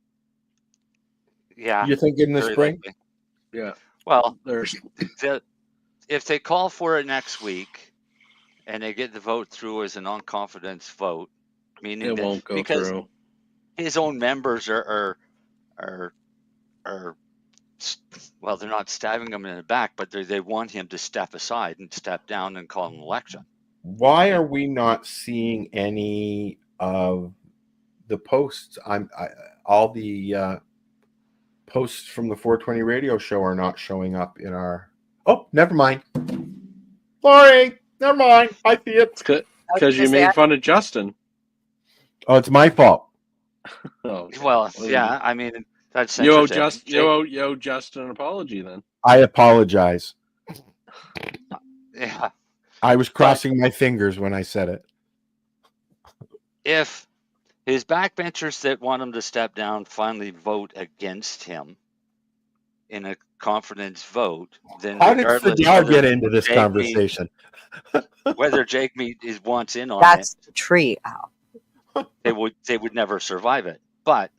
Yeah. You think in the spring? Likely. Yeah. Well, if they call for it next week and they get the vote through as a non-confidence vote, meaning it won't go because through. His own members are well, they're not stabbing him in the back, but they want him to step aside and step down and call an election. Why are we not seeing any of the posts? All the posts from the 420 radio show are not showing up in our. Oh, never mind. Sorry, never mind. I see it. Because you made fun of Justin. Oh, it's my fault. Oh, well, yeah. I mean, that's you owe Justin an apology then. I apologize. Yeah. I was crossing my fingers when I said it. If his backbenchers that want him to step down finally vote against him in a confidence vote, then how did Fidel get into this conversation? Whether Jake Meat wants in on That's the tree, Al. they would never survive it. But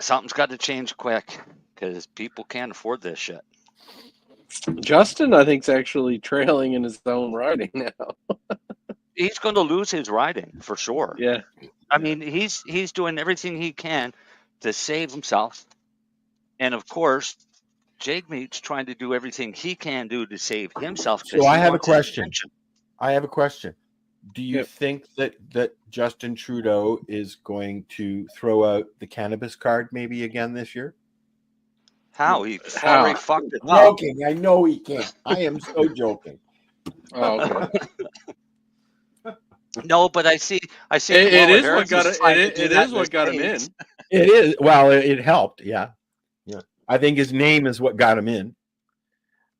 something's got to change quick because people can't afford this shit. Justin, I think, is actually trailing in his own riding now. he's going to lose his riding for sure. Yeah. I mean, he's doing everything he can to save himself, and of course, Jagmeet's trying to do everything he can do to save himself. So I have a question. Attention. I have a question. Do you Yep. think that Justin Trudeau is going to throw out the cannabis card maybe again this year? How he already fucked it up. Joking. I know he can't. I am so joking. Oh, okay. No, but I see. It Kamala is Harris what got is it. trying to It do it that is what the got him in. States. It is. Well, it helped. Yeah. Yeah. I think his name is what got him in.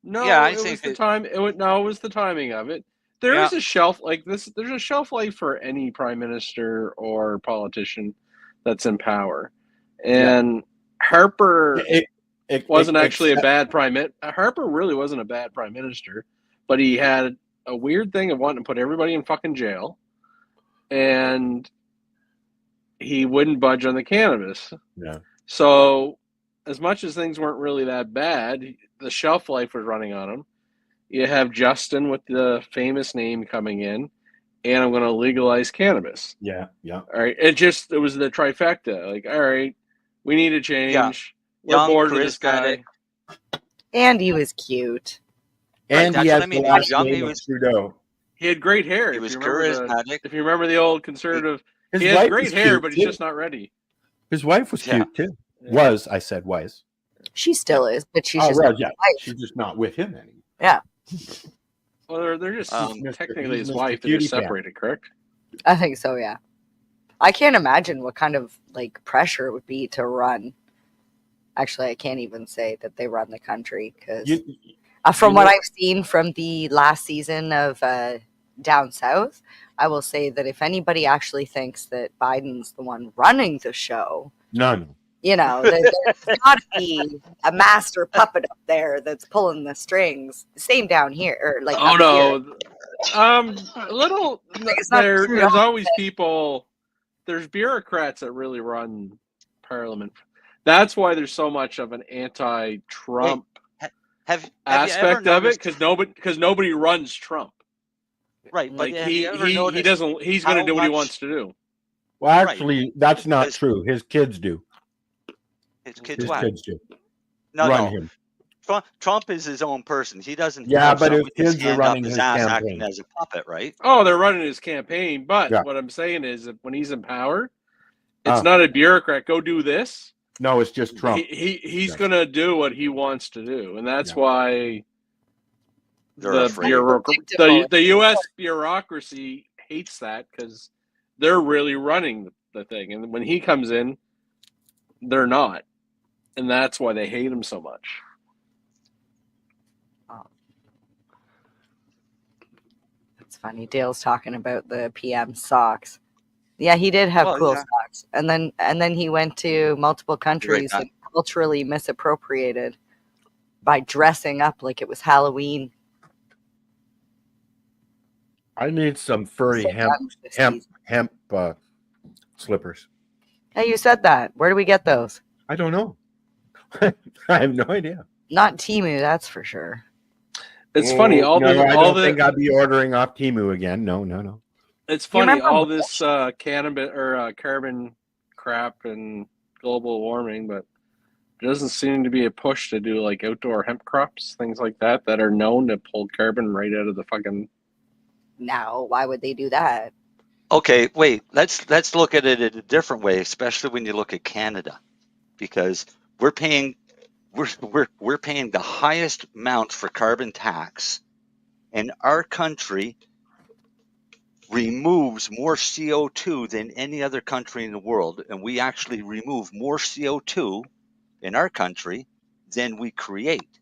No, Yeah, I it was think the time. It was the timing of it. There is a shelf like this. There's a shelf life for any prime minister or politician that's in power, and Harper wasn't actually a bad Harper really wasn't a bad prime minister, but he had a weird thing of wanting to put everybody in fucking jail, and he wouldn't budge on the cannabis. Yeah. So, as much as things weren't really that bad, the shelf life was running on him. You have Justin with the famous name coming in, and I'm going to legalize cannabis. Yeah, yeah. All right. It was the trifecta. Like, all right, we need a change. We're Young, bored of this guy. And he was cute. And That's he what has I mean. the He was last young. name He of was. Trudeau. He had great hair. He if was you remember charismatic. if you remember the old conservative, His he had wife great was hair, cute, but he's too. just not ready. His wife was cute too. Was, I said was. She still is, but she's Oh, just well, not yeah. his wife. She's just not with him anymore. Yeah. Well, they're just technically he's his Mr. wife. They're Cutie just Pants. separated, correct? I think so, yeah. I can't imagine what kind of like pressure it would be to run. Actually, I can't even say that they run the country because from what I've seen from the last season of Down South, I will say that if anybody actually thinks that Biden's the one running the show, No. you know, there's got to be a master puppet up there that's pulling the strings. Same down here, or like Oh up no, here. a little. It's not There's true. always people. There's bureaucrats that really run Parliament. That's why there's so much of an anti-Trump aspect of it, because nobody runs Trump. Right, but Like have he you ever noticed doesn't. He's going to how do what he much- wants to do. Well, actually, that's not true. His kids do. His kids His what? kids do. No, Run no. him. Trump is his own person. He doesn't. Yeah, have but his someone with his kids are hand up running his his ass campaign. acting as a puppet, right? Oh, they're running his campaign, but Yeah. what I'm saying is that when he's in power, it's not a bureaucrat. Go do this. No, it's just Trump. He's Yeah. going to do what he wants to do, and that's why They're afraid. the U.S. bureaucracy hates that because they're really running the thing, and when he comes in, they're not, and that's why they hate him so much. It's funny. Dale's talking about the PM socks. Yeah, he did have cool socks, and then he went to multiple countries and culturally misappropriated by dressing up like it was Halloween. I need some furry hemp slippers. Hey, you said that. Where do we get those? I don't know. I have no idea. Not Temu, that's for sure. It's funny. I don't think I'd be ordering off Temu again. No. It's funny, all this cannabis or carbon crap and global warming, but there doesn't seem to be a push to do like outdoor hemp crops, things like that are known to pull carbon right out of the fucking. Now, why would they do that? Okay, wait. Let's look at it in a different way, especially when you look at Canada, because we're paying the highest amount for carbon tax, and our country removes more CO2 than any other country in the world, and we actually remove more CO2 in our country than we create.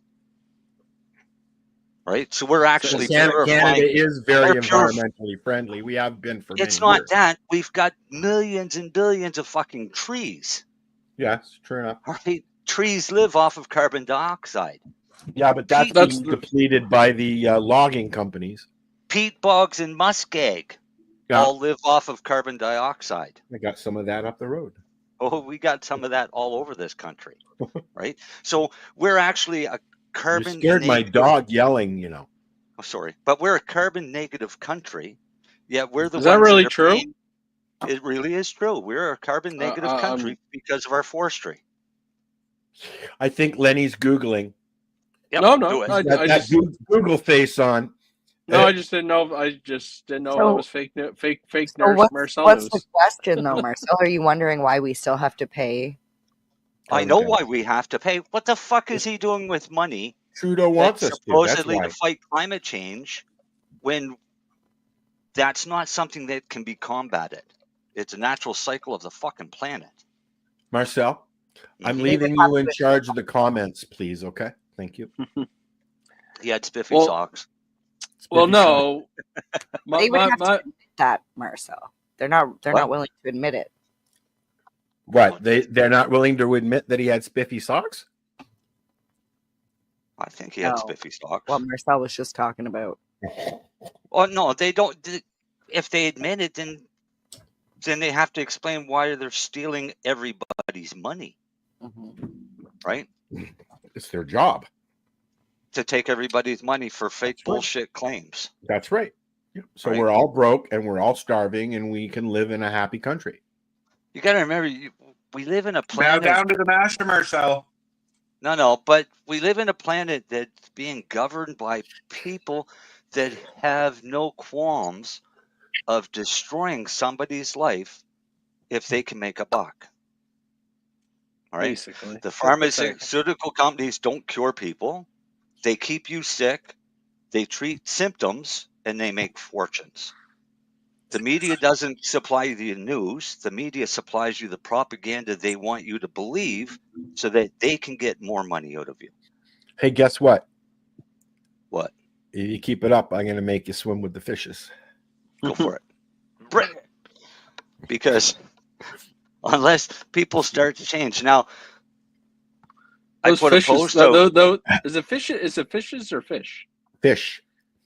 Right? So we're actually Canada is very environmentally friendly. We have been for many It's not years. that. We've got millions and billions of fucking trees. Yes, true enough. Right? Trees live off of carbon dioxide. Yeah, but that's being depleted by the logging companies. Peat bogs and muskeg all live off of carbon dioxide. I got some of that up the road. Oh, we got some of that all over this country, right? So we're actually a carbon. You scared my dog yelling, Oh, sorry, but we're a carbon negative country, Yeah, we're the Is ones that really are true? paying. It really is true. We're a carbon negative country because of our forestry. I think Lenny's Googling. Yep, No, do it. I That just Google face on. no, I just didn't know. I just didn't know that was fake. Fake So Marcel what's news. the question though, Marcel? Are you wondering why we still have to pay? I know why we have to pay. What the fuck is he doing with money? Trudeau wants us to. That's Supposedly why. to fight climate change, when that's not something that can be combated. It's a natural cycle of the fucking planet. Marcel, I'm Mhm. leaving you in charge of the comments, please. Okay, thank you. He had spiffy socks. Well, no. They would have to admit that, Marcel. They're not willing to admit it. What? They're not willing to admit that he had spiffy socks? I think he had spiffy socks. What Marcel was just talking about. Oh no, they don't. If they admit it, then they have to explain why they're stealing everybody's money, right? It's their job to take everybody's money for fake bullshit claims. That's right. So Right. we're all broke and we're all starving, and we can live in a happy country. You got to remember, we live in a Now planet. down to the master, Marcel. No, but we live in a planet that's being governed by people that have no qualms of destroying somebody's life if they can make a buck. All right. Basically. The pharmaceutical companies don't cure people. They keep you sick. They treat symptoms and they make fortunes. The media doesn't supply you the news. The media supplies you the propaganda they want you to believe so that they can get more money out of you. Hey, guess what? What? If you keep it up, I'm going to make you swim with the fishes. Go for it. Bring it. Because unless people start to change. Now, Those I put fishes, a post out. is it fishes or fish? Fish.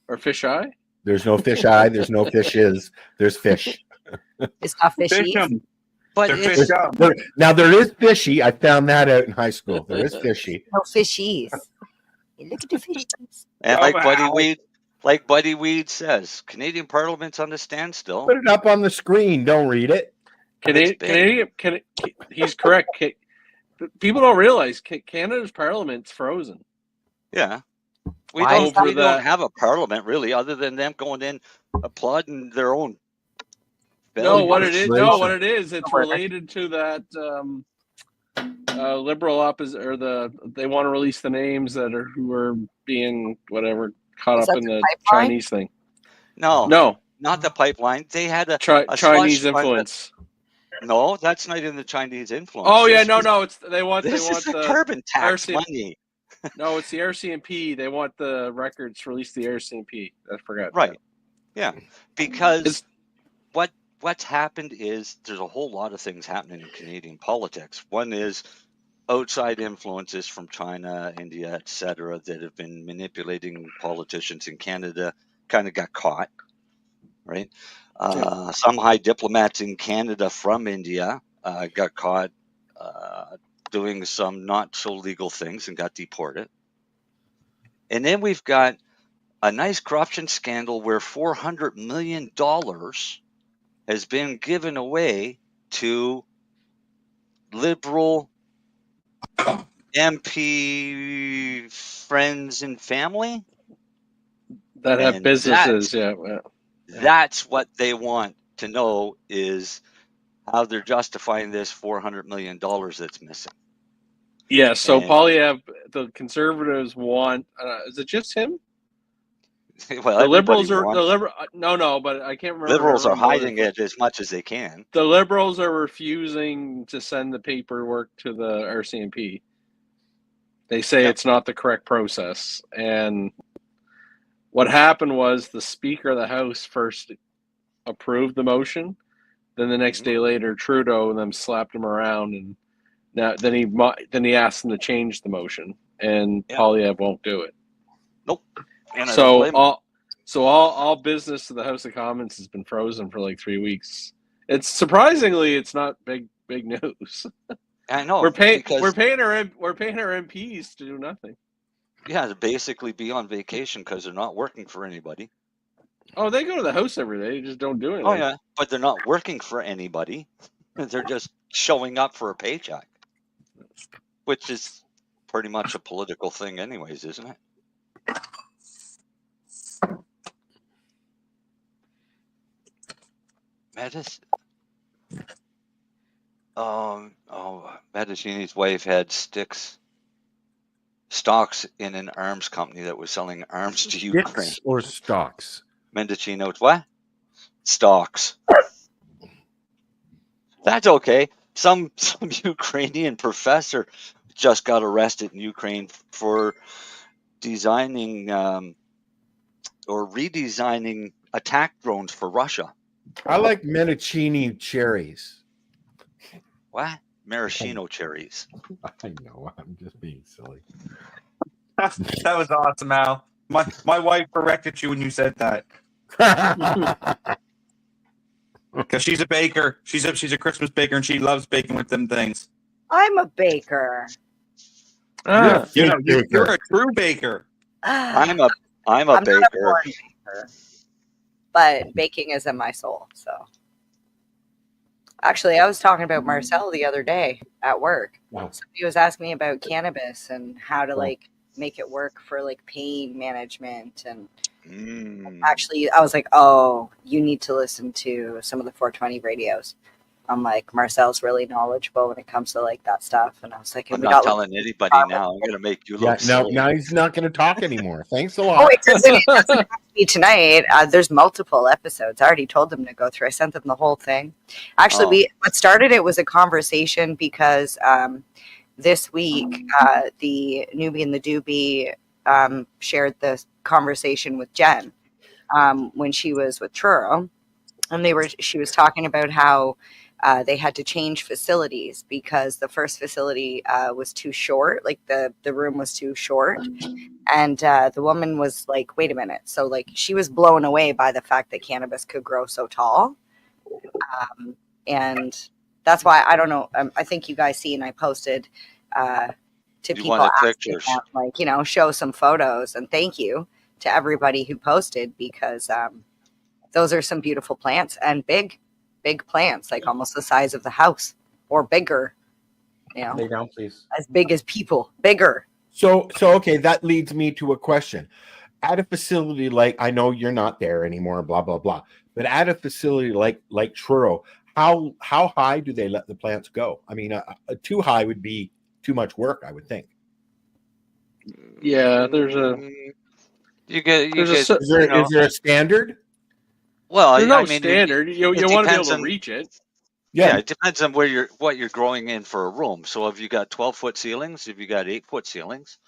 Or fish eye? There's no fish eye. There's no fishes. There's fish. It's not fishy. But now there is fishy. I found that out in high school. There is fishy. No fishies. Look at the fishies. And like Buddy Weed says, Canadian Parliament's on the standstill. Put it up on the screen. Don't read it. He's correct. People don't realize Canada's Parliament's frozen. Yeah. We Why don't have a parliament really, other than them going in applauding their own. What it is, it's related to that liberal opposite, or they want to release the names who are being caught up in the Chinese thing. No, not the pipeline. They had a Chinese influence. No, that's not in the Chinese influence. Oh yeah, no, they want the carbon tax money. No, it's the RCMP. They want the records released to the RCMP. I forgot. Right. Yeah. Because what's happened is there's a whole lot of things happening in Canadian politics. One is outside influences from China, India, etc., that have been manipulating politicians in Canada kind of got caught. Right. Some high diplomats in Canada from India got caught doing some not so legal things and got deported. And then we've got a nice corruption scandal where $400 million has been given away to liberal MP friends and family that have businesses. That's what they want to know, is how they're justifying this $400 million that's missing. Yeah, so Polyev, the Conservatives want. Is it just him? Well, the Liberals are No, but I can't remember. Liberals are hiding it as much as they can. The Liberals are refusing to send the paperwork to the RCMP. They say it's not the correct process, and what happened was the Speaker of the House first approved the motion, then the next day later Trudeau and them slapped him around, and then he asked them to change the motion, and Polyev won't do it. Nope. And all business to the House of Commons has been frozen for like 3 weeks. It's surprisingly, it's not big news. I know. We're paying our MPs to do nothing. Yeah, to basically be on vacation because they're not working for anybody. Oh, they go to the house every day. They just don't do anything. Oh yeah, but they're not working for anybody. They're just showing up for a paycheck, which is pretty much a political thing, anyways, isn't it? Medicine's wife had stocks in an arms company that was selling arms to Ukraine. Sticks or stocks? Mendocino's what? Stocks. That's okay. Some Ukrainian professor just got arrested in Ukraine for designing or redesigning attack drones for Russia. I like Mendocino cherries. What? Maraschino cherries. I know. I'm just being silly. That was awesome, Al. My wife corrected you when you said that. Because she's a baker. She's a Christmas baker, and she loves baking with them things. I'm a baker. You're a true baker. I'm a I'm baker. not a born baker, but baking is in my soul. So, actually, I was talking about Marcel the other day at work. Wow. Somebody was asking me about cannabis and how to like make it work for like pain management. And actually, I was like, "Oh, you need to listen to some of the 420 radios." I'm like, Marcel's really knowledgeable when it comes to like that stuff. And I was like, I'm not telling anybody now. I'm going to make you look silly. Now he's not going to talk anymore. Thanks a lot. Oh, it doesn't have to be tonight. There's multiple episodes. I already told them to go through. I sent them the whole thing. Actually, what started it was a conversation because this week the newbie and the doobie shared the conversation with Jen when she was with Truro, and she was talking about how they had to change facilities because the first facility was too short, like the room was too short. And the woman was like, wait a minute. So like she was blown away by the fact that cannabis could grow so tall. And that's why, I don't know, I think you guys see, and I posted to people asking them, like, show some photos, and thank you to everybody who posted, because those are some beautiful plants and big plants, like almost the size of the house or bigger, Lay down, please. As big as people, bigger. So okay, that leads me to a question. At a facility like, I know you're not there anymore, blah blah blah, but at a facility like Truro, how high do they let the plants go? I mean, too high would be too much work, I would think. Yeah, there's a. Is there a standard? Well, there's no I mean, standard. You want to be able to reach it. Yeah, it depends on what you're growing in for a room. So if you got 12-foot ceilings, if you got 8-foot ceilings,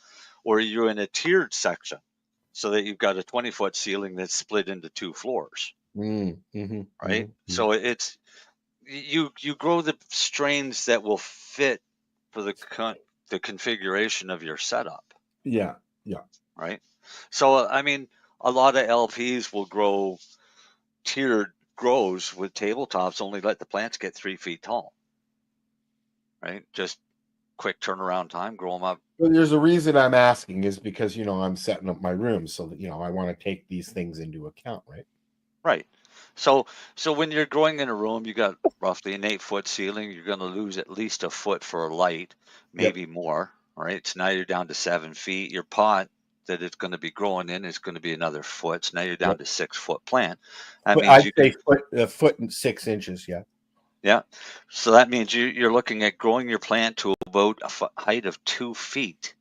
or you're in a tiered section, so that you've got a 20-foot ceiling that's split into 2 floors, right? So it's you grow the strains that will fit for the configuration of your setup. Yeah. Right. So I mean, a lot of LPs will grow tiered grows with tabletops, only let the plants get 3 feet tall. Right? Just quick turnaround time, grow them up. Well, there's a reason I'm asking, is because I'm setting up my room, so that I want to take these things into account, right? Right. So when you're growing in a room, you got roughly an 8-foot ceiling. You're going to lose at least a foot for light, maybe more. All right. So now you're down to 7 feet. Your pot that it's going to be growing in is going to be another foot. So now you're down to 6-foot plant. That means I'd say a foot and 6 inches. Yeah. Yeah. So that means you're looking at growing your plant to about a height of 2 feet,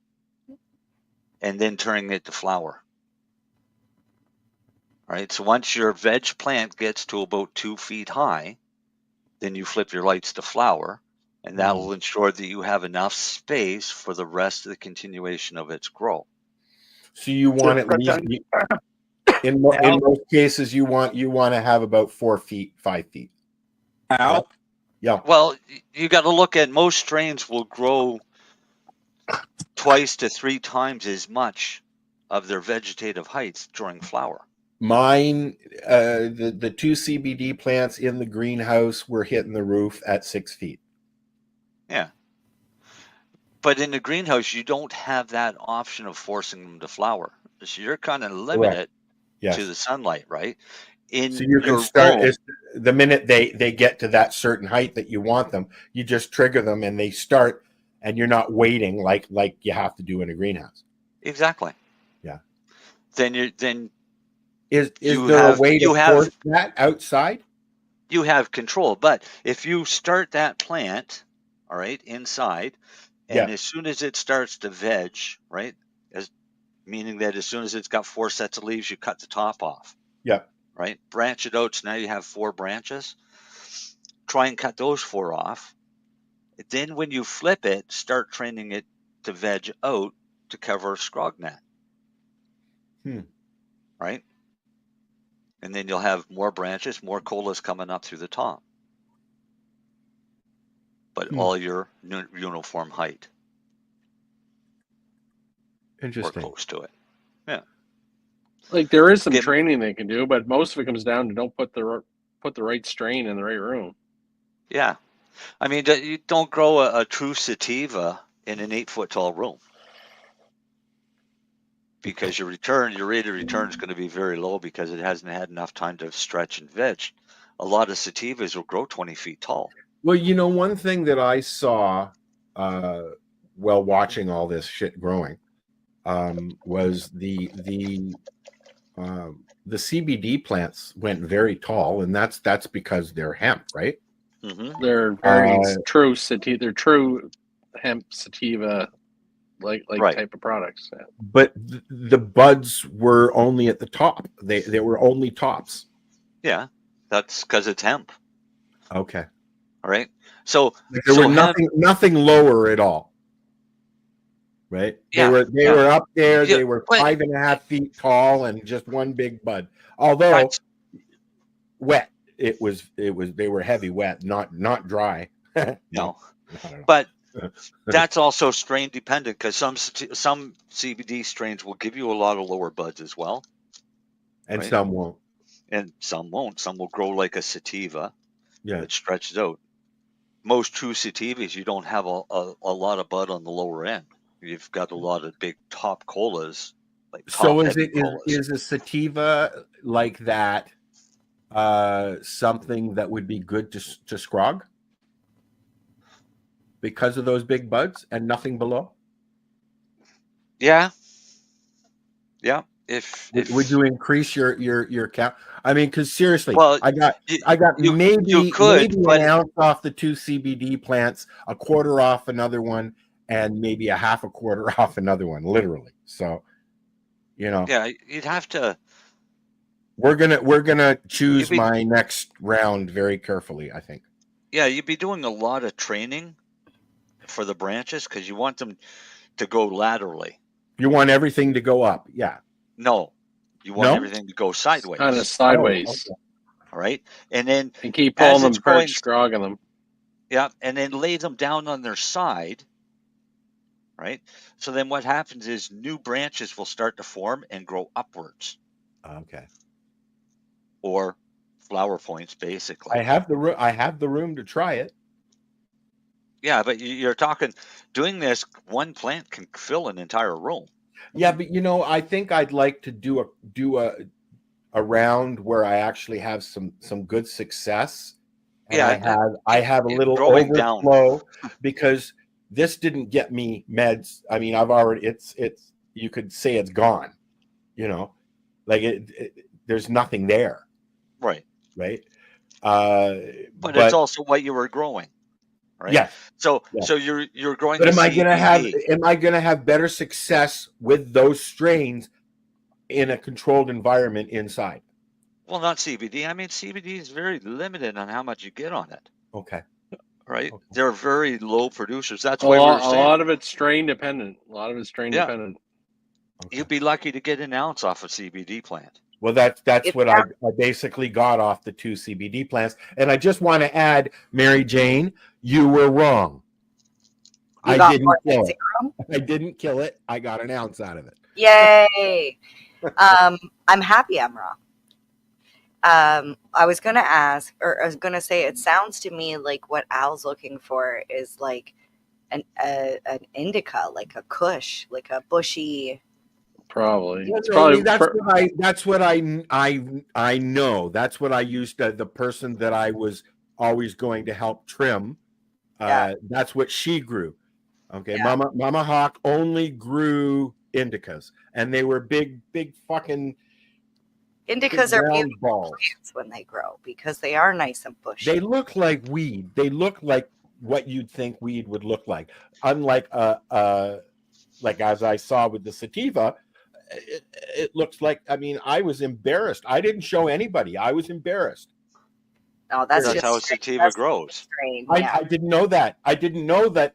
and then turning it to flower. All right. So once your veg plant gets to about 2 feet high, then you flip your lights to flower, and that will ensure that you have enough space for the rest of the continuation of its growth. So you want at least, in most cases, you want to have about 4 feet, 5 feet. Ow. Yeah. Well, you got to look at, most strains will grow 2 to 3 times as much of their vegetative heights during flower. Mine, the 2 CBD plants in the greenhouse were hitting the roof at 6 feet. Yeah. But in the greenhouse, you don't have that option of forcing them to flower. So you're kind of limited to the sunlight, right? In So you can your start room, the minute they get to that certain height that you want them, you just trigger them and they start, and you're not waiting like you have to do in a greenhouse. exactly. Yeah. Then is you there have a way to you force have that outside? you have control. But if you start that plant, all right, inside, and Yeah. as soon as it starts to veg, right, meaning that as soon as it's got 4 sets of leaves, you cut the top off. Yeah. Right? Branch it out. So now you have 4 branches. Try and cut those 4 off. Then when you flip it, start training it to veg out to cover scrog net. Right? And then you'll have more branches, more colas coming up through the top. But all your uniform height. Interesting. Or close to it. Yeah. Like there is some training they can do, but most of it comes down to don't put the right strain in the right room. Yeah. I mean, you don't grow a true sativa in an 8-foot tall room. Because your rate of return is going to be very low because it hasn't had enough time to stretch and veg. A lot of sativas will grow 20 feet tall. Well, one thing that I saw while watching all this shit growing was the CBD plants went very tall, and that's because they're hemp, right? Mm-hmm. They're very true sativa. They're true hemp sativa like type of products. Yeah. But the buds were only at the top. They were only tops. Yeah, that's because it's hemp. Okay. All right. So there were nothing lower at all. Right? Yeah, they were up there. They were 5.5 feet tall and just one big bud. Although wet, it was they were heavy wet, not dry. No. But that's also strain dependent because some CBD strains will give you a lot of lower buds as well. And some won't. And some won't. Some will grow like a sativa. Yeah. That stretches out. Most true sativas, you don't have a lot of bud on the lower end. You've got a lot of big top colas. So is a sativa like that something that would be good to scrog? Because of those big buds and nothing below? Yeah. Yeah. If would you increase your count? I mean, because seriously, well, I got maybe an ounce off the 2 CBD plants, a quarter off another one, and maybe a half a quarter off another one, literally. So, yeah, you'd have to. We're gonna choose my next round very carefully, I think. Yeah, you'd be doing a lot of training for the branches because you want them to go laterally. You want everything to go up, yeah. No, you want everything to go sideways. Kind of sideways. Oh, okay. All right, and then keep pulling them, scrogging them. Yeah, and then lay them down on their side. Right. So then what happens is new branches will start to form and grow upwards. Okay. Or flower points, basically. I have the room to try it. Yeah, but you're talking doing this. One plant can fill an entire room. Yeah, but I think I'd like to do a round where I actually have some good success. And yeah, I have a little overflow because this didn't get me meds. I mean, I've already it's you could say it's gone. Like there's nothing there. Right. Right. But it's also what you were growing. Right? Yeah. So you're growing. But am I gonna have better success with those strains in a controlled environment inside? Well, not CBD. I mean, CBD is very limited on how much you get on it. Okay. Right. Okay. They're very low producers. That's why we're saying a lot of it's strain dependent. Dependent. Okay. You'd be lucky to get an ounce off a CBD plant. Well, that's what I basically got off the 2 CBD plants. And I just want to add, Mary Jane, you were wrong. I didn't kill it. I got an ounce out of it. Yay. I'm happy I'm wrong. I was going to ask, or I was going to say, it sounds to me like what Al's looking for is like an indica, like a kush, like a bushy. Probably. Well, It's no, probably that's what I know. That's what I used to, the person that I was always going to help trim. That's what she grew. Okay, Mama Hawk only grew indicas, and they were big fucking Indicas are round beautiful balls. plants when they grow because they are nice and bushy. They look like weed. They look like what you'd think weed would look like. Unlike like as I saw with the sativa, it looks like, I mean, I was embarrassed. I didn't show anybody. I was embarrassed. No, that's That's just how sativa grows. I didn't know that. I didn't know that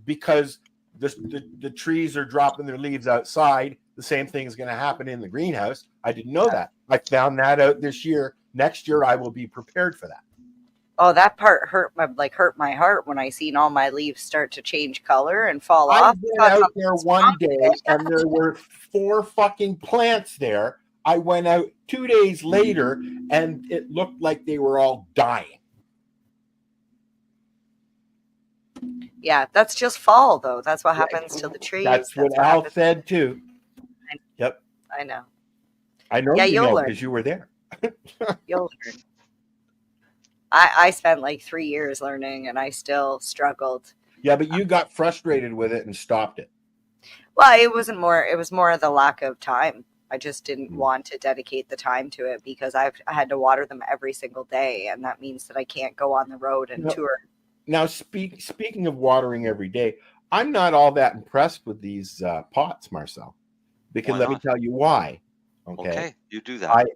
because the trees are dropping their leaves outside, the same thing is going to happen in the greenhouse. I didn't know that. I found that out this year. Next year, I will be prepared for that. Oh, that part hurt my heart when I seen all my leaves start to change color and fall off. I went out there one day and there were 4 fucking plants there. I went out 2 days later and it looked like they were all dying. Yeah, that's just fall, though. That's what happens to the trees. That's what Al said too. Yep. I know. I know you know because you were there. You'll learn. I spent like 3 years learning, and I still struggled. Yeah, but you got frustrated with it and stopped it. Well, it wasn't more. It was more of the lack of time. I just didn't want to dedicate the time to it because I had to water them every single day, and that means that I can't go on the road and tour. Now, speaking of watering every day, I'm not all that impressed with these pots, Marcel. Because let me tell you why. Okay, you do that.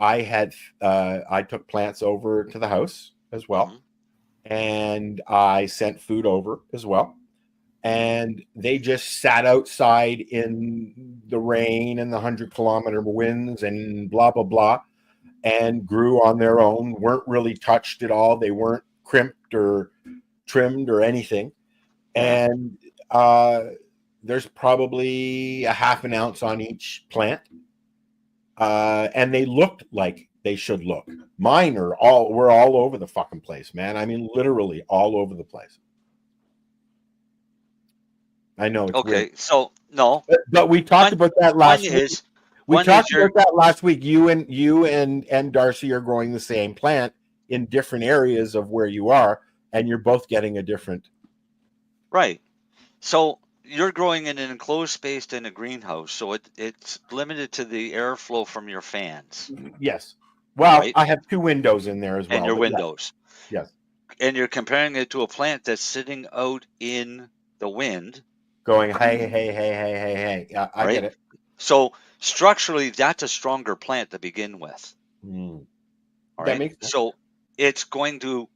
I took plants over to the house as well, and I sent food over as well, and they just sat outside in the rain and the 100-kilometer winds and blah blah blah, and grew on their own. Weren't really touched at all. They weren't crimped or trimmed or anything, and there's probably a half an ounce on each plant. And they looked like they should look. Mine we're all over the fucking place, man. I mean, literally all over the place. I know. It's okay, weird. so no, but we talked about that last week. We talked about that last week. You and Darcy are growing the same plant in different areas of where you are, and you're both getting a different. Right. So you're growing in an enclosed space in a greenhouse, so it's limited to the airflow from your fans. Yes. Well, right? I have 2 windows in there as well. And your windows. Yes. And you're comparing it to a plant that's sitting out in the wind. Going, hey. I get it. So structurally, that's a stronger plant to begin with. All right. That makes sense. So it's going to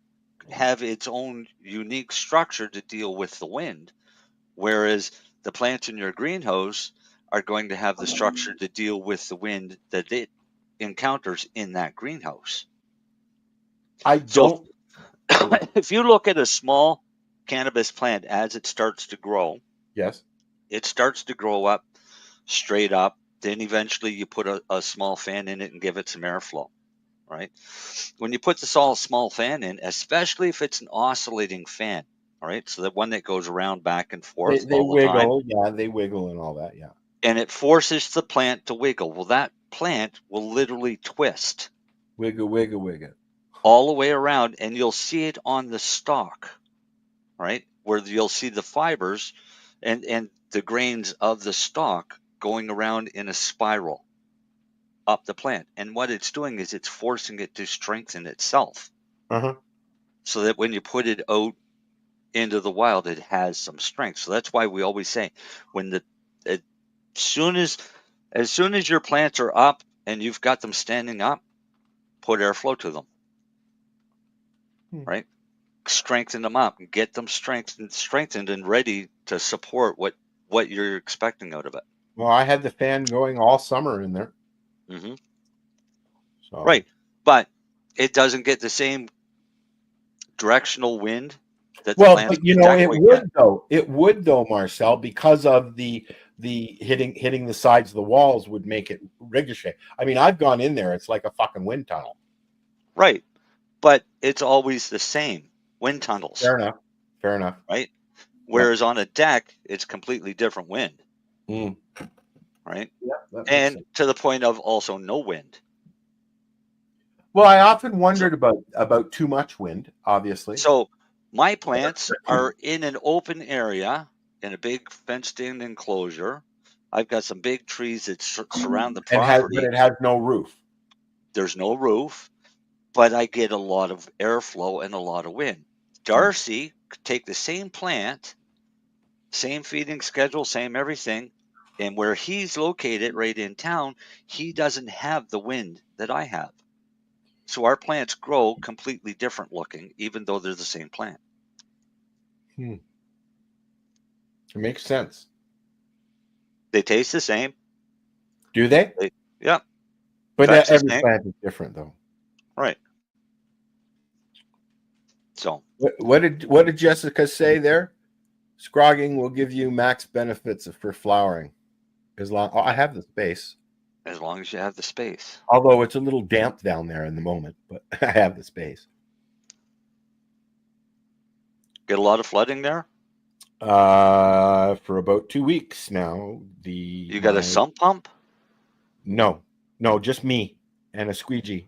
have its own unique structure to deal with the wind. Whereas the plants in your greenhouse are going to have the structure to deal with the wind that it encounters in that greenhouse. So if you look at a small cannabis plant as it starts to grow, yes, it starts to grow up straight up. Then eventually you put a small fan in it and give it some airflow, right? When you put this small fan in, especially if it's an oscillating fan, all right, so the one that goes around back and forth They all the wiggle, time. yeah, they wiggle and all that, yeah. And it forces the plant to wiggle. Well, that plant will literally twist. Wiggle. All the way around, and you'll see it on the stalk, right, where you'll see the fibers and the grains of the stalk going around in a spiral up the plant. And what it's doing is it's forcing it to strengthen itself. So that when you put it out into the wild, it has some strength. So that's why we always say when as soon as your plants are up and you've got them standing up, put airflow to them. Right? Strengthen them up and get them strengthened and ready to support what you're expecting out of it. Well, I had the fan going all summer in there. So. Right. But it doesn't get the same directional wind. But you know, it would though, Marcel, because of the hitting the sides of the walls would make it ricochet. I mean, I've gone in there; it's like a fucking wind tunnel. Right, but it's always the same wind tunnels. Fair enough. Right. Whereas on a deck, it's completely different wind. right? Yeah, that makes And sense. to the point of also no wind. Well, I often wondered about too much wind, obviously. So my plants are in an open area in a big fenced-in enclosure. I've got some big trees that surround the But property. it has no roof. There's no roof, but I get a lot of airflow and a lot of wind. Darcy could take the same plant, same feeding schedule, same everything, and where he's located right in town, he doesn't have the wind that I have. So our plants grow completely different looking, even though they're the same plant. It makes sense. They taste the same. Do they? Yeah. But Tracks the every same. plant is different, though. Right. So what did Jessica say there? Scrogging will give you max benefits for flowering, as long I have the space. As long as you have the space. Although it's a little damp down there in the moment, but I have the space. Get a lot of flooding there? For about 2 weeks now. You got a sump pump? No, just me and a squeegee.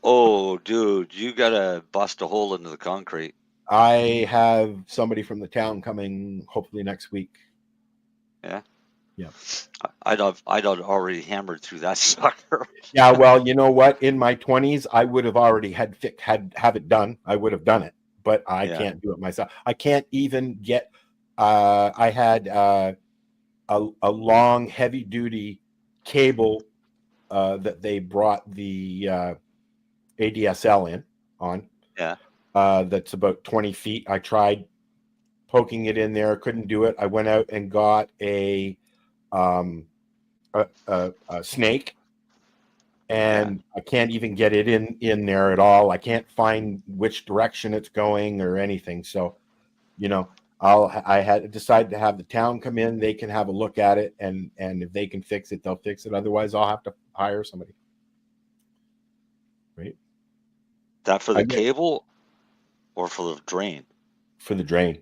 Oh, dude, you gotta bust a hole into the concrete. I have somebody from the town coming hopefully next week. Yeah. Yeah. I'd already hammered through that sucker. Yeah, well, you know what? In my 20s, I would have already have it done. I would have done it, but I can't do it myself. I can't even get. I had a long, heavy duty cable that they brought the ADSL in on. Yeah. That's about 20 feet. I tried poking it in there, couldn't do it. I went out and got a snake, and I can't even get it in there at all. I can't find which direction it's going or anything. So, I had decided to have the town come in. They can have a look at it, and if they can fix it, they'll fix it. Otherwise, I'll have to hire somebody. Right. That for the cable or for the drain? For the drain.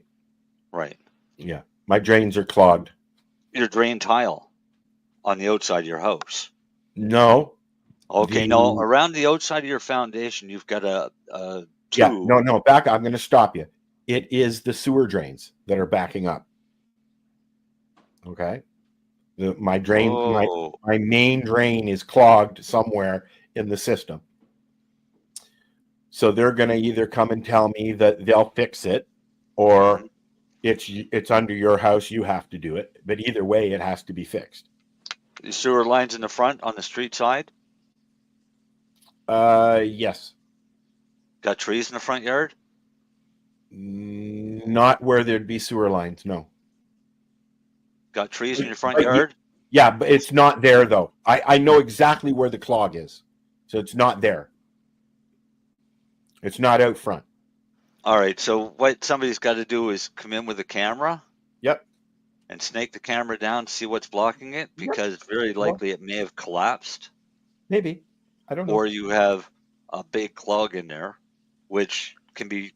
Right. Yeah. My drains are clogged. Your drain tile on the outside of your house? No. Okay, no. Around the outside of your foundation, you've got a tube. Yeah, no, back. I'm going to stop you. It is the sewer drains that are backing up. Okay. My main drain is clogged somewhere in the system. So they're going to either come and tell me that they'll fix it, or it's under your house, you have to do it. But either way, it has to be fixed. The sewer lines in the front on the street side? Yes. Got trees in the front yard? Not where there'd be sewer lines, no. Got trees in your front yard? Yeah, but it's not there, though. I know exactly where the clog is. So it's not there. It's not out front. All right, so what somebody's got to do is come in with a camera. Yep. And snake the camera down to see what's blocking it, because very likely it may have collapsed. Maybe. I don't know. Or you have a big clog in there, which can be,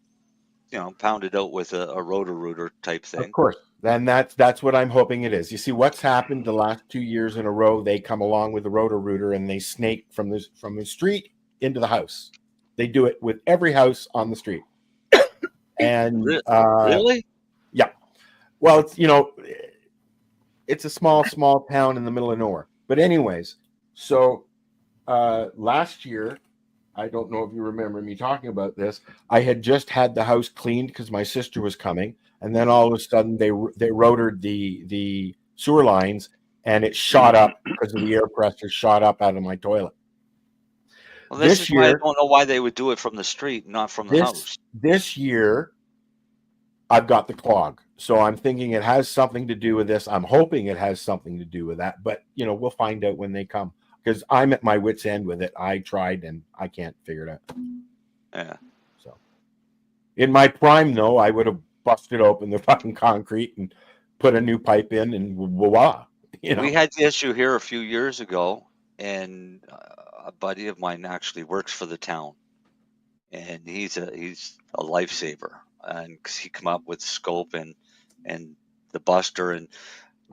pounded out with a rotor-rooter type thing. Of course. Then that's what I'm hoping it is. You see, what's happened the last 2 years in a row, they come along with the rotor-rooter and they snake from the street into the house. They do it with every house on the street. And really? Yeah. Well, it's a small town in the middle of nowhere. But anyways, so last year, I don't know if you remember me talking about this, I had just had the house cleaned because my sister was coming, and then all of a sudden they rotored the sewer lines, and it shot up because of the air pressure shot up out of my toilet. Well, this is why I don't know why they would do it from the street, not from the house. This year, I've got the clog. So I'm thinking it has something to do with this. I'm hoping it has something to do with that. But, we'll find out when they come. Because I'm at my wit's end with it. I tried and I can't figure it out. Yeah. So in my prime, though, I would have busted open the fucking concrete and put a new pipe in and voila. We had the issue here a few years ago, and a buddy of mine actually works for the town, and he's a lifesaver, and 'cause he come up with scope and the buster,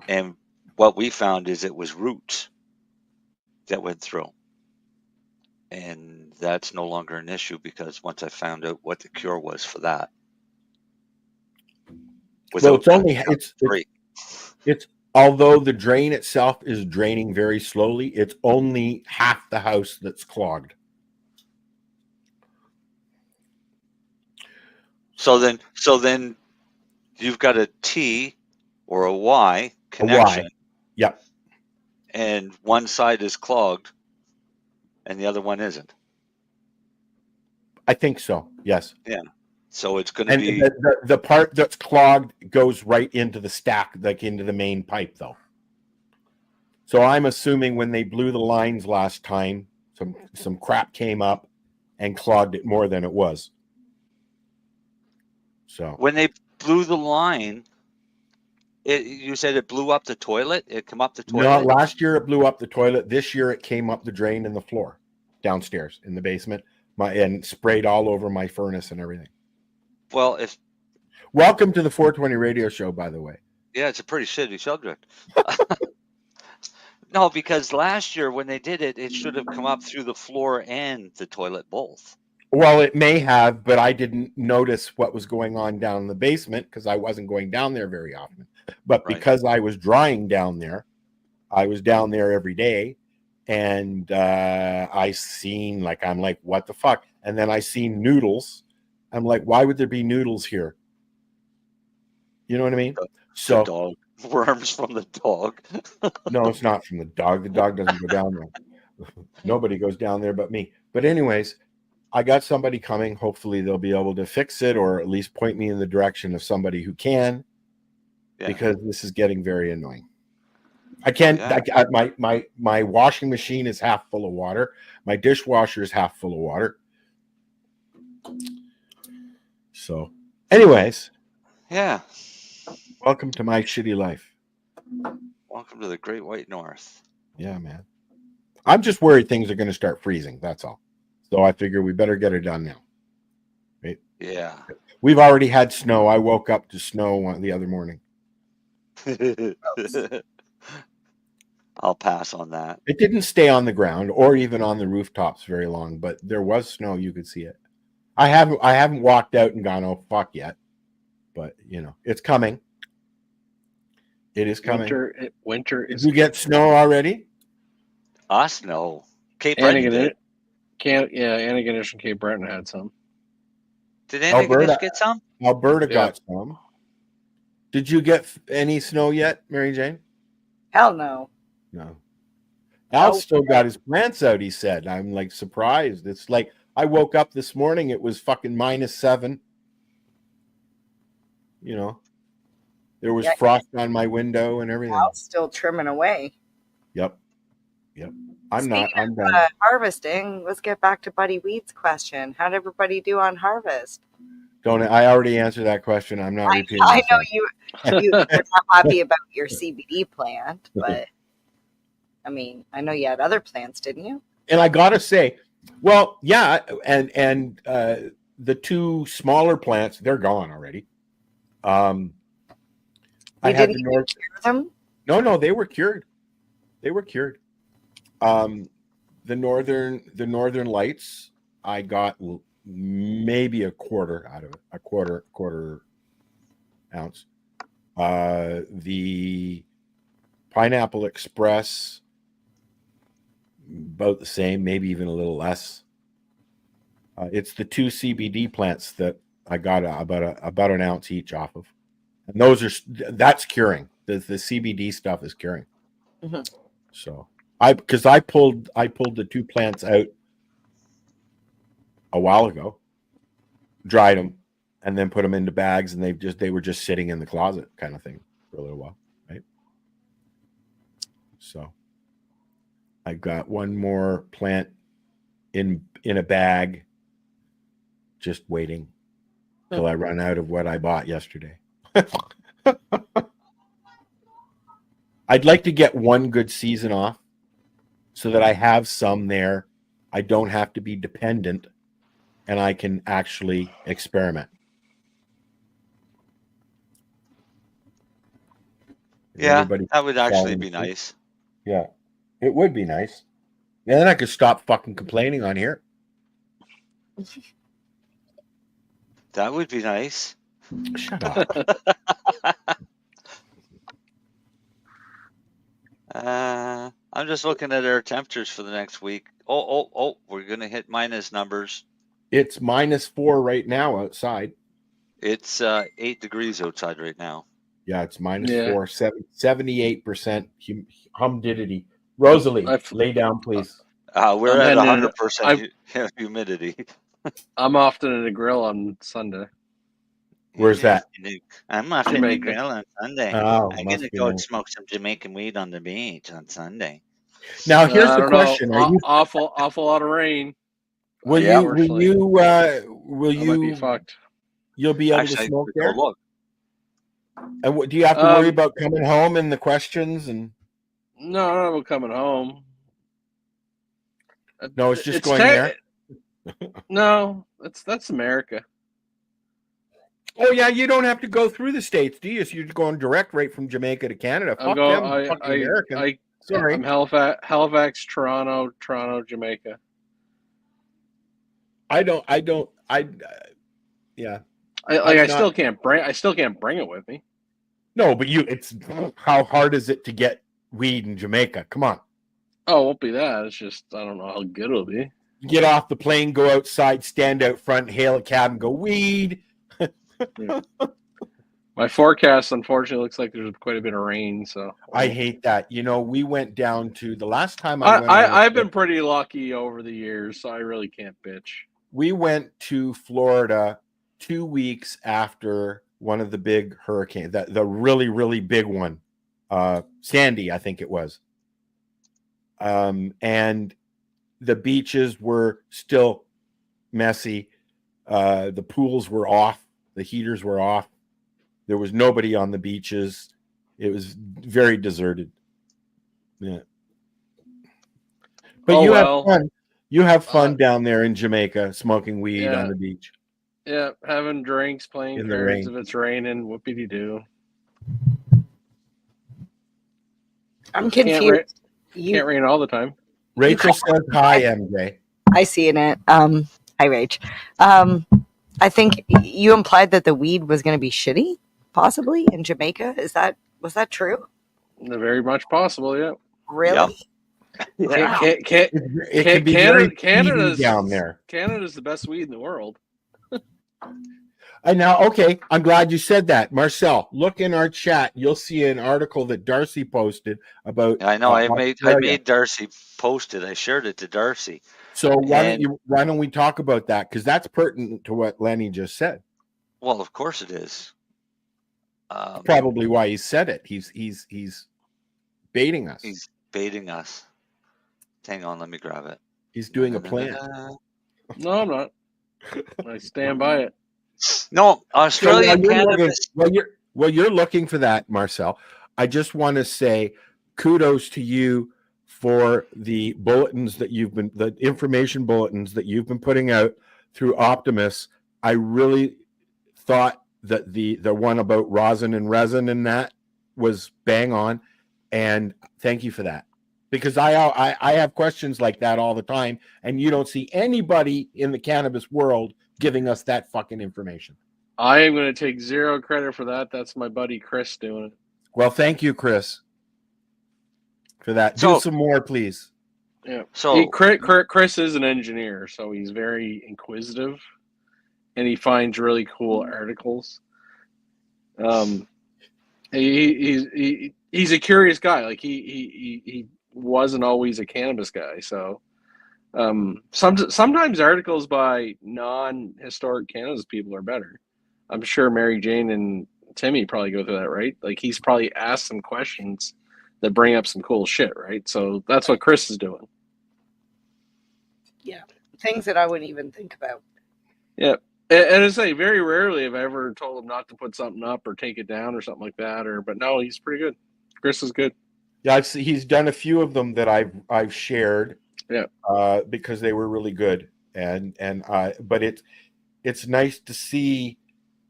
and what we found is it was roots that went through. And that's no longer an issue because once I found out what the cure was for that. Well, it's although the drain itself is draining very slowly, it's only half the house that's clogged. So then you've got a T or a Y connection. A Y. Yep. And one side is clogged and the other one isn't. I think so. Yes. Yeah. So it's going to be the part that's clogged goes right into the stack, like into the main pipe, though. So I'm assuming when they blew the lines last time, some crap came up and clogged it more than it was. So when they blew the line, you said it blew up the toilet? It came up the toilet? No, last year it blew up the toilet. This year it came up the drain and the floor downstairs in the basement, and sprayed all over my furnace and everything. Well, welcome to the 420 radio show, by the way. Yeah, it's a pretty shitty subject. No, because last year when they did it, it should have come up through the floor and the toilet both. Well, it may have, but I didn't notice what was going on down in the basement because I wasn't going down there very often. But because I was drying down there, I was down there every day, and I seen, I'm like, what the fuck? And then I seen noodles. I'm like, why would there be noodles here? You know what I mean? The dog. Worms from the dog. No, it's not from the dog. The dog doesn't go down there. Nobody goes down there but me. But anyways, I got somebody coming. Hopefully they'll be able to fix it or at least point me in the direction of somebody who can, because this is getting very annoying. I can't. My washing machine is half full of water. My dishwasher is half full of water. So, anyways, yeah. Welcome to my shitty life. Welcome to the Great White North. Yeah, man. I'm just worried things are going to start freezing. That's all. So I figure we better get it done now. Right? Yeah. We've already had snow. I woke up to snow the other morning. I'll pass on that. It didn't stay on the ground or even on the rooftops very long, but there was snow. You could see it. I haven't walked out and gone, oh fuck yet, but it's coming. It is coming. Winter is. Did you get snow already? Us? No. Cape Breton did. Antigonish and Cape Breton had some. Did Antigonish get some? Alberta got some. Did you get any snow yet, Mary Jane? Hell no. No. Al's still got his plants out, he said. I'm surprised. It's like I woke up this morning, it was fucking -7. There was frost on my window and everything. Al's still trimming away. Yep. I'm done. Harvesting. Let's get back to Buddy Weed's question. How'd everybody do on harvest? I already answered that question. I'm not repeating. I know you're not happy about your CBD plant, but I mean, I know you had other plants, didn't you? And I gotta say, well, yeah, and the two smaller plants, they're gone already. You didn't even cure them? No, they were cured. The northern lights, I got maybe a quarter out of it, a quarter ounce. The Pineapple Express, about the same, maybe even a little less. It's the two CBD plants that I got about an ounce each off of, and that's curing. The CBD stuff is curing. Mm-hmm. So I pulled the two plants out a while ago, dried them, and then put them into bags, and they were just sitting in the closet, kind of thing, for a little while, right? So I've got one more plant in a bag, just waiting till I run out of what I bought yesterday. I'd like to get one good season off so that I have some there. I don't have to be dependent, and I can actually experiment. Yeah, Everybody that would actually falling be asleep. nice. Yeah, it would be nice. And then I could stop fucking complaining on here. That would be nice. Shut up. I'm just looking at our temperatures for the next week. Oh, we're gonna hit minus numbers. It's -4 right now outside. It's 8 degrees outside right now. Yeah, it's Yeah. -4, 78% humidity. Rosalie, lay down, please. We're I'm at heading 100% humidity. I'm off to the grill on Sunday. Where's that? I'm off to the Jamaica. grill on Sunday. Oh, I'm must gonna be go nice. smoke some Jamaican weed on the beach on Sunday. Now, here's I the don't question: know. Are you Awful lot of rain. will Yeah. you I might be fucked. you'll be able Actually, to smoke go there? look. And do you have to worry about coming home and the questions and? No, I'm coming home. No, it's just going there. No, that's America. Oh yeah, you don't have to go through the states, do you? So you're going direct right from Jamaica to Canada. Fuck them, fucking Americans. Sorry, I'm Halifax, Toronto, Jamaica. Yeah. I still can't bring it with me. No, but it's how hard is it to get weed in Jamaica? Come on. Oh, it won't be that. It's just I don't know how good it'll be. Get off the plane, go outside, stand out front, hail a cab, and go weed. My forecast, unfortunately, looks like there's quite a bit of rain. So I hate that. We went down to the last time I've been pretty lucky over the years, so I really can't bitch. We went to Florida 2 weeks after one of the big hurricanes, the really, really big one, Sandy, I think it was. And the beaches were still messy. The pools were off. The heaters were off. There was nobody on the beaches. It was very deserted. Yeah. But have fun. You have fun down there in Jamaica, smoking weed on the beach. Yeah, having drinks, playing In the cards rain. if it's raining. Whoopity-doo. I'm confused. Can't rain all the time. Rachel says hi, MJ. I see in it. Hi, Rach. I think you implied that the weed was going to be shitty, possibly in Jamaica. Was that true? Very much possible. Yeah. Really? Wow. It can be very Canada's down there. Canada's the best weed in the world. And now, okay, I'm glad you said that. Marcel, look in our chat. You'll see an article that Darcy posted about. I know. I made Darcy post it. I shared it to Darcy. So why don't we talk about that? Because that's pertinent to what Lenny just said. Well, of course it is. Probably why he said it. He's baiting us. He's baiting us. Hang on, let me grab it. He's doing a plan. No, I'm not. I stand by it. No, Australian cannabis. While you're looking for that, Marcel, I just want to say kudos to you for the bulletins that the information bulletins that you've been putting out through Optimus. I really thought that the one about rosin and resin and that was bang on, and thank you for that. Because I have questions like that all the time, and you don't see anybody in the cannabis world giving us that fucking information. I am going to take zero credit for that. That's my buddy Chris doing it. Well, thank you, Chris, for that. Do some more, please. Yeah. So Chris is an engineer, so he's very inquisitive, and he finds really cool articles. He's a curious guy. Like he wasn't always a cannabis guy, so sometimes articles by non-historic cannabis people are better. I'm sure Mary Jane and Timmy probably go through that, right? Like he's probably asked some questions that bring up some cool shit, right? So that's what Chris is doing. Yeah, things that I wouldn't even think about. Yeah, and I say very rarely have I ever told him not to put something up or take it down or something like that. But no, he's pretty good. Chris is good. Yeah, he's done a few of them that I've shared. Yeah, because they were really good, but it's nice to see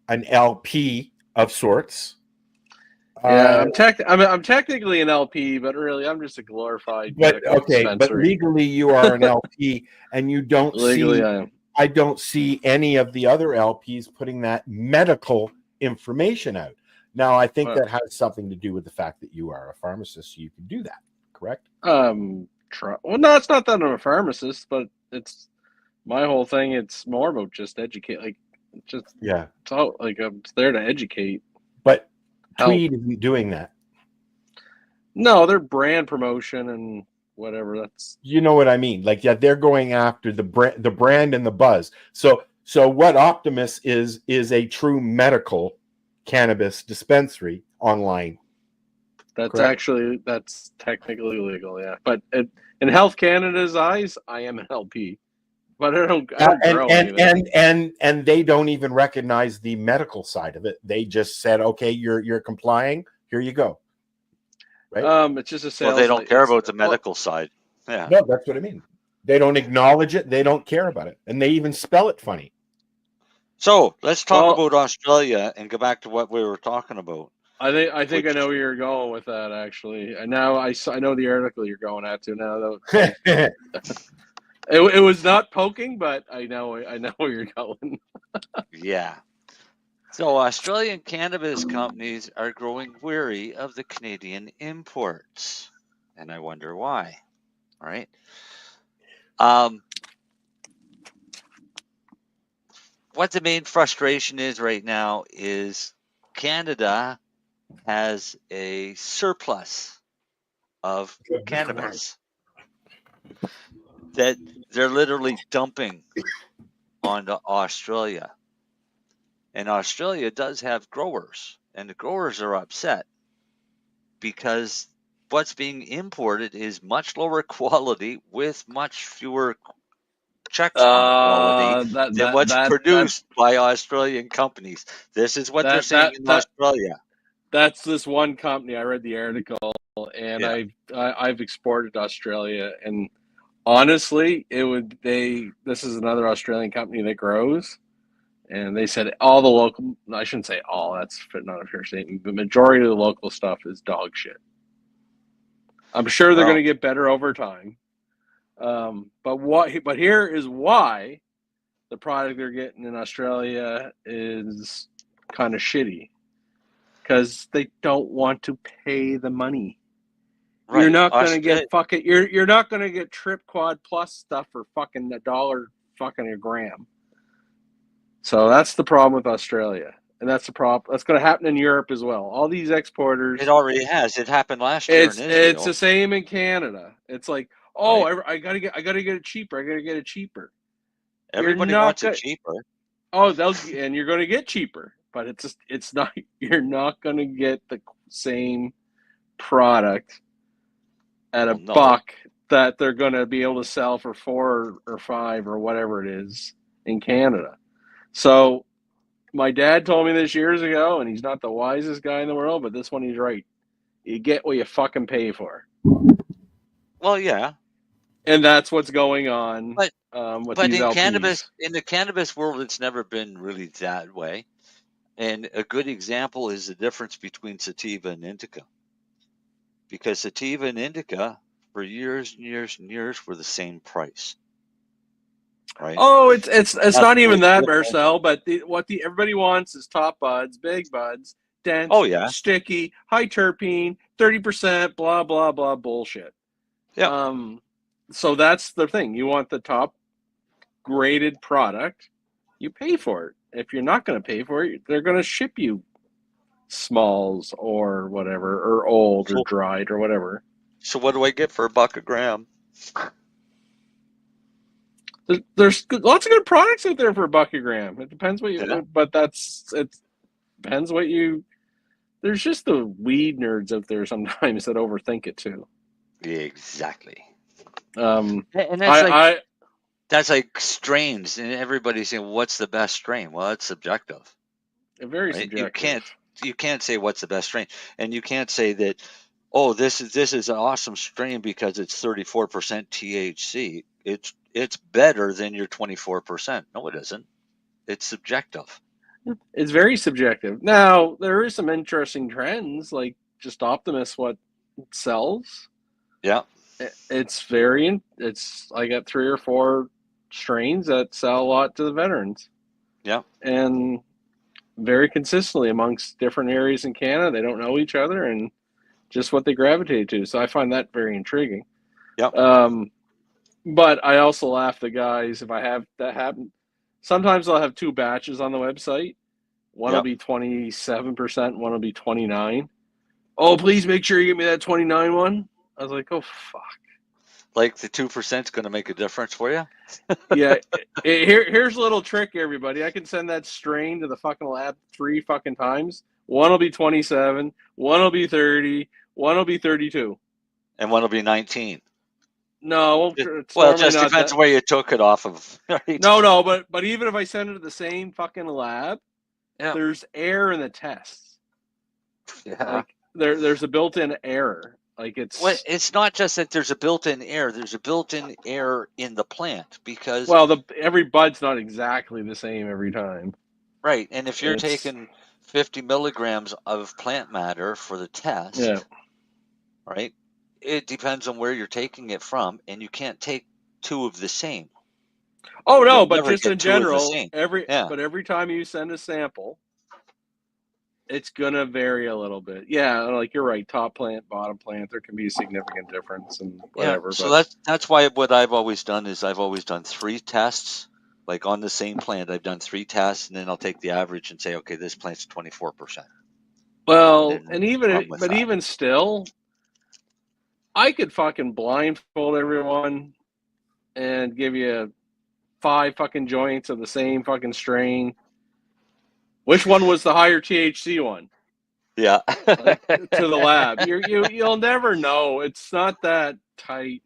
an LP of sorts. Yeah, I'm technically an LP, but really I'm just a glorified medical but dispensary. legally you are an LP, and you don't Legally, see. I am. I don't see any of the other LPs putting that medical information out. Now, I think that has something to do with the fact that you are a pharmacist, so you can do that. Correct? Well, no, it's not that I'm a pharmacist, but it's my whole thing. It's more about just educate, like just like I'm there to educate. But help. Tweed isn't doing that. No, they're brand promotion and whatever. That's You know what I mean? Like, yeah, they're going after the brand and the buzz. So what Optimus is a true medical cannabis dispensary online. That's correct? that's technically legal, yeah. But in Health Canada's eyes, I am an LP. But I don't grow anything. And they don't even recognize the medical side of it. They just said, okay, you're complying. Here you go. Right? It's just a sales. Well, they don't care about the medical side. Yeah. No, that's what I mean. They don't acknowledge it. They don't care about it, and they even spell it funny. So let's talk about Australia and go back to what we were talking about. I think I know where you're going with that. Actually, and now I know the article you're going at to now. Though it was not poking, but I know where you're going. Yeah. So Australian cannabis companies are growing weary of the Canadian imports, and I wonder why. All right. What the main frustration is right now is Canada has a surplus of cannabis that they're literally dumping onto Australia. And Australia does have growers, and the growers are upset because what's being imported is much lower quality with much fewer checks on quality than what's produced by Australian companies. This is what they're saying in Australia. That's this one company. I read the article, and I've exported to Australia, and honestly, this is another Australian company that grows, and they said all the local. I shouldn't say all. That's not a fair statement. The majority of the local stuff is dog shit. I'm sure they're going to get better over time. But here is why the product they're getting in Australia is kind of shitty, because they don't want to pay the money. Right. You're not going to get you're not going to get Trip Quad Plus stuff for fucking $1 fucking a gram. So that's the problem with Australia. And that's the problem. That's going to happen in Europe as well. All these exporters. It already has. It happened last year in Israel. It's the same in Canada. It's like, I gotta get it cheaper. I gotta get it cheaper. Everybody wants it cheaper. And you're going to get cheaper, but it's not. You're not going to get the same product at a buck that they're going to be able to sell for $4 or $5 or whatever it is in Canada. So my dad told me this years ago, and he's not the wisest guy in the world, but this one he's right. You get what you fucking pay for. Well, yeah. And that's what's going on with these LPs. In the cannabis world, it's never been really that way. And a good example is the difference between sativa and indica. Because sativa and indica, for years and years and years, were the same price. Right? Oh, it's not even that, Marcel. But everybody wants is top buds, big buds, dense, sticky, high terpene, 30%, blah blah blah bullshit. Yeah. So that's the thing. You want the top graded product. You pay for it. If you're not going to pay for it, they're going to ship you smalls or whatever, or old or dried or whatever. So what do I get for $1 a gram? There's lots of good products out there for $1 a gram. It depends what you, but it depends what you. There's just the weed nerds out there sometimes that overthink it too. Exactly. And that's like strains, and everybody's saying, "What's the best strain?" Well, it's subjective. Very subjective. You can't say what's the best strain, and you can't say that. Oh, this is an awesome strain because it's 34% THC. It's better than your 24%. No, it isn't. It's subjective. It's very subjective. Now, there is some interesting trends, like just Optimus, what sells. Yeah. It's I got 3 or 4 strains that sell a lot to the veterans. Yeah. And very consistently amongst different areas in Canada. They don't know each other and just what they gravitate to. So I find that very intriguing. Yep. But I also laugh the guys if I have that happen. Sometimes I'll have 2 batches on the website. One will be 27%, one will be 29%. Oh, please make sure you get me that 29 one. I was like, oh fuck. Like the 2% is going to make a difference for you? Yeah. Here's a little trick, everybody. I can send that strain to the fucking lab 3 fucking times. One will be 27, one will be 30, one will be 32. And one will be 19. No, well, it just depends where you took it off of. Right? No, but even if I send it to the same fucking lab, yeah. There's error in the tests. Yeah. Like there's a built-in error. Like it's not just that there's a built-in error. There's a built-in error in the plant because every bud's not exactly the same every time. Right, and if you're taking 50 milligrams of plant matter for the test, yeah. Right, it depends on where you're taking it from, and you can't take 2 of the same. Oh no, You'll but never just get in 2 of the general, same. every time you send a sample, it's gonna vary a little bit. Yeah, like you're right. Top plant, bottom plant, there can be a significant difference and whatever. Yeah, so that's why what I've always done is I've always done 3 tests. Like on the same plant, I've done 3 tests, and then I'll take the average and say, okay, this plant's 24%. Well, even still, I could fucking blindfold everyone and give you 5 fucking joints of the same fucking strain. Which one was the higher THC one? Yeah. Like, to the lab. You'll never know. It's not that tight.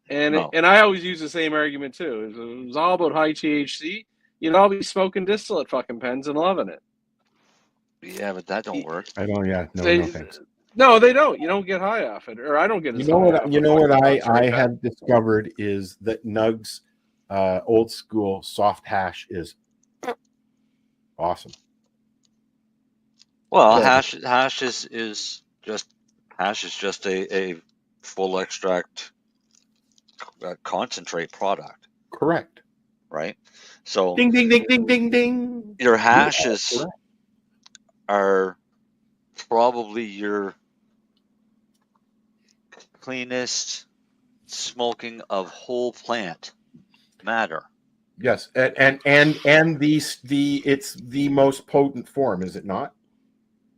And I always use the same argument too. If it was all about high THC, you'd all be smoking distillate fucking pens and loving it. Yeah, but that don't work. I don't. Yeah, no thanks. No, they don't. You don't get high off it, or I don't get. You know what I have discovered is that Nug's old school soft hash is awesome. Well, hash is just a full extract concentrate product. Correct. Right. So ding ding ding ding ding ding. Your hashes are probably your cleanest smoking of whole plant matter. Yes, and it's the most potent form, is it not?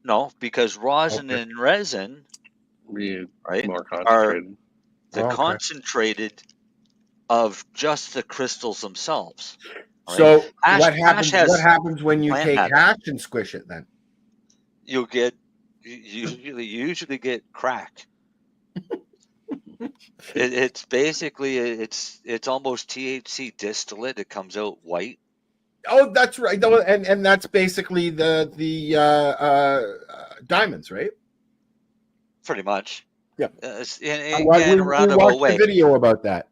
No, because rosin and resin, right, more concentrated. Are the concentrated of just the crystals themselves. Right? So what happens when you take hash and squish it then? You usually get crack. It's basically it's almost THC distillate. It comes out white. Oh, that's right. And that's basically the diamonds, right? Pretty much. Yeah. In we a roundabout way. A video about that.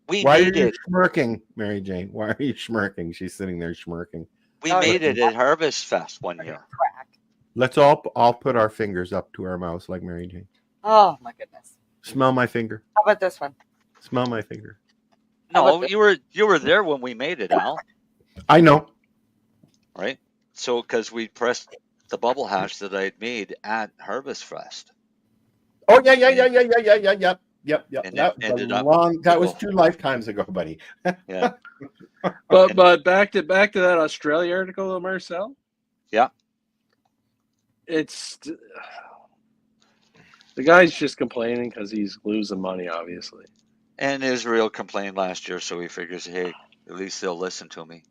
Why are you it. Smirking, Mary Jane? Why are you smirking? She's sitting there smirking. We made it at Harvest Fest one year. Let's all put our fingers up to our mouths like Mary Jane. Oh my goodness. Smell my finger. How about this one? Smell my finger. No, you were there when we made it, Al. I know. Right? So because we pressed the bubble hash that I had made at Harvest Fest. Oh yeah. Yep. And That was 2 lifetimes ago, buddy. Yeah. But back to that Australia article of Marcel. Yeah. It's the guy's just complaining because he's losing money, obviously. And Israel complained last year, so he figures, hey, at least they'll listen to me.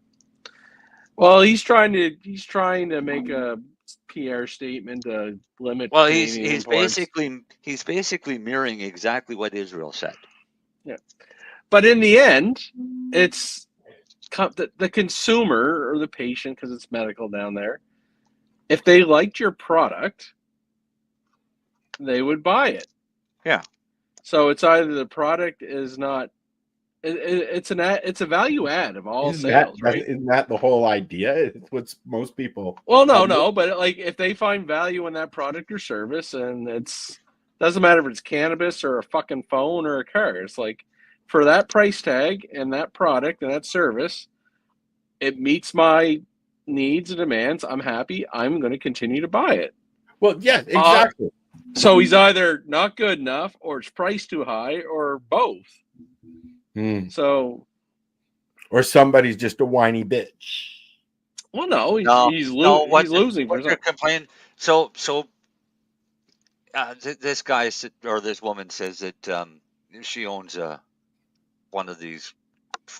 Well, he's trying to make a PR statement to limit. Well, he's basically mirroring exactly what Israel said. Yeah, but in the end, it's the consumer or the patient, because it's medical down there. If they liked your product, they would buy it. Yeah. So it's either the product is not it's a value add of all Isn't sales, right? Isn't that the whole idea? It's what most people. Well, no, but like if they find value in that product or service, and it's doesn't matter if it's cannabis or a fucking phone or a car. It's like for that price tag and that product and that service, it meets my needs and demands. I'm happy. I'm going to continue to buy it. Well, yeah, exactly. So he's either not good enough, or it's priced too high, or both. So, or somebody's just a whiny bitch. Well, no, he's losing. What you're complaining? So this guy or this woman says that she owns one of these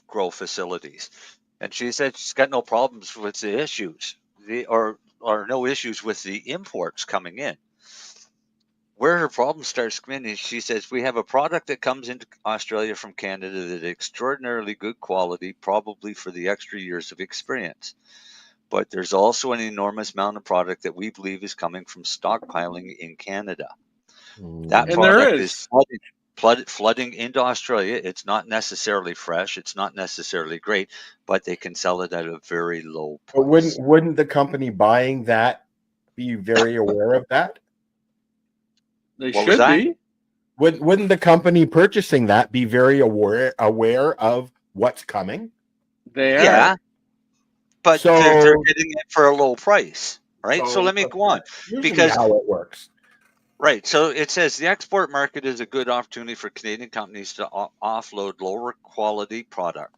grow facilities, and she said she's got no problems with the issues, or no issues with the imports coming in. Where her problem starts coming in, she says, we have a product that comes into Australia from Canada that is extraordinarily good quality, probably for the extra years of experience. But there's also an enormous amount of product that we believe is coming from stockpiling in Canada. That product is flooding into Australia. It's not necessarily fresh. It's not necessarily great, but they can sell it at a very low price. But wouldn't the company buying that be very aware of that? They should be. Wouldn't the company purchasing that be very aware of what's coming? They are. Yeah. But they're getting it for a low price, right? So let me go on. Because how it works. Right. So it says the export market is a good opportunity for Canadian companies to offload lower quality product.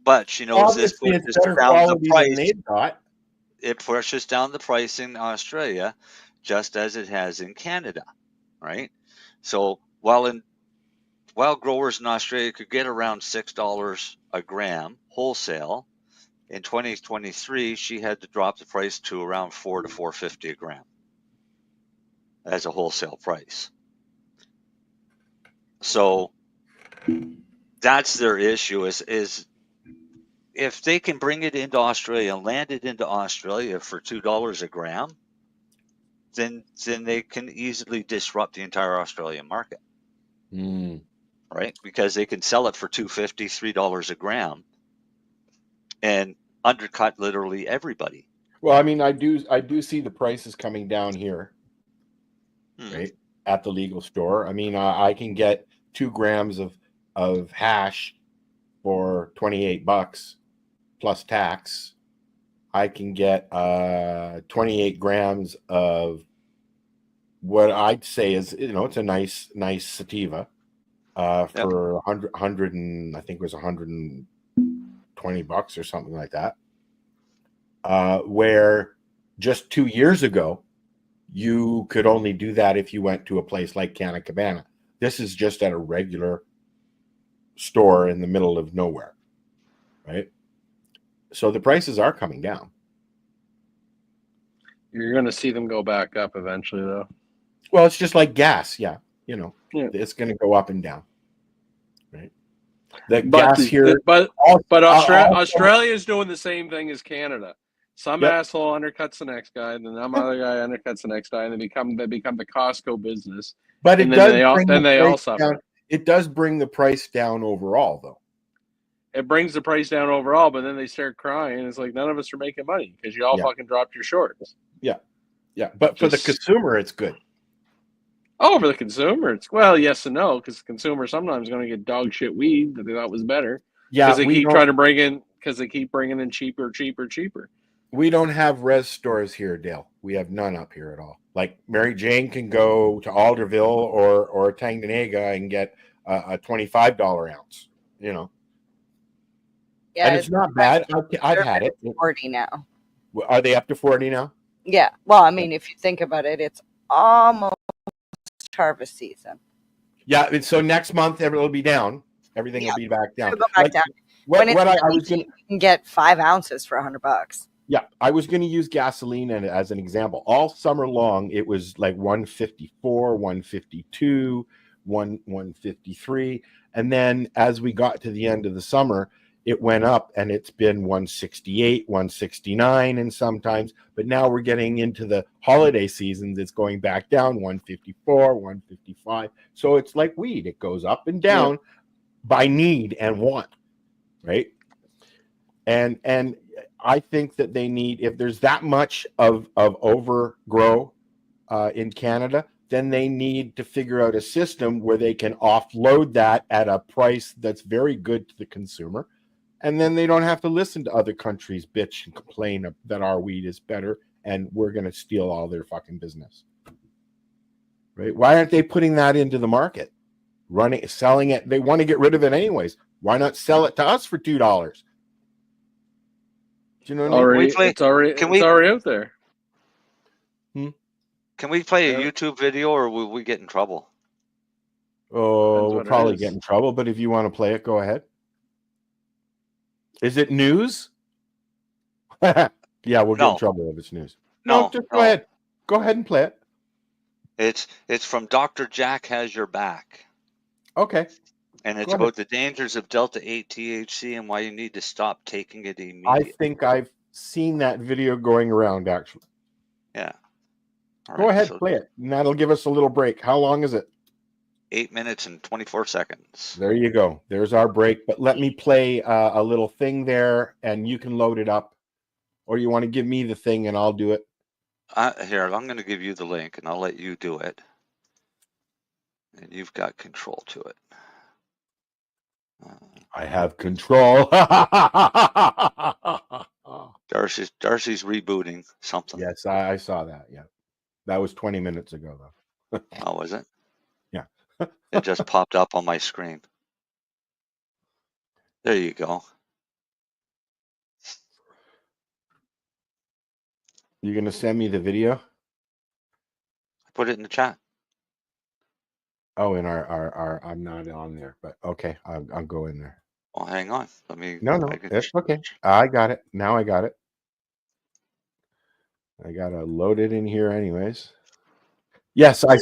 But she knows this pushes down the price. It pushes down the price in Australia, just as it has in Canada, right? So while growers in Australia could get around $6 a gram wholesale, in 2023 she had to drop the price to around $4 to $4.50 a gram as a wholesale price. So that's their issue is if they can bring it into Australia and land it into Australia for $2 a gram, then they can easily disrupt the entire Australian market. Right? Because they can sell it for $2.50, $3 a gram and undercut literally everybody. Well, I mean, I do see the prices coming down here, right, at the legal store. I mean, I can get 2 grams of hash for $28 plus tax. I can get 28 grams of what I'd say is, it's a nice sativa for 100 and I think it was $120 or something like that. Where just 2 years ago, you could only do that if you went to a place like Canna Cabana. This is just at a regular store in the middle of nowhere, right? So the prices are coming down. You're going to see them go back up eventually, though. Well, it's just like gas. Yeah. It's going to go up and down, right? Australia is doing the same thing as Canada. Some asshole undercuts the next guy, and then some other guy undercuts the next guy, and they become the Costco business. But they all suffer. Down. It does bring the price down overall, though. It brings the price down overall, but then they start crying. It's like none of us are making money because you all fucking dropped your shorts. Yeah. But for the consumer, it's good. Oh, for the consumer, yes and no, because the consumer sometimes going to get dog shit weed that they thought was better. Yeah, because they keep trying to bring in cheaper. We don't have res stores here, Dale. We have none up here at all. Like Mary Jane can go to Alderville or Tanganega and get a $25 ounce. Yeah, and it's not bad. I've had it. 40 now. Are they up to 40 now? Yeah. Well, I mean, if you think about it, it's almost harvest season. Yeah. So next month it'll be down. Everything will be back down. It'll go back down. You can get 5 ounces for $100. Yeah, I was going to use gasoline as an example. All summer long, it was like 154, 152, 153, and then as we got to the end of the summer, it went up, and it's been 168, 169, and sometimes, but now we're getting into the holiday seasons. It's going back down 154, 155. So it's like weed. It goes up and down by need and want, right? And I think that they need, if there's that much of overgrow in Canada, then they need to figure out a system where they can offload that at a price that's very good to the consumer. And then they don't have to listen to other countries bitch and complain that our weed is better and we're going to steal all their fucking business. Right? Why aren't they putting that into the market? Selling it. They want to get rid of it anyways. Why not sell it to us for $2? Do you know what I mean? It's already out there. Can we play a YouTube video, or will we get in trouble? Oh, we'll probably get in trouble, but if you want to play it, go ahead. Is it news? Yeah, we'll get in trouble if it's news. No, just go ahead. Go ahead and play it. It's from Dr. Jack Has Your Back. Okay. And it's about the dangers of Delta 8 THC and why you need to stop taking it immediately. I think I've seen that video going around, actually. Yeah. Go ahead, play it. And that'll give us a little break. How long is it? 8 minutes and 24 seconds. There you go. There's our break. But let me play a little thing there, and you can load it up. Or you want to give me the thing, and I'll do it? Here, I'm going to give you the link, and I'll let you do it. And you've got control to it. I have control. Darcy's rebooting something. Yes, I saw that. Yeah. That was 20 minutes ago, though. Oh, was it? Yeah. It just popped up on my screen. There you go. You going to send me the video? I put it in the chat. Oh, in our I'm not on there, but okay, I'll go in there. Well, hang on. Let me. No, it's okay. I got it. Now I got it. I gotta load it in here, anyways. Yes, I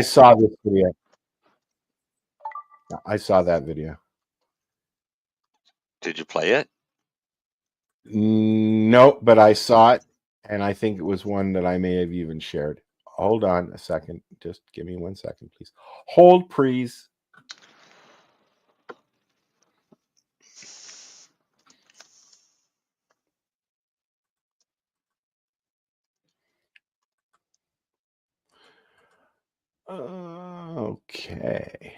saw this video. I saw that video. Did you play it? No, but I saw it, and I think it was one that I may have even shared. Hold on a second. Just give me 1 second, please. Hold, please. Okay.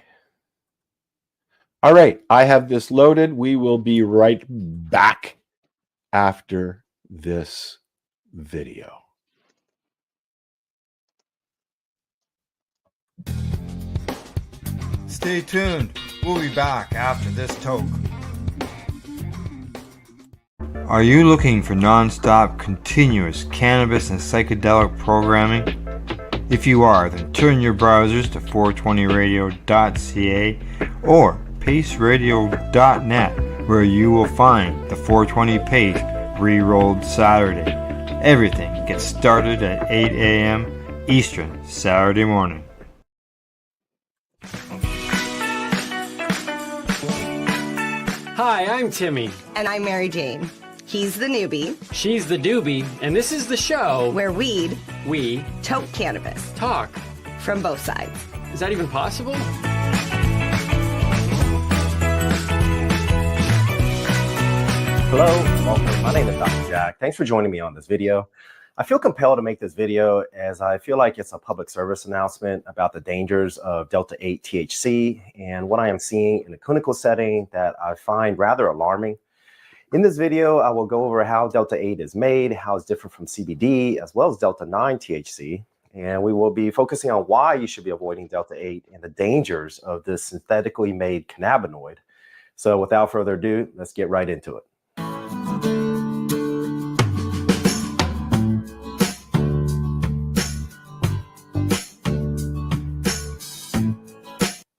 All right. I have this loaded. We will be right back after this video. Stay tuned. We'll be back after this toke. Are you looking for non-stop, continuous cannabis and psychedelic programming? If you are, then turn your browsers to 420radio.ca or paceradio.net, where you will find the 420 Pace Re-Rolled Saturday. Everything gets started at 8 a.m. Eastern Saturday morning. Hi, I'm Timmy. And I'm Mary Jane. He's the newbie. She's the doobie. And this is the show where we toke cannabis. Talk. From both sides. Is that even possible? Hello, welcome. My name is Dr. Jack. Thanks for joining me on this video. I feel compelled to make this video as I feel like it's a public service announcement about the dangers of Delta 8 THC and what I am seeing in a clinical setting that I find rather alarming. In this video, I will go over how Delta 8 is made, how it's different from CBD, as well as Delta 9 THC. And we will be focusing on why you should be avoiding Delta 8 and the dangers of this synthetically made cannabinoid. So without further ado, let's get right into it.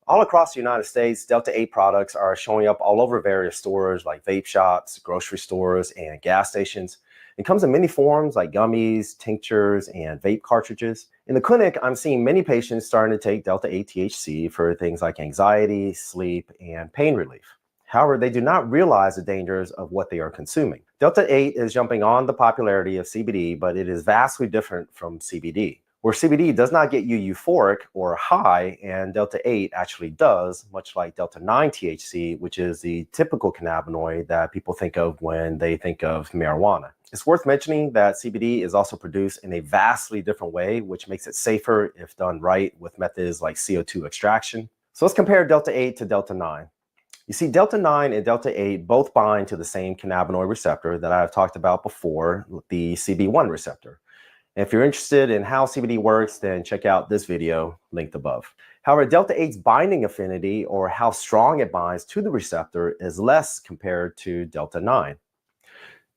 All across the United States, Delta 8 products are showing up all over various stores like vape shops, grocery stores, and gas stations. It comes in many forms like gummies, tinctures, and vape cartridges. In the clinic, I'm seeing many patients starting to take Delta 8 THC for things like anxiety, sleep, and pain relief. However, they do not realize the dangers of what they are consuming. Delta 8 is jumping on the popularity of CBD, but it is vastly different from CBD. Where CBD does not get you euphoric or high, and Delta 8 actually does, much like Delta 9 THC, which is the typical cannabinoid that people think of when they think of marijuana. It's worth mentioning that CBD is also produced in a vastly different way, which makes it safer if done right with methods like CO2 extraction. So let's compare Delta 8 to Delta 9. You see, Delta 9 and Delta 8 both bind to the same cannabinoid receptor that I've talked about before, the CB1 receptor. And if you're interested in how CBD works, then check out this video linked above. However, Delta 8's binding affinity, or how strong it binds to the receptor, is less compared to Delta 9.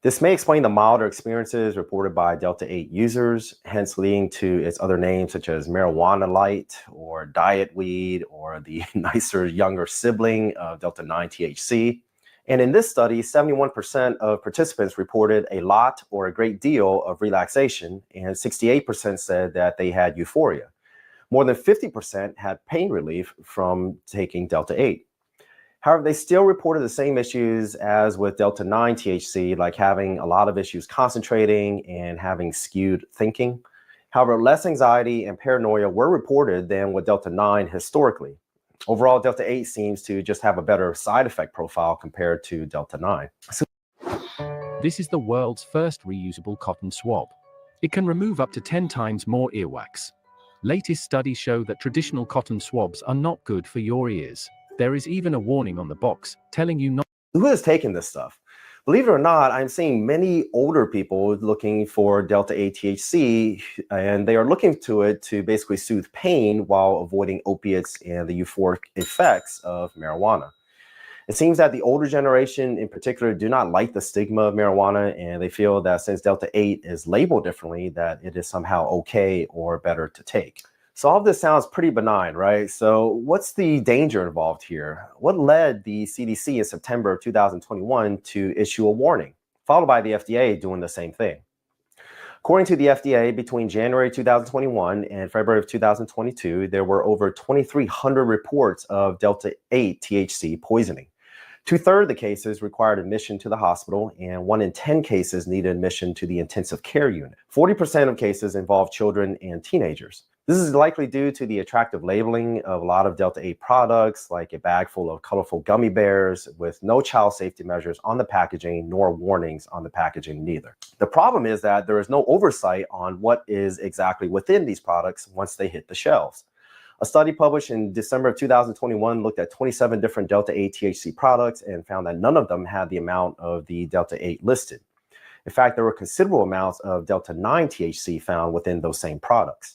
This may explain the milder experiences reported by Delta 8 users, hence leading to its other names such as marijuana light or diet weed or the nicer younger sibling of Delta 9 THC. And in this study, 71% of participants reported a lot or a great deal of relaxation, and 68% said that they had euphoria. More than 50% had pain relief from taking Delta 8. However, they still reported the same issues as with Delta 9 THC, like having a lot of issues concentrating and having skewed thinking. However, less anxiety and paranoia were reported than with Delta 9 historically. Overall, Delta 8 seems to just have a better side effect profile compared to Delta 9. This is the world's first reusable cotton swab. It can remove up to 10 times more earwax. Latest studies show that traditional cotton swabs are not good for your ears. There is even a warning on the box telling you not. Who has taken this stuff? Believe it or not, I'm seeing many older people looking for Delta 8 THC, and they are looking to it to basically soothe pain while avoiding opiates and the euphoric effects of marijuana. It seems that the older generation in particular do not like the stigma of marijuana, and they feel that since Delta 8 is labeled differently, that it is somehow okay or better to take. So all of this sounds pretty benign, right? So what's the danger involved here? What led the CDC in September of 2021 to issue a warning, followed by the FDA doing the same thing? According to the FDA, between January 2021 and February of 2022, there were over 2,300 reports of Delta 8 THC poisoning. 2/3 of the cases required admission to the hospital, and 1 in 10 cases needed admission to the intensive care unit. 40% of cases involved children and teenagers. This is likely due to the attractive labeling of a lot of Delta 8 products, like a bag full of colorful gummy bears with no child safety measures on the packaging, nor warnings on the packaging neither. The problem is that there is no oversight on what is exactly within these products once they hit the shelves. A study published in December of 2021 looked at 27 different Delta 8 THC products and found that none of them had the amount of the Delta 8 listed. In fact, there were considerable amounts of Delta 9 THC found within those same products.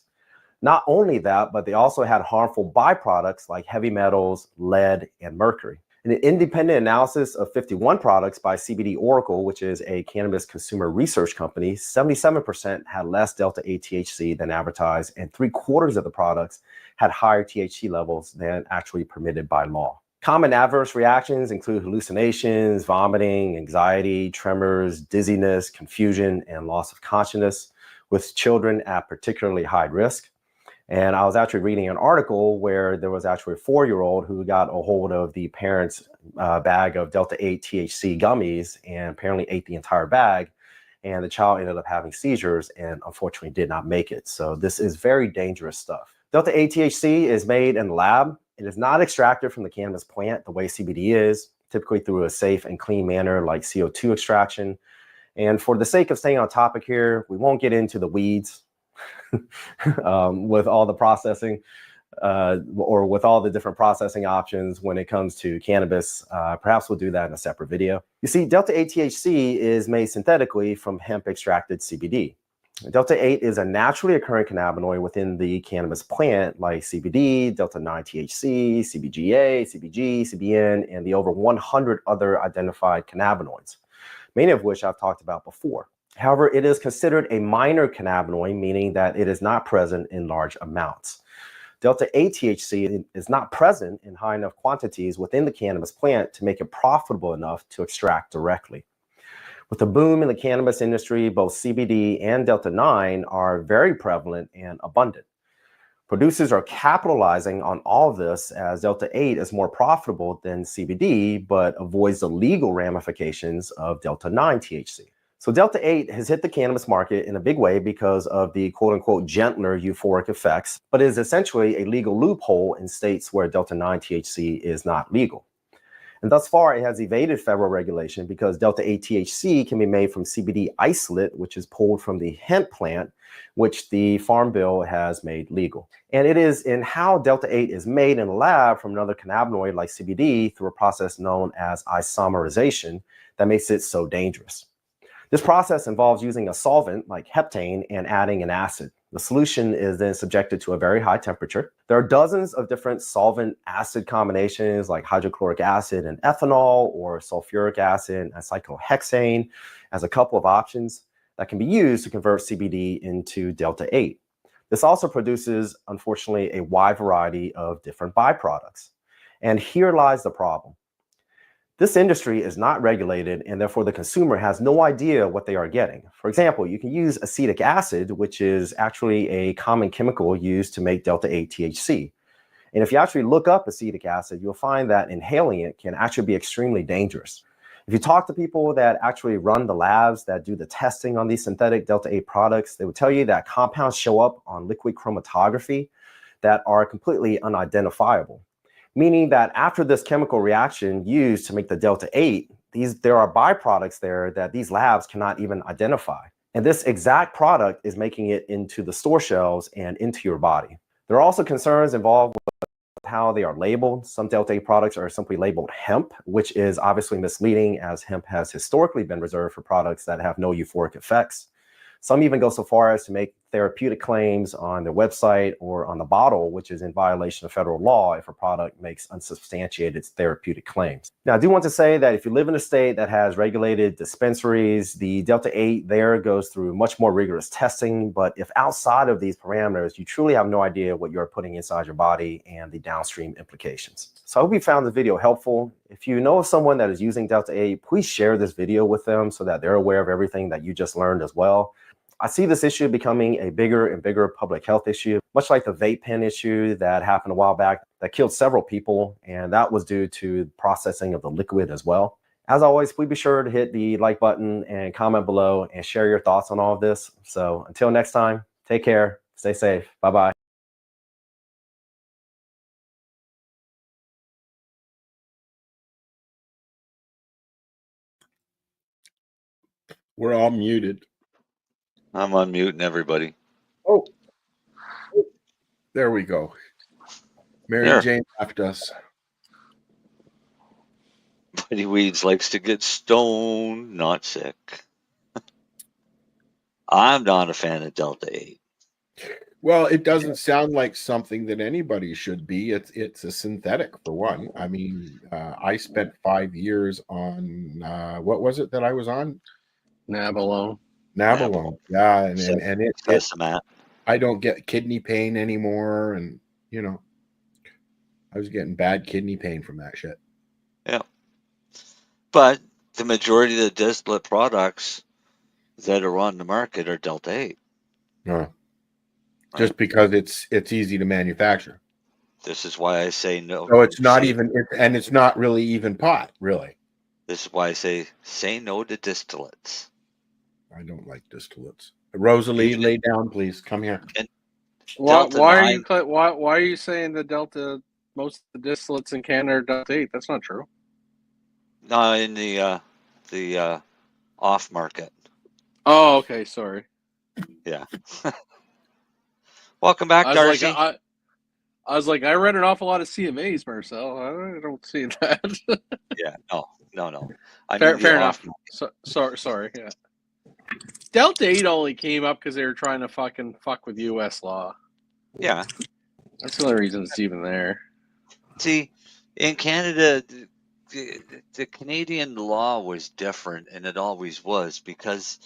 Not only that, but they also had harmful byproducts like heavy metals, lead, and mercury. In an independent analysis of 51 products by CBD Oracle, which is a cannabis consumer research company, 77% had less Delta 8 THC than advertised, and 3/4 of the products had higher THC levels than actually permitted by law. Common adverse reactions include hallucinations, vomiting, anxiety, tremors, dizziness, confusion, and loss of consciousness, with children at particularly high risk. And I was actually reading an article where there was actually a 4-year-old who got a hold of the parents' bag of Delta 8 THC gummies and apparently ate the entire bag. And the child ended up having seizures and unfortunately did not make it. So this is very dangerous stuff. Delta 8 THC is made in the lab. It is not extracted from the cannabis plant the way CBD is, typically through a safe and clean manner like CO2 extraction. And for the sake of staying on topic here, we won't get into the weeds with all the processing or with all the different processing options when it comes to cannabis. Perhaps we'll do that in a separate video. You see, Delta 8 THC is made synthetically from hemp extracted CBD. Delta 8 is a naturally occurring cannabinoid within the cannabis plant like CBD, Delta 9 THC, CBGA, CBG, CBN, and the over 100 other identified cannabinoids, many of which I've talked about before. However, it is considered a minor cannabinoid, meaning that it is not present in large amounts. Delta 8 THC is not present in high enough quantities within the cannabis plant to make it profitable enough to extract directly. With the boom in the cannabis industry, both CBD and Delta 9 are very prevalent and abundant. Producers are capitalizing on all of this as Delta 8 is more profitable than CBD, but avoids the legal ramifications of Delta 9 THC. So Delta 8 has hit the cannabis market in a big way because of the quote unquote gentler euphoric effects, but is essentially a legal loophole in states where Delta 9 THC is not legal. And thus far, it has evaded federal regulation because Delta 8 THC can be made from CBD isolate, which is pulled from the hemp plant, which the Farm Bill has made legal. And it is in how Delta 8 is made in a lab from another cannabinoid like CBD through a process known as isomerization that makes it so dangerous. This process involves using a solvent like heptane and adding an acid. The solution is then subjected to a very high temperature. There are dozens of different solvent acid combinations like hydrochloric acid and ethanol, or sulfuric acid and cyclohexane as a couple of options that can be used to convert CBD into Delta 8. This also produces, unfortunately, a wide variety of different byproducts. And here lies the problem. This industry is not regulated, and therefore the consumer has no idea what they are getting. For example, you can use acetic acid, which is actually a common chemical used to make Delta 8 THC. And if you actually look up acetic acid, you'll find that inhaling it can actually be extremely dangerous. If you talk to people that actually run the labs that do the testing on these synthetic Delta 8 products, they will tell you that compounds show up on liquid chromatography that are completely unidentifiable. Meaning that after this chemical reaction used to make the Delta 8, there are byproducts there that these labs cannot even identify. And this exact product is making it into the store shelves and into your body. There are also concerns involved with how they are labeled. Some Delta 8 products are simply labeled hemp, which is obviously misleading, as hemp has historically been reserved for products that have no euphoric effects. Some even go so far as to make therapeutic claims on their website or on the bottle, which is in violation of federal law if a product makes unsubstantiated therapeutic claims. Now, I do want to say that if you live in a state that has regulated dispensaries, the Delta 8 there goes through much more rigorous testing. But if outside of these parameters, you truly have no idea what you're putting inside your body and the downstream implications. So I hope you found this video helpful. If you know of someone that is using Delta 8, please share this video with them so that they're aware of everything that you just learned as well. I see this issue becoming a bigger and bigger public health issue, much like the vape pen issue that happened a while back that killed several people, and that was due to processing of the liquid as well. As always, please be sure to hit the like button and comment below and share your thoughts on all of this. So until next time, take care, stay safe, bye-bye. We're all muted. I'm unmuting everybody. Oh, there we go. Mary Jane left us. Buddy Weeds likes to get stoned, not sick. I'm not a fan of Delta 8. Well, it doesn't sound like something that anybody should be. It's a synthetic, for one. I mean, I spent 5 years on, what was it that I was on? Nabalone. Yeah, and I don't get kidney pain anymore, and I was getting bad kidney pain from that shit. Yeah, but the majority of the distillate products that are on the market are Delta 8. No, just because it's easy to manufacture. This is why I say no. So it's not and it's not really even pot, really. This is why I say no to distillates. I don't like distillates. Rosalie, lay down, please. Come here. Why are you saying the Delta? Most of the distillates in Canada are Delta 8. That's not true. No, in the off market. Oh, okay. Sorry. Yeah. Welcome back, Darcy. I was like, I read an awful lot of CMAs, Marcel. I don't see that. Yeah. No. Fair enough. Sorry. Yeah. Delta 8 only came up because they were trying to fuck with U.S. law. Yeah. That's the only reason it's even there. See, in Canada, the Canadian law was different, and it always was, because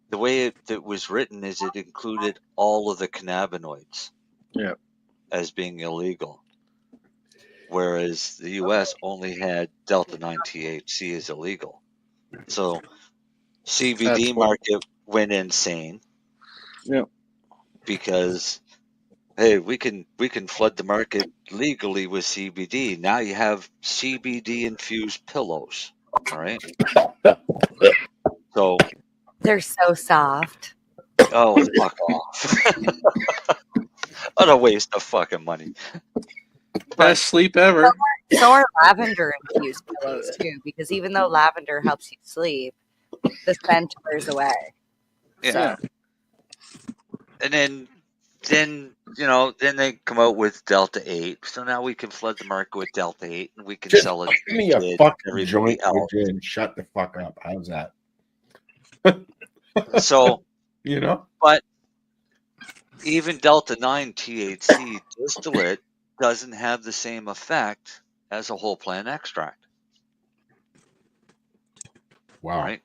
the way it was written is it included all of the cannabinoids as being illegal, whereas the U.S. only had Delta 9 THC as illegal. So CBD market went insane. Yeah. Because hey, we can flood the market legally with CBD. Now you have CBD infused pillows. All right. So, They're so soft. oh, fuck off. What a waste of fucking money. Best sleep ever. So are lavender infused pillows too, because even though lavender helps you sleep, the scent wears away. Yeah. And then then they come out with Delta 8. So now we can flood the market with Delta 8 and we can Just sell it give to me the a kids and fucking everybody joint else. and shut the fuck up. How's that? So, but even Delta 9 THC distillate doesn't have the same effect as a whole plant extract. Wow. Right?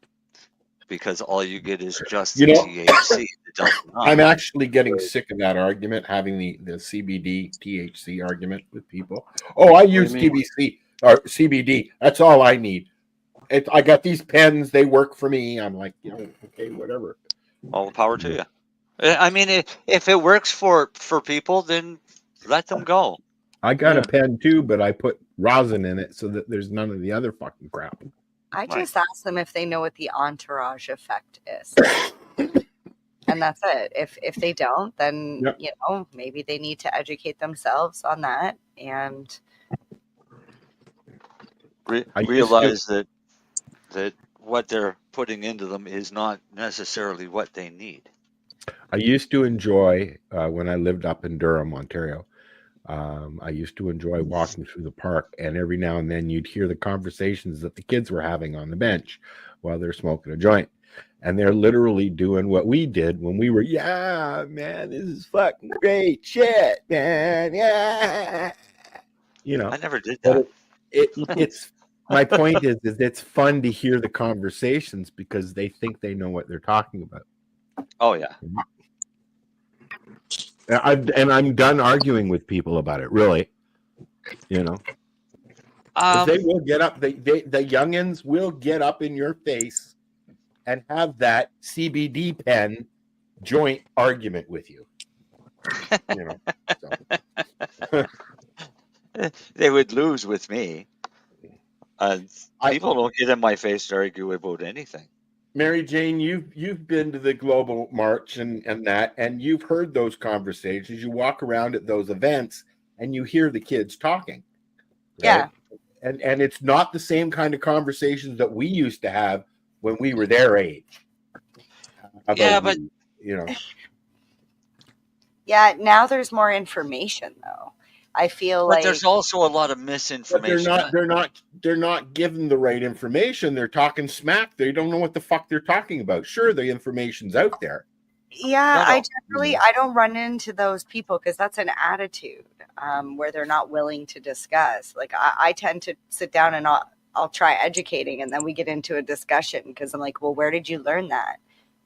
Because all you get is just You the know, THC, the Delta 9. I'm actually getting sick of that argument, having the CBD THC argument with people. Oh, I use TBC or CBD. That's all I need. I got these pens. They work for me. I'm like, okay, whatever. All the power to you. I mean, if it works for people, then let them go. I got a pen too, but I put rosin in it so that there's none of the other fucking crap. I just ask them if they know what the entourage effect is. And that's it. If they don't, then maybe they need to educate themselves on that and realize that what they're putting into them is not necessarily what they need. I used to enjoy when I lived up in Durham, Ontario. I used to enjoy walking through the park, and every now and then you'd hear the conversations that the kids were having on the bench while they're smoking a joint. And they're literally doing what we did when we were, yeah, man, this is fucking great shit, man. Yeah. I never did that. It's my point is it's fun to hear the conversations because they think they know what they're talking about. Oh, yeah. I'm done arguing with people about it, really. 'Cause they will get up. The youngins will get up in your face and have that CBD pen joint argument with you. They would lose with me. People don't get in my face to argue about anything. Mary Jane, you've been to the Global March and that, and you've heard those conversations. You walk around at those events and you hear the kids talking. Right? Yeah. And it's not the same kind of conversations that we used to have when we were their age. But yeah, now there's more information though. I feel like there's also a lot of misinformation. But they're not given the right information. They're talking smack. They don't know what the fuck they're talking about. Sure, the information's out there. Yeah, I don't run into those people because that's an attitude where they're not willing to discuss. Like I tend to sit down and I'll try educating, and then we get into a discussion because I'm like, well, where did you learn that?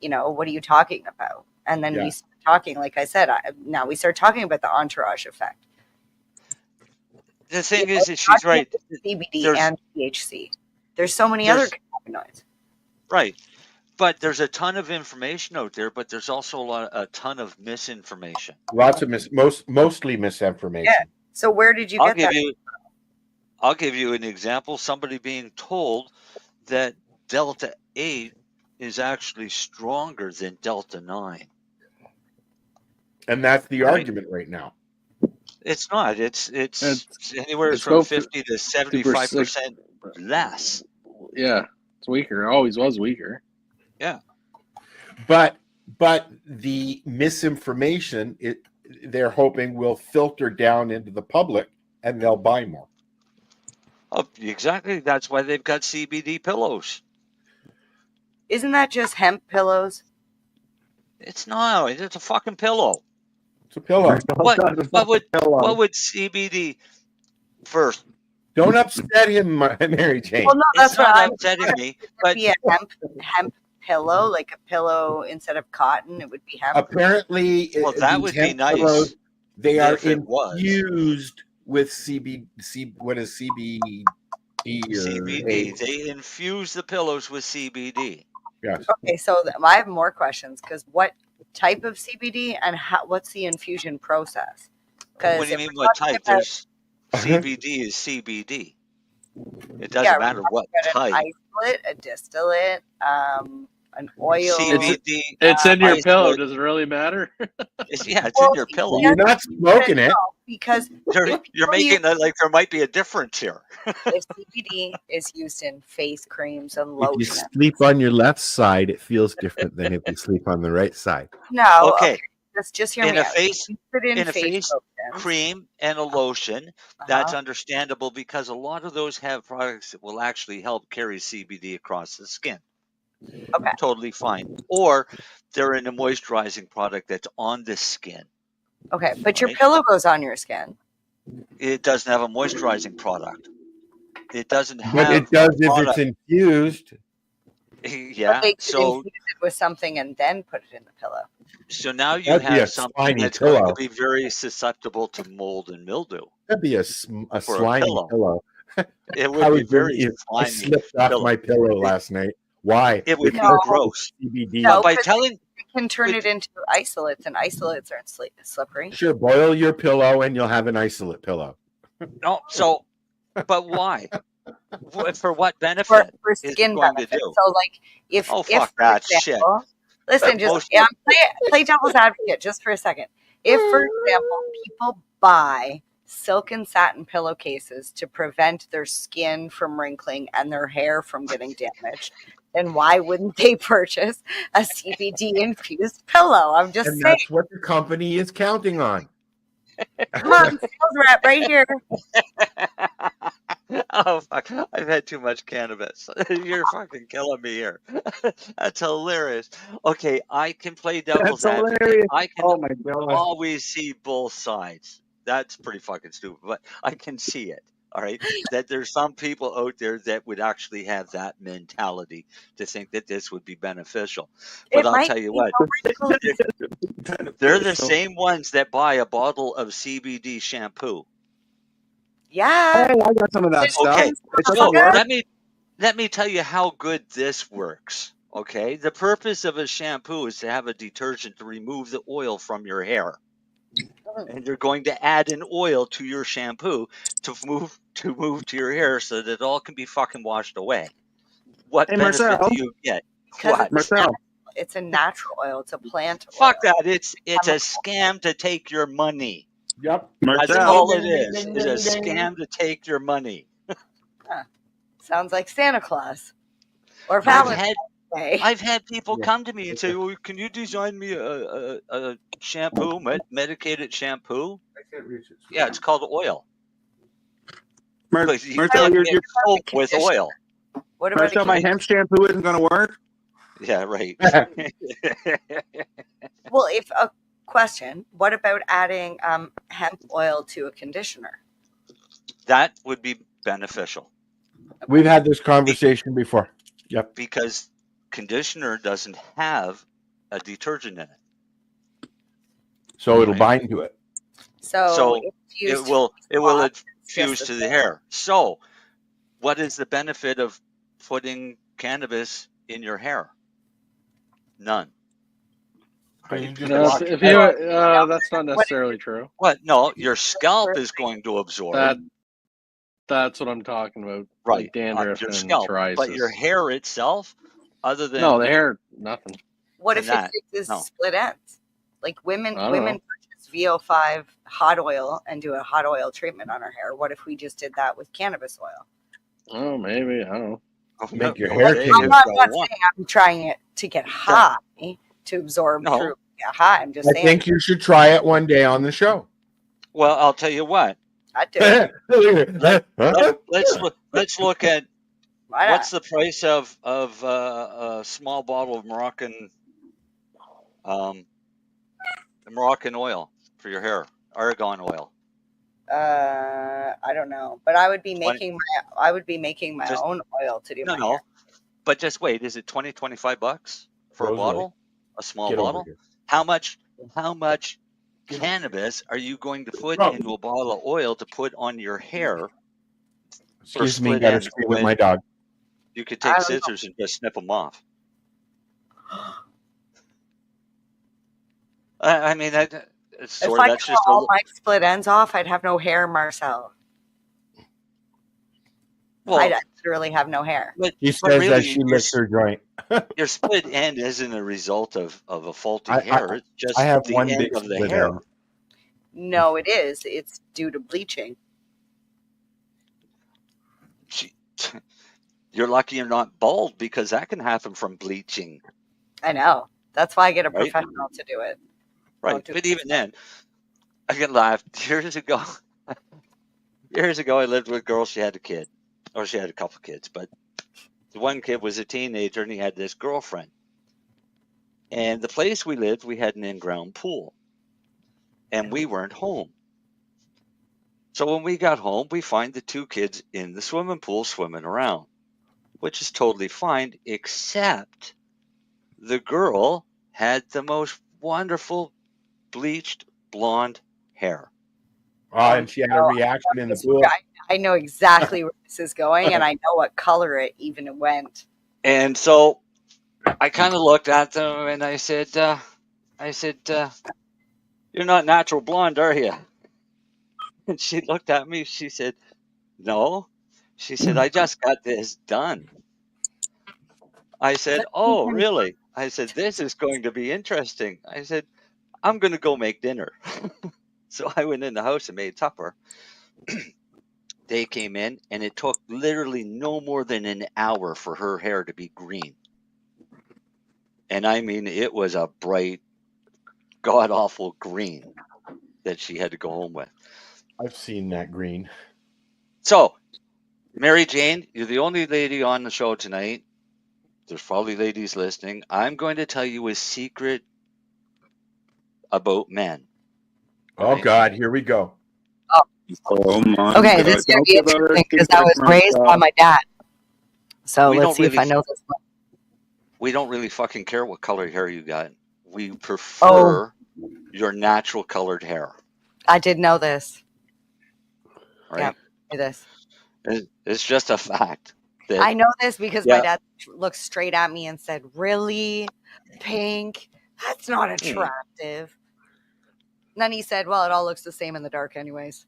What are you talking about? And then we start talking. Like I said, now we start talking about the entourage effect. The thing is that she's right. CBD and THC. There's so many other cannabinoids. Right. But there's a ton of information out there, but there's also a ton of misinformation. Lots of mostly misinformation. Yeah. So where did you get that? I'll give you an example. Somebody being told that Delta 8 is actually stronger than Delta 9. And that's the argument right now. It's not. It's anywhere from 50 to 75% less. Yeah, it's weaker. It always was weaker. Yeah. But the misinformation, they're hoping will filter down into the public and they'll buy more. Oh, exactly. That's why they've got CBD pillows. Isn't that just hemp pillows? It's not. It's a fucking pillow. It's a pillow. What would CBD first? Don't upset him, Mary Jane. Well, no, that's what I'm upsetting me. But be a hemp pillow, like a pillow instead of cotton. It would be hemp. Apparently, well, that would be nice. Pillows, they are infused with CBD. What is CBD? CBD. They infuse the pillows with CBD. Yes. Okay, so I have more questions because what type of CBD and what's the infusion process? What do you mean what type? There's CBD is CBD. It doesn't matter what type. An isolate, a distillate, an oil. CBD. It's in your pillow. Does it really matter? It's in your pillow. You're not smoking it. Because you're making it like there might be a difference here. If CBD is used in face creams and If lotion. you sleep on your left side, it feels different than if you sleep on the right side. No. Okay. Just hear me out. In a face cream and a lotion, that's understandable because a lot of those have products that will actually help carry CBD across the skin. Okay. Totally fine. Or they're in a moisturizing product that's on the skin. Okay, but your pillow goes on your skin. It doesn't have a moisturizing product. It doesn't have. But it does if it's infused. Yeah. But they could infuse it with something and then put it in the pillow. So now you have something that's going to be very susceptible to mold and mildew. That'd be a slimy pillow. It would be very slimy. I slipped off my pillow last night. Why? It would be gross. CBD. No, by telling you can turn it into isolates, and isolates aren't slippery. Sure, boil your pillow and you'll have an isolate pillow. No, but why? For what benefit? For skin benefit. So, like, if that shit. Listen, play devil's advocate just for a second. If, for example, people buy silk and satin pillowcases to prevent their skin from wrinkling and their hair from getting damaged, then why wouldn't they purchase a CBD infused pillow? I'm just saying. That's what the company is counting on. Come on, sales rep right here. Oh, fuck. I've had too much cannabis. You're fucking killing me here. That's hilarious. Okay, I can play devil's advocate. I can always see both sides. That's pretty fucking stupid, but I can see it. All right, that there's some people out there that would actually have that mentality to think that this would be beneficial. But I'll tell you what, they're the same ones that buy a bottle of CBD shampoo. Yeah, I got some of that stuff. Okay, so let me tell you how good this works. Okay, the purpose of a shampoo is to have a detergent to remove the oil from your hair. And you're going to add an oil to your shampoo to move to your hair so that it all can be fucking washed away. What benefit do you get? What? It's a natural oil. It's a plant oil. Fuck that. It's a scam to take your money. Yep. That's all it is. It's a scam to take your money. Sounds like Santa Claus. Or Valentine's Day. I've had people come to me and say, well, can you design me a shampoo, medicated shampoo? Yeah, it's called oil. Marcel, you're soap with oil. What about Marcel, my hemp shampoo isn't going to work? Yeah, right. Well, question, what about adding hemp oil to a conditioner? That would be beneficial. We've had this conversation before. Yep. Because conditioner doesn't have a detergent in it. So it'll bind to it. So it will infuse to the hair. So what is the benefit of putting cannabis in your hair? None. That's not necessarily true. What? No, your scalp is going to absorb. That's what I'm talking about. Right. Like dandruff your and scalp. psoriasis. But your hair itself, other than the hair, nothing. What if it's split ends? Like women purchase VO5 hot oil and do a hot oil treatment on our hair. What if we just did that with cannabis oil? Oh, maybe. I don't know. Make your hair change. I'm not saying I'm trying it to get high, to absorb through get high. I'm just saying. I think you should try it one day on the show. Well, I'll tell you what. I do. Let's look at what's the price of a small bottle of Moroccan oil for your hair, argan oil. I don't know, but I would be making my own oil to do my hair. But just wait, is it $25 for a bottle? A small bottle? How much cannabis are you going to put into a bottle of oil to put on your hair? Excuse me, gotta scream with my dog. You could take scissors and just snip them off. I mean, If sort I that's cut just all my split ends off, I'd have no hair, Marcel. I'd literally have no hair. She says as she licks her joint. Your split end isn't a result of a faulty I hair. It's just I have the one end big of the split hair. end. No, it is. It's due to bleaching. You're lucky you're not bald because that can happen from bleaching. I know. That's why I get a Right? professional to do it. Right. But even then, I can laugh. Years ago, I lived with a girl. She had a kid, or she had a couple kids, but the one kid was a teenager and he had this girlfriend. And the place we lived, we had an in-ground pool, and we weren't home. So when we got home, we find the two kids in the swimming pool swimming around, which is totally fine, except the girl had the most wonderful bleached blonde hair. Oh, and she had a reaction in the pool. I know exactly where this is going, and I know what color it even went. And so I kind of looked at them and I said, "You're not natural blonde, are you?" And she looked at me. She said, "No." She said, "I just got this done." I said, "Oh, really?" I said, "This is going to be interesting." I said, "I'm going to go make dinner." So I went in the house and made supper. They came in, and it took literally no more than an hour for her hair to be green. And I mean, it was a bright, god-awful green that she had to go home with. I've seen that green. So, Mary Jane, you're the only lady on the show tonight. There's probably ladies listening. I'm going to tell you a secret about men. Oh, God, here we go. Oh my okay, this is going to be interesting because I was raised by my dad. So let's see if I know this one. We don't really fucking care what color hair you got. We prefer your natural colored hair. I did know this. Right? Yeah, this. It's just a fact. That, I know this because my dad looked straight at me and said, "Really? Pink? That's not attractive." And then he said, "Well, it all looks the same in the dark anyways."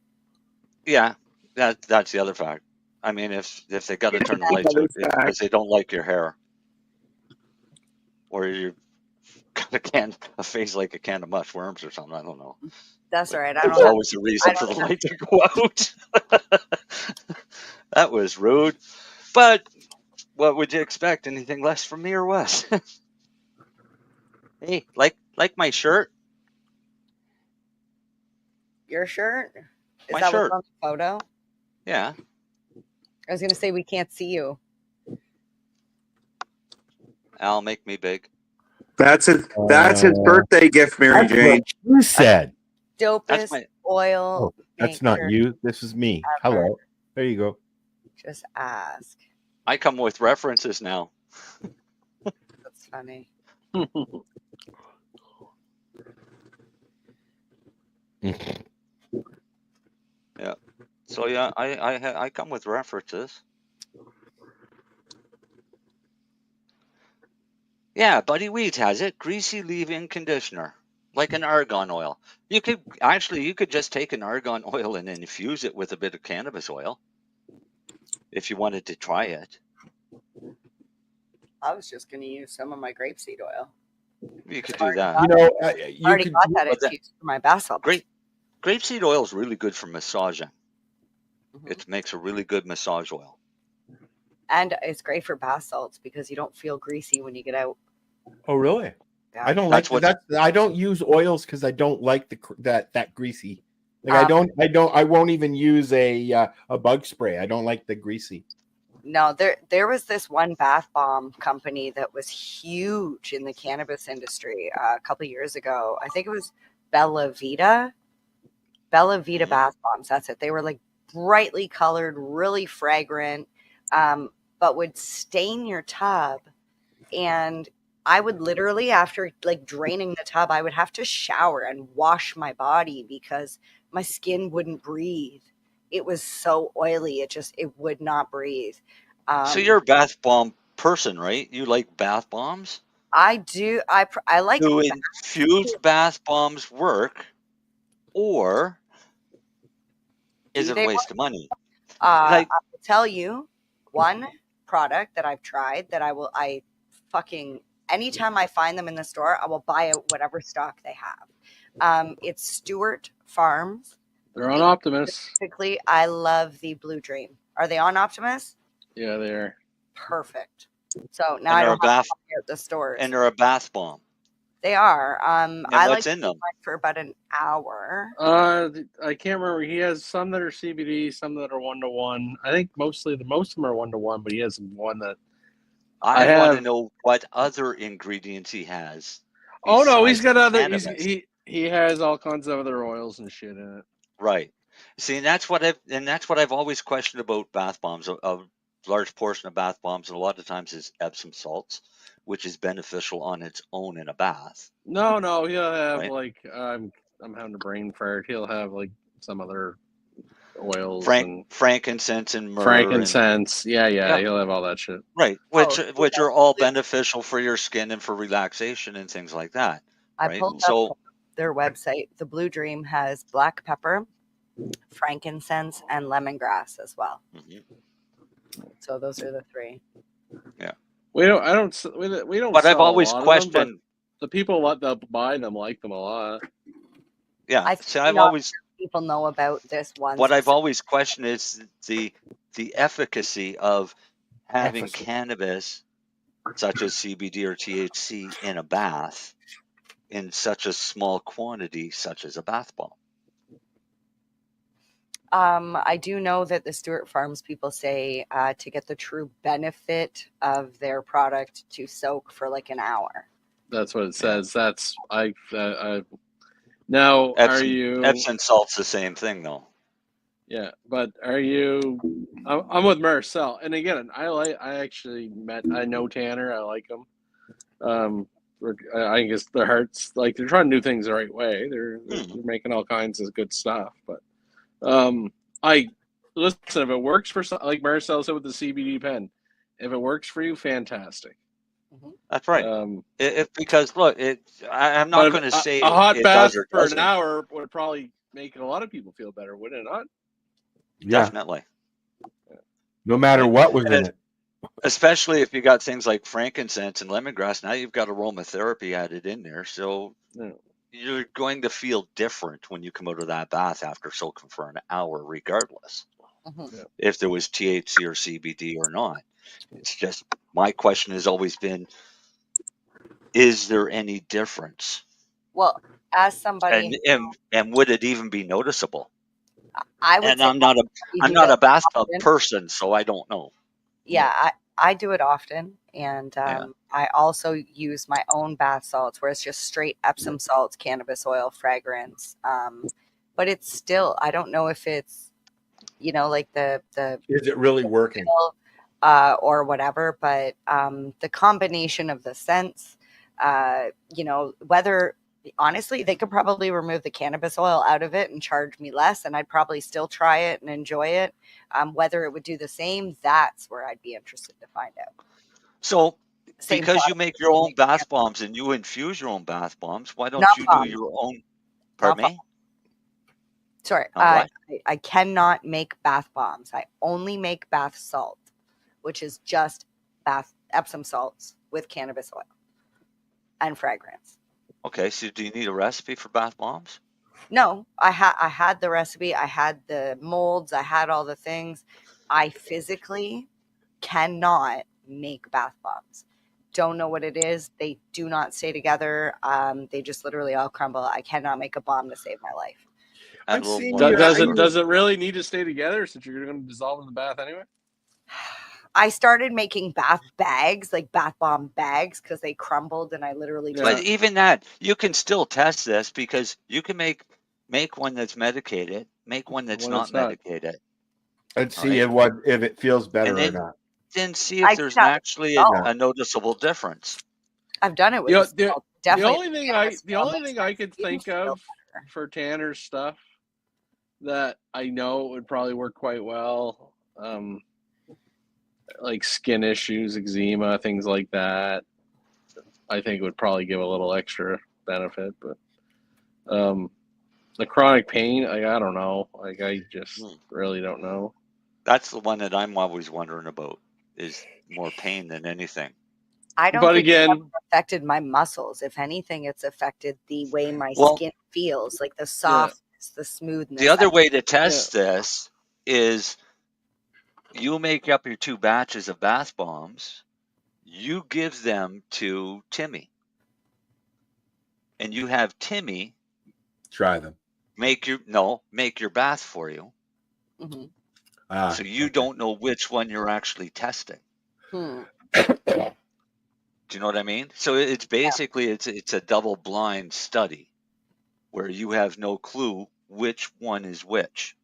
Yeah, that's the other fact. I mean, if they got to turn the lights out because they don't like your hair, or you've got a face like a can of mushworms or something, I don't know. That's all right. There's always a reason for the light to go out. That was rude. But what would you expect? Anything less from me or what? Hey, like my shirt? Your shirt? Is My that shirt. what's on the photo? Yeah. I was going to say we can't see you. Al, make me big. That's his birthday gift, Mary Jane. You said. Dopest oil. That's not you. This is me. Ever. Hello. There you go. Just ask. I come with references now. That's funny. Yeah. So yeah, I come with references. Yeah, Buddy Weeds has it. Greasy leave-in conditioner, like an argan oil. You could just take an argan oil and infuse it with a bit of cannabis oil, if you wanted to try it. I was just going to use some of my grapeseed oil. You could do that. You know, I already got that infused for my bath salts. Grapeseed oil is really good for massaging. It makes a really good massage oil. And it's great for bath salts because you don't feel greasy when you get out. Oh, really? Yeah. I don't like that. I don't use oils because I don't like that greasy. Like I won't even use a bug spray. I don't like the greasy. No, there was this one bath bomb company that was huge in the cannabis industry a couple of years ago. I think it was Bella Vita bath bombs. That's it. They were like brightly colored, really fragrant, but would stain your tub. And I would literally, after like draining the tub, I would have to shower and wash my body because my skin wouldn't breathe. It was so oily. It would not breathe. So you're a bath bomb person, right? You like bath bombs? I do. I like. Do infused bath bombs work, or is it a They waste of money? I Like, will tell you one product that I've tried that I fucking, anytime I find them in the store, I will buy whatever stock they have. It's Stewart Farms. They're on Optimus. Specifically, I love the Blue Dream. Are they on Optimus? Yeah, they are. Perfect. So now and I they're don't a have to bath, buy at the stores. and they're a bath bomb. They are. And I what's like in them? mine for about an hour. I can't remember. He has some that are CBD, some that are 1-to-1. I think most of them are 1-to-1, but he has one that I want to know what other ingredients he has. Oh no, he's besides got other. cannabis. He has all kinds of other oils and shit in it. Right. See, and that's what I've always questioned about bath bombs. A large portion of bath bombs, and a lot of times, is Epsom salts, which is beneficial on its own in a bath. No, he'll have Right. like I'm having a brain fart. He'll have like some other oils and frankincense and myrrh. frankincense. And, yeah, he'll have all that shit. Right, which are all beneficial for your skin and for relaxation and things like that. I Right. pulled So up their website. The Blue Dream has black pepper, frankincense, and lemongrass as well. So those are the three. Yeah. We don't. But sell I've always a lot questioned. of them, but the people that buy them like them a lot. Yeah. I See, think I've not always. people know about this one. What I've always questioned is the efficacy of having cannabis, such as CBD or THC, in a bath in such a small quantity, such as a bath bomb. I do know that the Stewart Farms people say to get the true benefit of their product to soak for like an hour. That's what it says. That's now. Are you Epsom salt's the same thing, though. Yeah, but are you? I'm with Marcel, and again, I know Tanner. I like him. I guess their hearts like they're trying to do things the right way. They're making all kinds of good stuff. But I listen. If it works for like Marcel said with the CBD pen, if it works for you, fantastic. That's right. Because look, I'm not going to say a hot it bath does or for doesn't. an hour would probably make a lot of people feel better, wouldn't it not? Yeah. Definitely. No matter what was in it. Especially if you got things like frankincense and lemongrass. Now you've got aromatherapy added in there, so you're going to feel different when you come out of that bath after soaking for an hour, regardless if there was THC or CBD or not. It's just my question has always been: is there any difference? Well, as somebody, and would it even be noticeable? I would. And say I'm not a bathtub person, so I don't know. Yeah, I do it often, and I also use my own bath salts, where it's just straight Epsom salts, cannabis oil, fragrance. But it's still, I don't know if it's, like the is it really working or whatever. But the combination of the scents, whether. Honestly, they could probably remove the cannabis oil out of it and charge me less, and I'd probably still try it and enjoy it. Whether it would do the same, that's where I'd be interested to find out. So, because you make your own bath bombs and you infuse your own bath bombs, why don't you do your own? Pardon me? Sorry, I cannot make bath bombs. I only make bath salt, which is just Epsom salts with cannabis oil and fragrance. Okay, so do you need a recipe for bath bombs? No, I had the recipe. I had the molds. I had all the things. I physically cannot make bath bombs. Don't know what it is. They do not stay together. They just literally all crumble. I cannot make a bomb to save my life. Does it really need to stay together since you're going to dissolve in the bath anyway? I started making bath bags, like bath bomb bags, because they crumbled, and I literally just. But even that, you can still test this because you can make one that's medicated, make one that's not medicated, and see if it feels better or not. Then see if there's actually a noticeable difference. I've done it with the only thing I could think of for Tanner's stuff that I know would probably work quite well. Like skin issues, eczema, things like that. I think would probably give a little extra benefit. But the chronic pain, I don't know. Like, I just really don't know. That's the one that I'm always wondering about, is more pain than anything. I don't think it's ever affected my muscles. If anything, it's affected the way my skin feels, like the softness, the smoothness. The other way to test this is you make up your 2 batches of bath bombs, you give them to Timmy, and you have Timmy try them. Make your bath for you. Mm-hmm. So you don't know which one you're actually testing. Do you know what I mean? So it's basically it's a double blind study where you have no clue which one is which,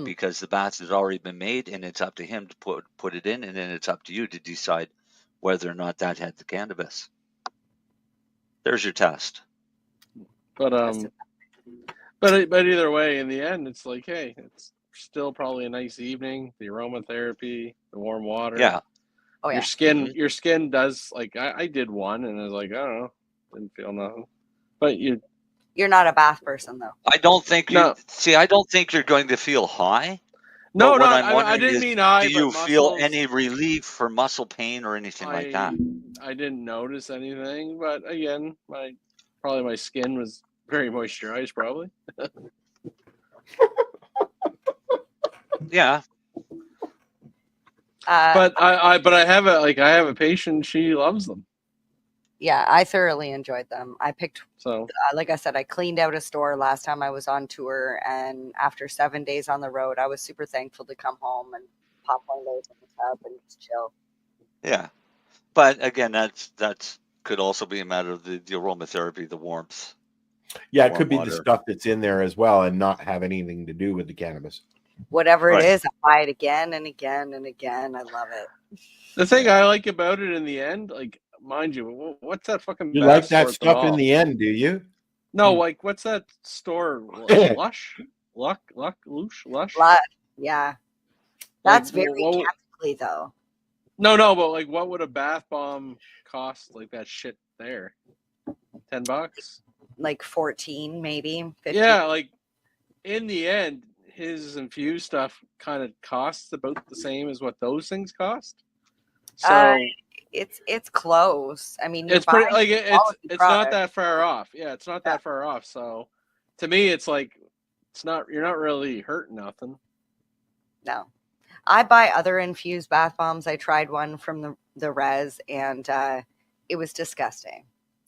because the bath has already been made and it's up to him to put it in, and then it's up to you to decide whether or not that had the cannabis. There's your test. But either way, in the end, it's like, hey, it's still probably a nice evening. The aromatherapy, the warm water. Yeah. Oh, yeah. Your skin does, like, I did one and I was like, I don't know, didn't feel nothing. But you're not a bath person, though. I don't think I don't think you're going to feel high. No, what no, I'm wondering I didn't is, mean high. do you but feel muscles, any relief for muscle pain or anything like that? I didn't notice anything, but again, my skin was very moisturized, probably. Yeah. But I have a patient. She loves them. Yeah, I thoroughly enjoyed them. I picked, like I said, I cleaned out a store last time I was on tour, and after 7 days on the road, I was super thankful to come home and pop one of those in the tub and just chill. Yeah, but again, that's could also be a matter of the aromatherapy, the warmth. Yeah, it could be the stuff that's in there as well, and not have anything to do with the cannabis. Whatever it is, I buy it again and again and again. I love it. The thing I like about it in the end, like, mind you, what's that fucking? You like that stuff in the end, do you? No, like, what's that store? Lush? Lush? Yeah. That's very chemically, though. No, but like, what would a bath bomb cost? Like that shit there, $10? Like 14, maybe 15. Yeah, like in the end, his infused stuff kind of costs about the same as what those things cost. So it's close. I mean, it's pretty, like, it's not that far off. Yeah, it's not that far off. So to me, it's like, you're not really hurting nothing. No. I buy other infused bath bombs. I tried one from the res, and it was disgusting.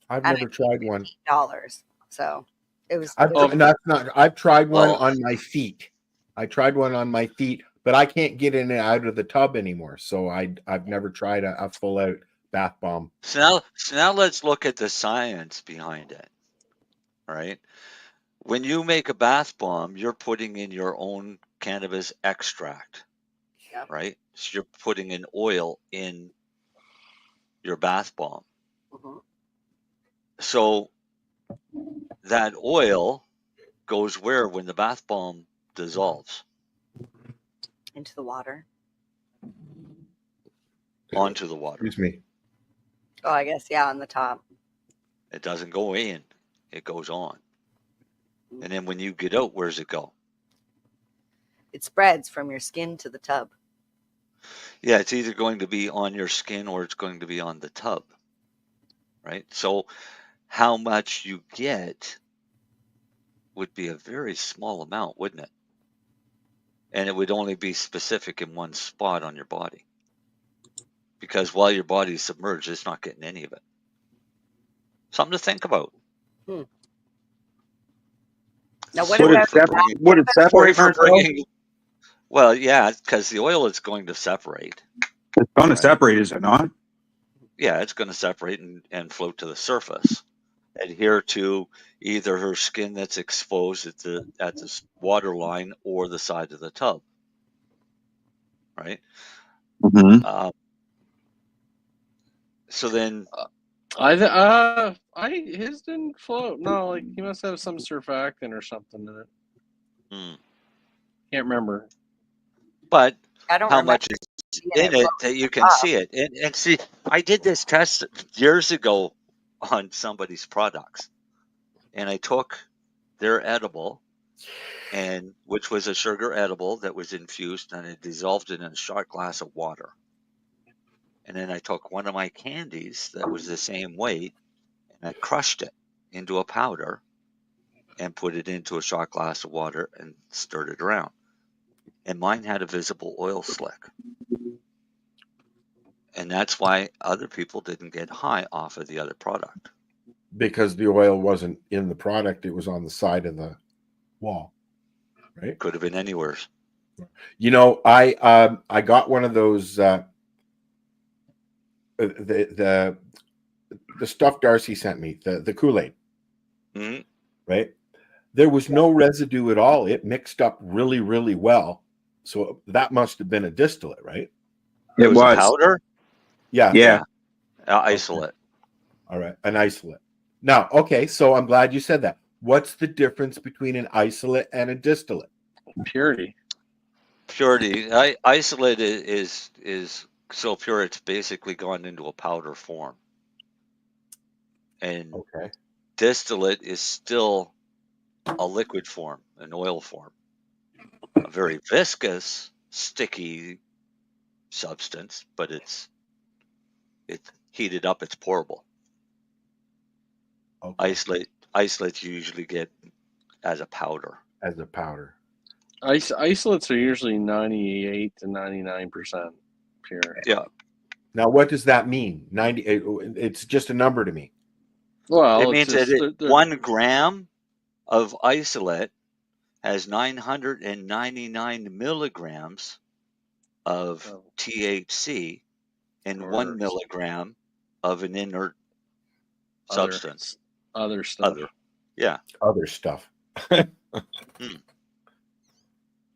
I've never tried one. $8. So it was. I've tried one on my feet. I tried one on my feet, but I can't get in and out of the tub anymore. So I've never tried a full out bath bomb. So now let's look at the science behind it. All right. When you make a bath bomb, you're putting in your own cannabis extract. Yep. Right? So you're putting in oil in your bath bomb. Mm-hmm. So that oil goes where when the bath bomb dissolves? Into the water. Onto the water. Excuse me. Oh, I guess, yeah, on the top. It doesn't go in. It goes on. And then when you get out, where does it go? It spreads from your skin to the tub. Yeah, it's either going to be on your skin or it's going to be on the tub, right? So how much you get would be a very small amount, wouldn't it? And it would only be specific in one spot on your body. Because while your body is submerged, it's not getting any of it. Something to think about. Now, would it separate from Well, yeah, because the oil is going to separate. It's going to separate, is it not? Yeah, it's going to separate and float to the surface. Adhere to either her skin that's exposed at the water line or the side of the tub. Right? Mm-hmm. So then... his didn't float. No, like, he must have some surfactant or something in it. Can't remember. But I don't how remember much is in it that you can see it. And see, I did this test years ago on somebody's products, and I took their edible, and which was a sugar edible that was infused, and I dissolved it in a shot glass of water. And then I took one of my candies that was the same weight, and I crushed it into a powder and put it into a shot glass of water and stirred it around. And mine had a visible oil slick. And that's why other people didn't get high off of the other product. Because the oil wasn't in the product, it was on the side of the wall, right? Could have been anywhere. You know, I got one of those the stuff Darcy sent me, the Kool-Aid, right? There was no residue at all. It mixed up really, really well. So that must have been a distillate, right? It was a powder? Yeah. Isolate. All right, an isolate. Now, okay, so I'm glad you said that. What's the difference between an isolate and a distillate? Purity. Isolate is so pure it's basically gone into a powder form. And distillate is still a liquid form, an oil form. A very viscous, sticky substance, but it's heated up, it's pourable. Isolates you usually get as a powder. Isolates are usually 98 to 99% pure. Yeah. Now, what does that mean? 98. It's just a number to me. Well, it means that 1 gram of isolate has 999 milligrams of THC and 1 milligram of an inert substance. Other stuff. Other stuff.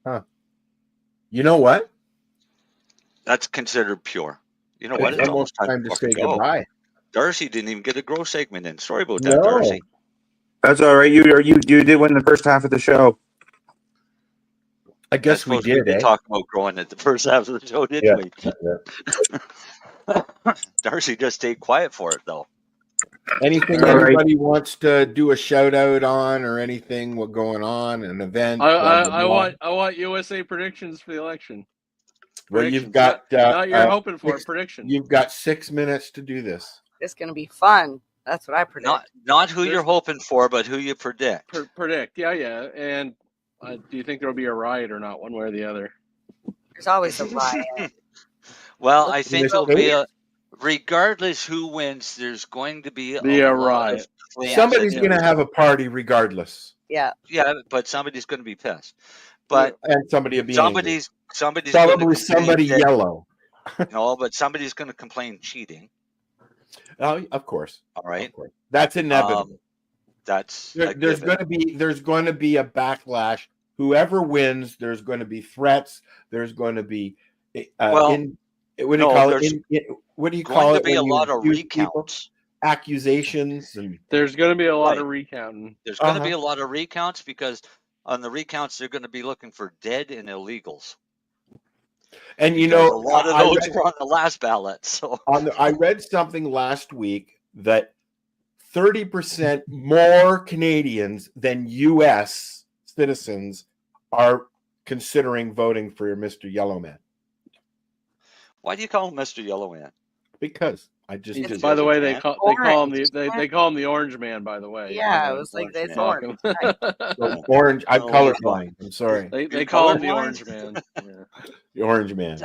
Huh. You know what? That's considered pure. You know what? It's almost time to say goodbye. Darcy didn't even get a grow segment in. Sorry about that, Darcy. That's all right. You did win the first half of the show. I guess we did. We talk about growing at the first half of the show, didn't we? Darcy just stayed quiet for it, though. Anything anybody wants to do a shout out on, or anything what's going on, an event? I want USA predictions for the election. Well, you've got not you're hoping for predictions. You've got 6 minutes to do this. It's going to be fun. That's what I predict. Not who you're hoping for, but who you predict. Predict, yeah. And do you think there'll be a riot or not, one way or the other? There's always a riot. Well, I think there'll be regardless who wins, there's going to be a riot. Somebody's going to have a party regardless. Yeah, but somebody's going to be pissed. But and somebody will be somebody's probably somebody yellow. No, but somebody's going to complain cheating. Oh, of course. All right, of course. That's inevitable. There's going to be a backlash. Whoever wins, there's going to be threats. There's going to be what do you call it? Be a lot of recounts, accusations, and there's going to be a lot of recounting. There's going to be a lot of recounts because on the recounts they're going to be looking for dead and illegals. And a lot of those were on the last ballot. So I read something last week that 30% more Canadians than U.S. citizens are considering voting for Mr. Yellowman. Why do you call him Mr. Yellowman? Because I just. By the way, they call him the Orange Man. By the way, yeah, it was like they thought orange. I'm colorblind. I'm sorry. They call him the Orange Man. Yeah. The Orange Man.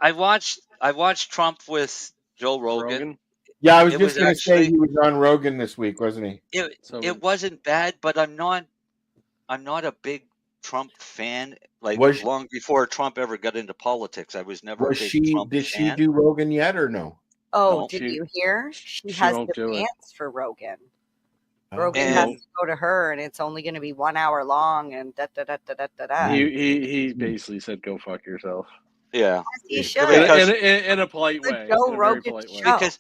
I watched Trump with Joe Rogan. Yeah, I was just going to say he was on Rogan this week, wasn't he? It wasn't bad, but I'm not a big Trump fan. Long before Trump ever got into politics, I was never a big Trump fan. Did she do Rogan yet or no? Oh, did you hear? She has the pants for Rogan. Rogan has to go to her, and it's only going to be 1 hour long, and da. He basically said, "Go fuck yourself." Yeah, he should in a polite way. Joe Rogan show. Because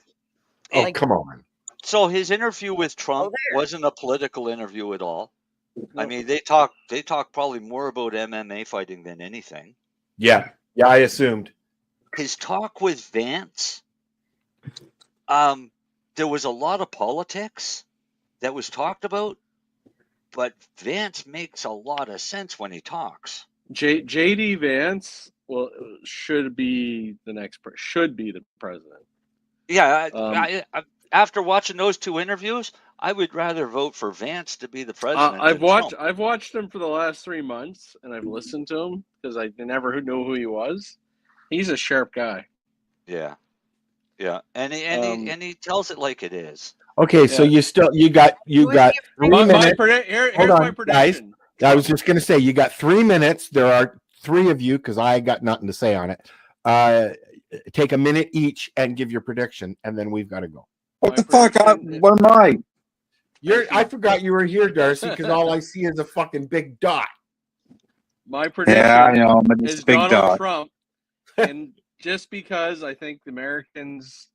come on. So his interview with Trump wasn't a political interview at all. I mean, they talk probably more about MMA fighting than anything. Yeah. Yeah, I assumed. His talk with Vance, there was a lot of politics that was talked about, but Vance makes a lot of sense when he talks. JD Vance should be the president. Yeah, after watching those two interviews, I would rather vote for Vance to be the president. I've than Trump. watched him for the last 3 months, and I've listened to him because I never knew who he was. He's a sharp guy. Yeah, and he tells it like it is. Okay, so you got 3 minutes. Hold on, guys. I was just going to say you got 3 minutes. There are 3 of you because I got nothing to say on it. Take a minute each and give your prediction, and then we've got to go. What the fuck? What am I? I forgot you were here, Darcy, because all I see is a fucking big dot. My prediction I know, but it's is a big Donald dot. Trump, and just because I think the Americans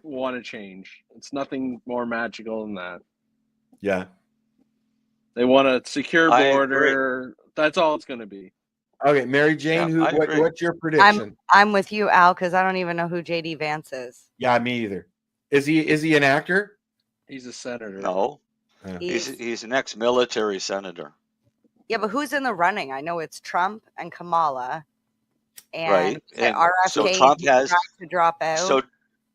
want to change. It's nothing more magical than that. Yeah. They want a secure border. That's all it's going to be. Okay, Mary Jane, what's your prediction? I'm with you, Al, because I don't even know who JD Vance is. Yeah, me either. Is he an actor? He's a senator. No, he's an ex-military senator. Yeah, but who's in the running? I know it's Trump and Kamala, and right. And RFK so Trump has to drop out.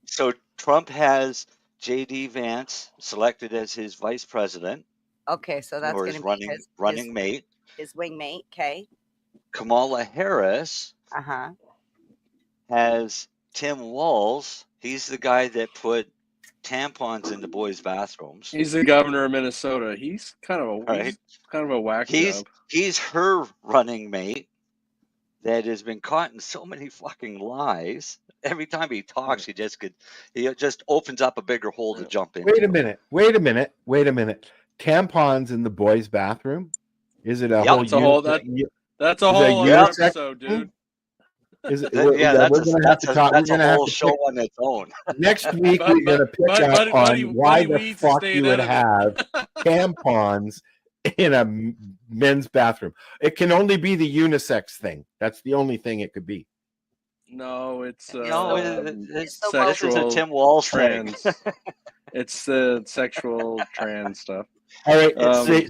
So Trump has JD Vance selected as his vice president. Okay, so that's going to be his running mate. His wingmate, okay. Kamala Harris has Tim Walz. He's the guy that put tampons in the boys' bathrooms. He's the governor of Minnesota. He's kind of a whack job. He's her running mate that has been caught in so many fucking lies. Every time he talks, he just opens up a bigger hole to jump in. Wait a minute. Tampons in the boys' bathroom? Is it that's a whole episode, dude. Is it? That's a whole show on its own. Next week we're going to pick up on why the fuck you would have tampons in a men's bathroom. It can only be the unisex thing. That's the only thing it could be. No, it's sexual. It's a Tim Walz trans. It's the sexual trans stuff. All right,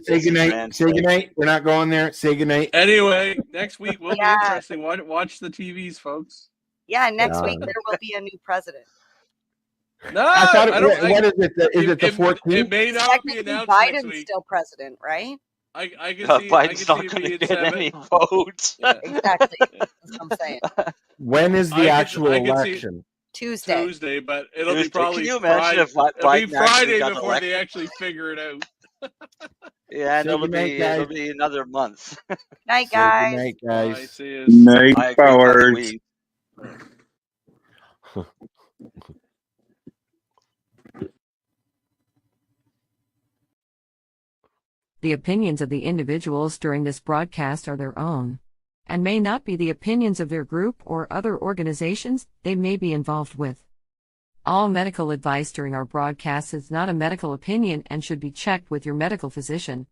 say goodnight. Say goodnight. We're not going there. Say goodnight. Anyway, next week will be interesting. Watch the TVs, folks. Yeah, next week there will be a new president. No, I thought what is it? Is it the 14th? It may not be announced Biden's next week. Still president, right? I can see Biden's not going to get any votes. Yeah. Exactly. That's what I'm saying. When is the actual election? Tuesday, but it'll be probably Can you imagine if Biden Friday got before elected? they actually figure it out. Yeah, and it'll be another month. Night, guys. Good night, guys. See you. Night, powers. The opinions of the individuals during this broadcast are their own, and may not be the opinions of their group or other organizations they may be involved with. All medical advice during our broadcast is not a medical opinion and should be checked with your medical physician.